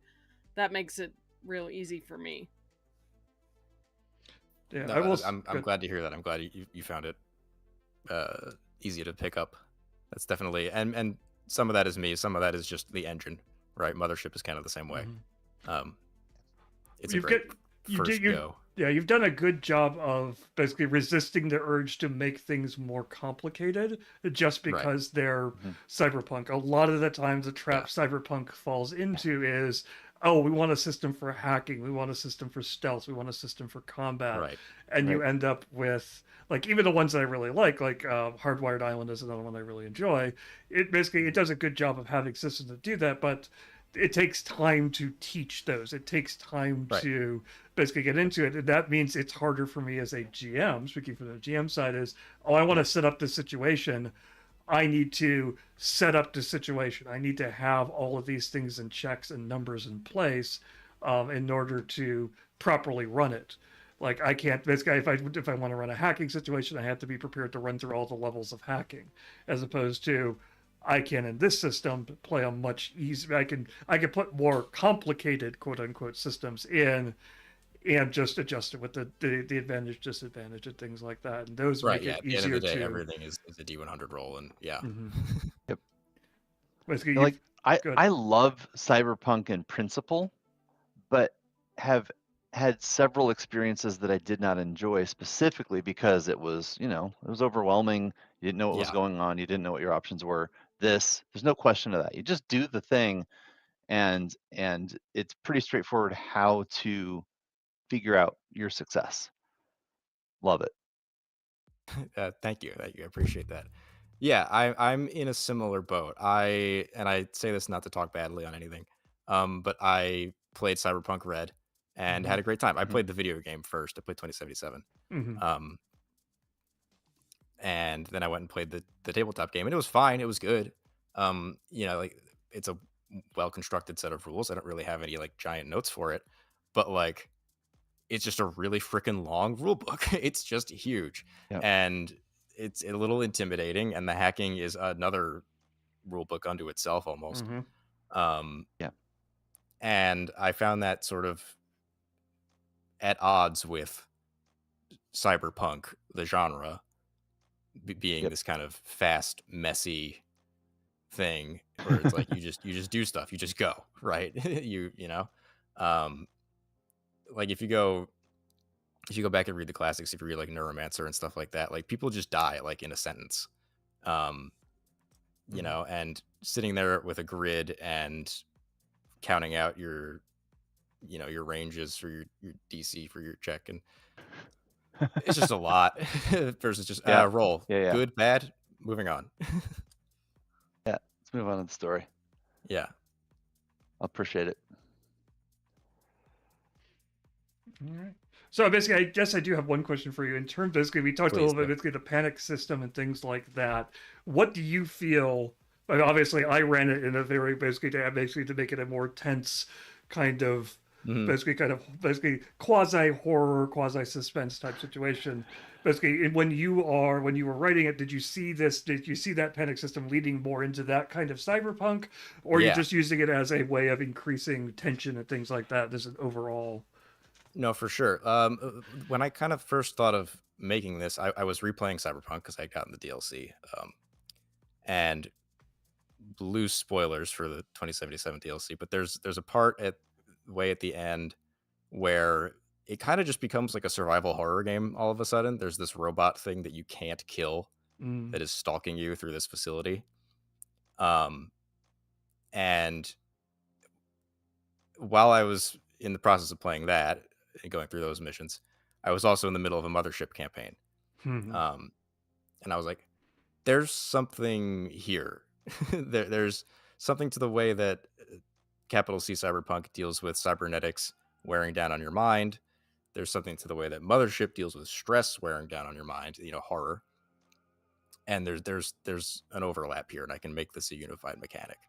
that makes it real easy for me. Yeah, No, I'm glad to hear that. I'm glad you found it easy to pick up. That's definitely, and some of that is me. Some of that is just the engine, right? Mothership is kind of the same way. It's a great first go. Yeah, you've done a good job of basically resisting the urge to make things more complicated just because they're cyberpunk. A lot of the times the trap cyberpunk falls into is, oh, we want a system for hacking, we want a system for stealth, we want a system for combat. And you end up with, like, even the ones that I really like Hardwired Island is another one I really enjoy. It does a good job of having systems that do that, but it takes time to teach those. It takes time to basically get into it. And that means it's harder for me as a GM, speaking from the GM side, is, oh, I want to set up this situation. I need to set up the situation. I need to have all of these things and checks and numbers in place in order to properly run it. Like I can't, basically, if I want to run a hacking situation, I have to be prepared to run through all the levels of hacking, as opposed to, I can in this system play a much easier. I can put more complicated quote unquote systems in, and just adjust it with the advantage, disadvantage, and things like that. And those make it easier. At the end of the day, everything is a D100 roll, and Yep. Basically, like I love Cyberpunk in principle, but have had several experiences that I did not enjoy, specifically because it was overwhelming. You didn't know what was going on. You didn't know what your options were. There's no question of that. You just do the thing, and it's pretty straightforward how to figure out your success. Love it. Thank you. I appreciate that. Yeah, I'm in a similar boat. I say this not to talk badly on anything, but I played Cyberpunk Red and had a great time. I played the video game first. I played 2077. And then I went and played the tabletop game, and it was fine. It was good. Like it's a well-constructed set of rules. I don't really have any like giant notes for it, but like it's just a really freaking long rule book. It's just huge. And it's a little intimidating, and the hacking is another rule book unto itself almost. And I found that sort of at odds with cyberpunk, the genre, being this kind of fast, messy thing where it's like you just do stuff, you just go, right? Like if you go back and read the classics, if you read like Neuromancer and stuff like that, like people just die like in a sentence. And sitting there with a grid and counting out your your ranges for your DC for your check, and it's just a lot versus just roll. Yeah. Good, bad, moving on. Yeah, let's move on to the story. Yeah. I appreciate it. All right. So basically, I guess I do have one question for you. In terms, basically, we talked a little bit basically the panic system and things like that. What do you feel? Like, obviously, I ran it in a very basically to make it a more tense kind of basically quasi horror, quasi suspense type situation. Basically, when you were writing it, did you see this? Did you see that panic system leading more into that kind of cyberpunk, or are you just using it as a way of increasing tension and things like that? This is overall. No, for sure. When I kind of first thought of making this, I was replaying Cyberpunk because I had gotten the DLC. And loose spoilers for the 2077 DLC, but there's a part way at the end where it kind of just becomes like a survival horror game all of a sudden. There's this robot thing that you can't kill that is stalking you through this facility. And while I was in the process of playing that and going through those missions, I was also in the middle of a Mothership campaign. And I was like, there's something here. There's something to the way that capital C Cyberpunk deals with cybernetics wearing down on your mind. There's something to the way that Mothership deals with stress wearing down on your mind, horror. And there's an overlap here, and I can make this a unified mechanic.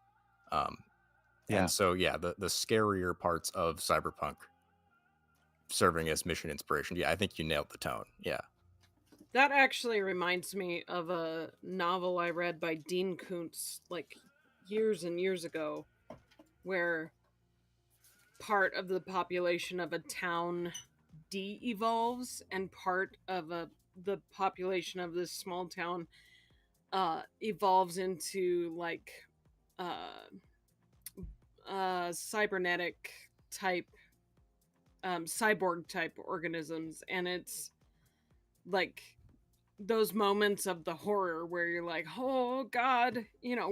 And so, the scarier parts of Cyberpunk serving as mission inspiration. Yeah, I think you nailed the tone. Yeah. That actually reminds me of a novel I read by Dean Koontz like years and years ago, where part of the population of a town de-evolves and part of the population of this small town evolves into like cybernetic type cyborg type organisms, and it's like those moments of the horror where you're like, oh god,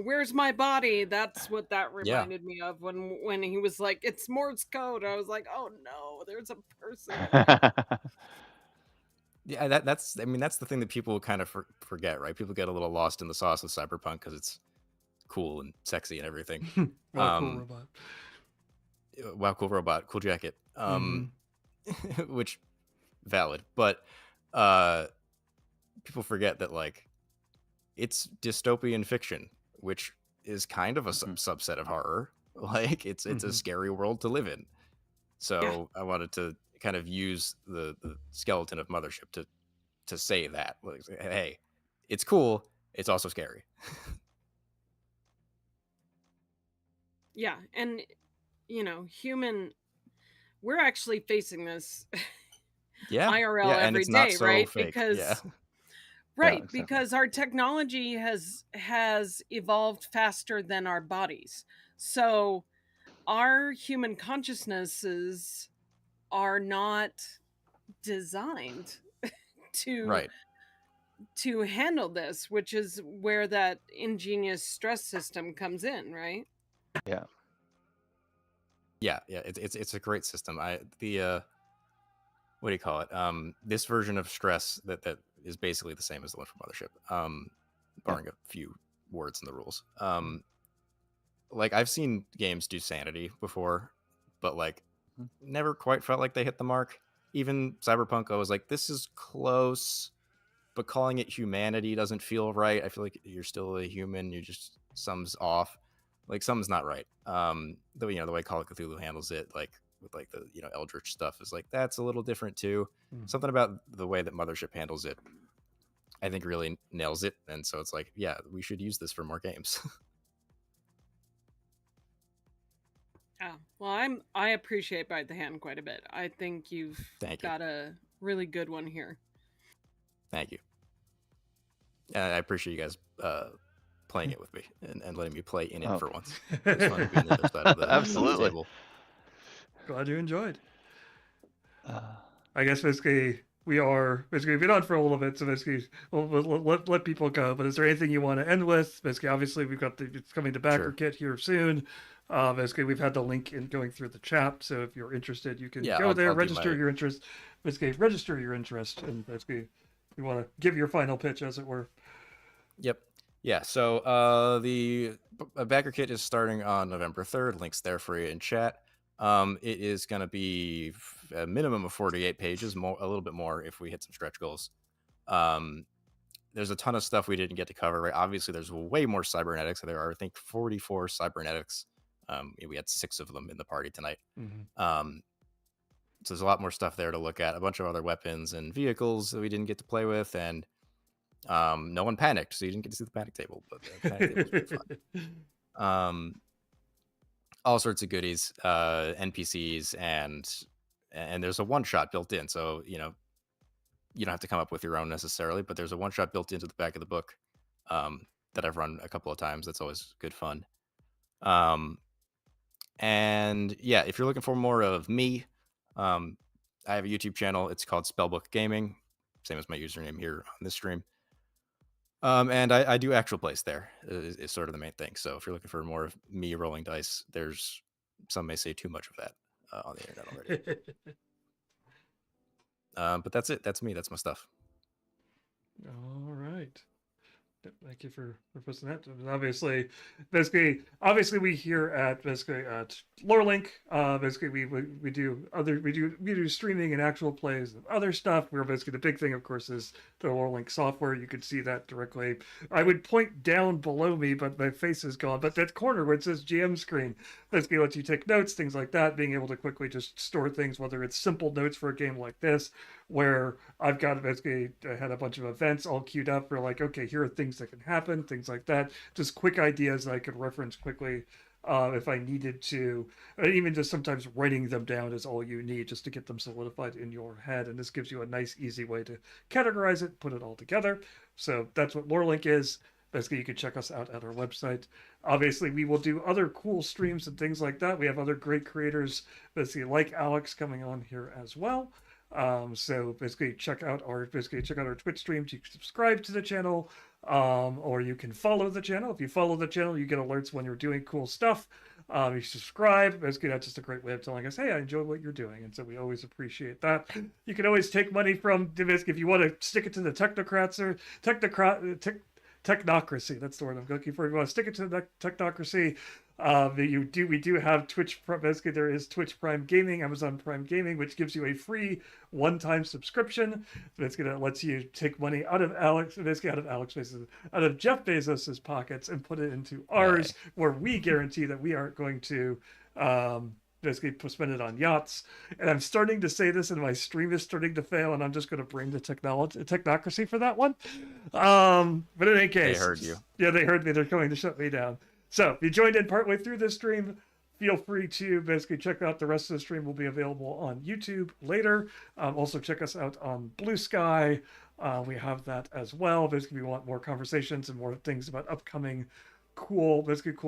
where's my body? That's what that reminded me of when he was like, it's Morse code. I was like, oh no, there's a person. Yeah, that's the thing that people kind of forget, right? People get a little lost in the sauce of Cyberpunk because it's cool and sexy and everything. Wow, cool robot. Wow, cool robot, cool jacket. Which valid, but people forget that like it's dystopian fiction, which is kind of a subset of horror. Like it's a scary world to live in. So I wanted to kind of use the skeleton of Mothership to say that, like, hey, it's cool, it's also scary. Yeah, and we're actually facing this IRL and every it's day, not so right? fake. Because exactly. because our technology has evolved faster than our bodies. So our human consciousnesses are not designed to handle this, which is where that ingenious stress system comes in, right? Yeah, it's a great system. What do you call it? This version of stress that is basically the same as the one from Mothership, barring a few words in the rules. Like I've seen games do sanity before, but like never quite felt like they hit the mark. Even Cyberpunk, I was like, this is close, but calling it humanity doesn't feel right. I feel like you're still a human. You just something's off. Like something's not right. The way Call of Cthulhu handles it, like with like the Eldritch stuff, is like that's a little different too. Something about the way that Mothership handles it, I think, really nails it. And so it's like, yeah, we should use this for more games. Yeah, well, I appreciate Bite the Hand quite a bit. I think you've got a really good one here. Thank you. I appreciate you guys playing it with me and letting me play in it for once. It's fun to be on the other side of the Absolutely. table. Glad you enjoyed. I guess basically we are basically been on for a little bit, so basically we'll let people go. But is there anything you want to end with? Basically, obviously we've got it's coming to backer Sure. kit here soon. Basically, we've had the link in going through the chat, so if you're interested, you can Yeah, go there, I'll do register my- your interest. Basically, register your interest, and basically, you want to give your final pitch, as it were. Yep. Yeah. So the backer kit is starting on November 3rd. Links there for you in chat. It is going to be a minimum of 48 pages, a little bit more if we hit some stretch goals. There's a ton of stuff we didn't get to cover. Right? Obviously, there's way more cybernetics. There are, I think, 44 cybernetics. We had 6 of them in the party tonight. Mm-hmm. So there's a lot more stuff there to look at. A bunch of other weapons and vehicles that we didn't get to play with, and no one panicked, so you didn't get to see the panic table, but the panic table was pretty fun. All sorts of goodies, NPCs, and there's a one-shot built in, so you don't have to come up with your own necessarily, but there's a one-shot built into the back of the book that I've run a couple of times. That's always good fun. And yeah, if you're looking for more of me, I have a YouTube channel. It's called Spellbook Gaming, same as my username here on this stream. And I do actual plays there is sort of the main thing. So if you're looking for more of me rolling dice, there's some may say too much of that on the internet already. But that's it. That's me. That's my stuff. All right. Thank you for posting that. Obviously, we here at LoreLink, we do streaming and actual plays of other stuff. We're basically the big thing, of course, is the LoreLink software. You can see that directly. I would point down below me, but my face is gone. But that corner where it says GM screen basically lets you take notes, things like that. Being able to quickly just store things, whether it's simple notes for a game like this, where I've got I had a bunch of events all queued up for like, okay, here are things that can happen, things like that. Just quick ideas that I could reference quickly if I needed to. And even just sometimes writing them down is all you need just to get them solidified in your head. And this gives you a nice, easy way to categorize it, put it all together. So that's what LoreLink is. Basically, you can check us out at our website. Obviously, we will do other cool streams and things like that. We have other great creators, basically like Alex, coming on here as well. So basically check out our Twitch streams. You can subscribe to the channel, or you can follow the channel. If you follow the channel, you get alerts when you're doing cool stuff. You subscribe. Basically, that's just a great way of telling us, hey, I enjoy what you're doing, and so we always appreciate that. You can always take money from Divisk if you want to stick it to the technocrats or technocracy. That's the word I'm looking for. If you want to stick it to the technocracy, we do have Twitch. Basically, there is Twitch Prime Gaming, Amazon Prime Gaming, which gives you a free one-time subscription. Basically, that lets you take money out of Jeff Bezos's pockets and put it into ours, where we guarantee that we aren't going to basically spend it on yachts. And I'm starting to say this, and my stream is starting to fail, and I'm just going to bring the technocracy for that one. But in any case, They heard you. Yeah, they heard me. They're coming to shut me down. So if you joined in partway through this stream, feel free to basically check out the rest of the stream. Will be available on YouTube later. Also check us out on Blue Sky. We have that as well. Basically, we want more conversations and more things about upcoming cool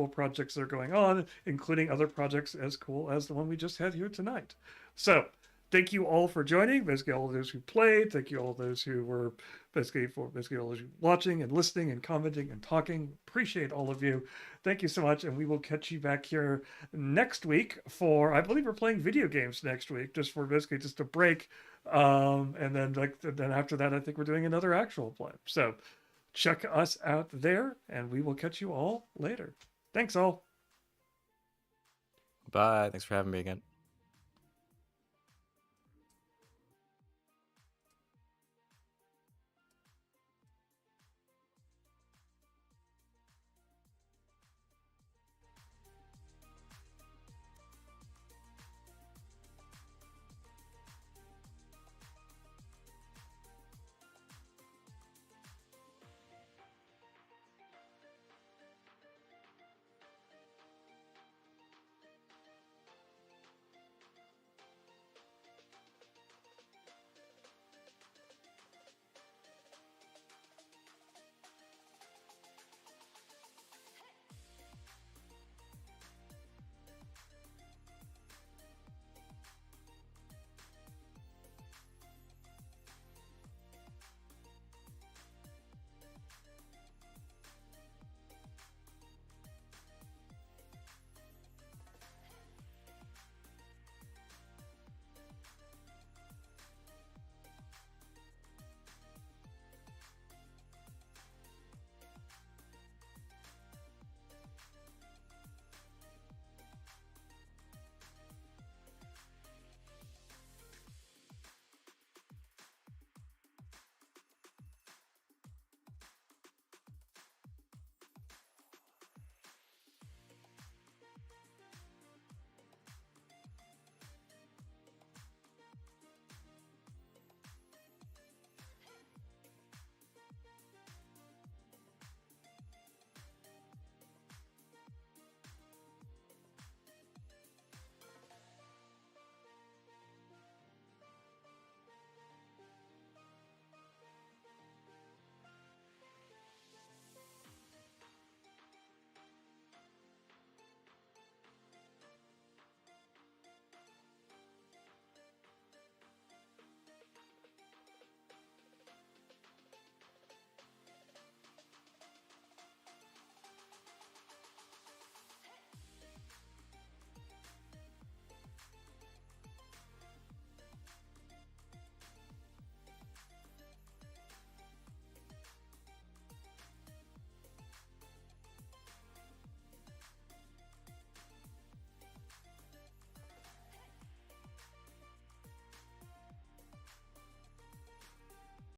projects that are going on, including other projects as cool as the one we just had here tonight. So thank you all for joining. Basically, all of those who played. Thank you all those who were all those watching and listening and commenting and talking. Appreciate all of you. Thank you so much, and we will catch you back here next week for, I believe we're playing video games next week, just a break. And then after that, I think we're doing another actual play. So check us out there, and we will catch you all later. Thanks all. Bye. Thanks for having me again.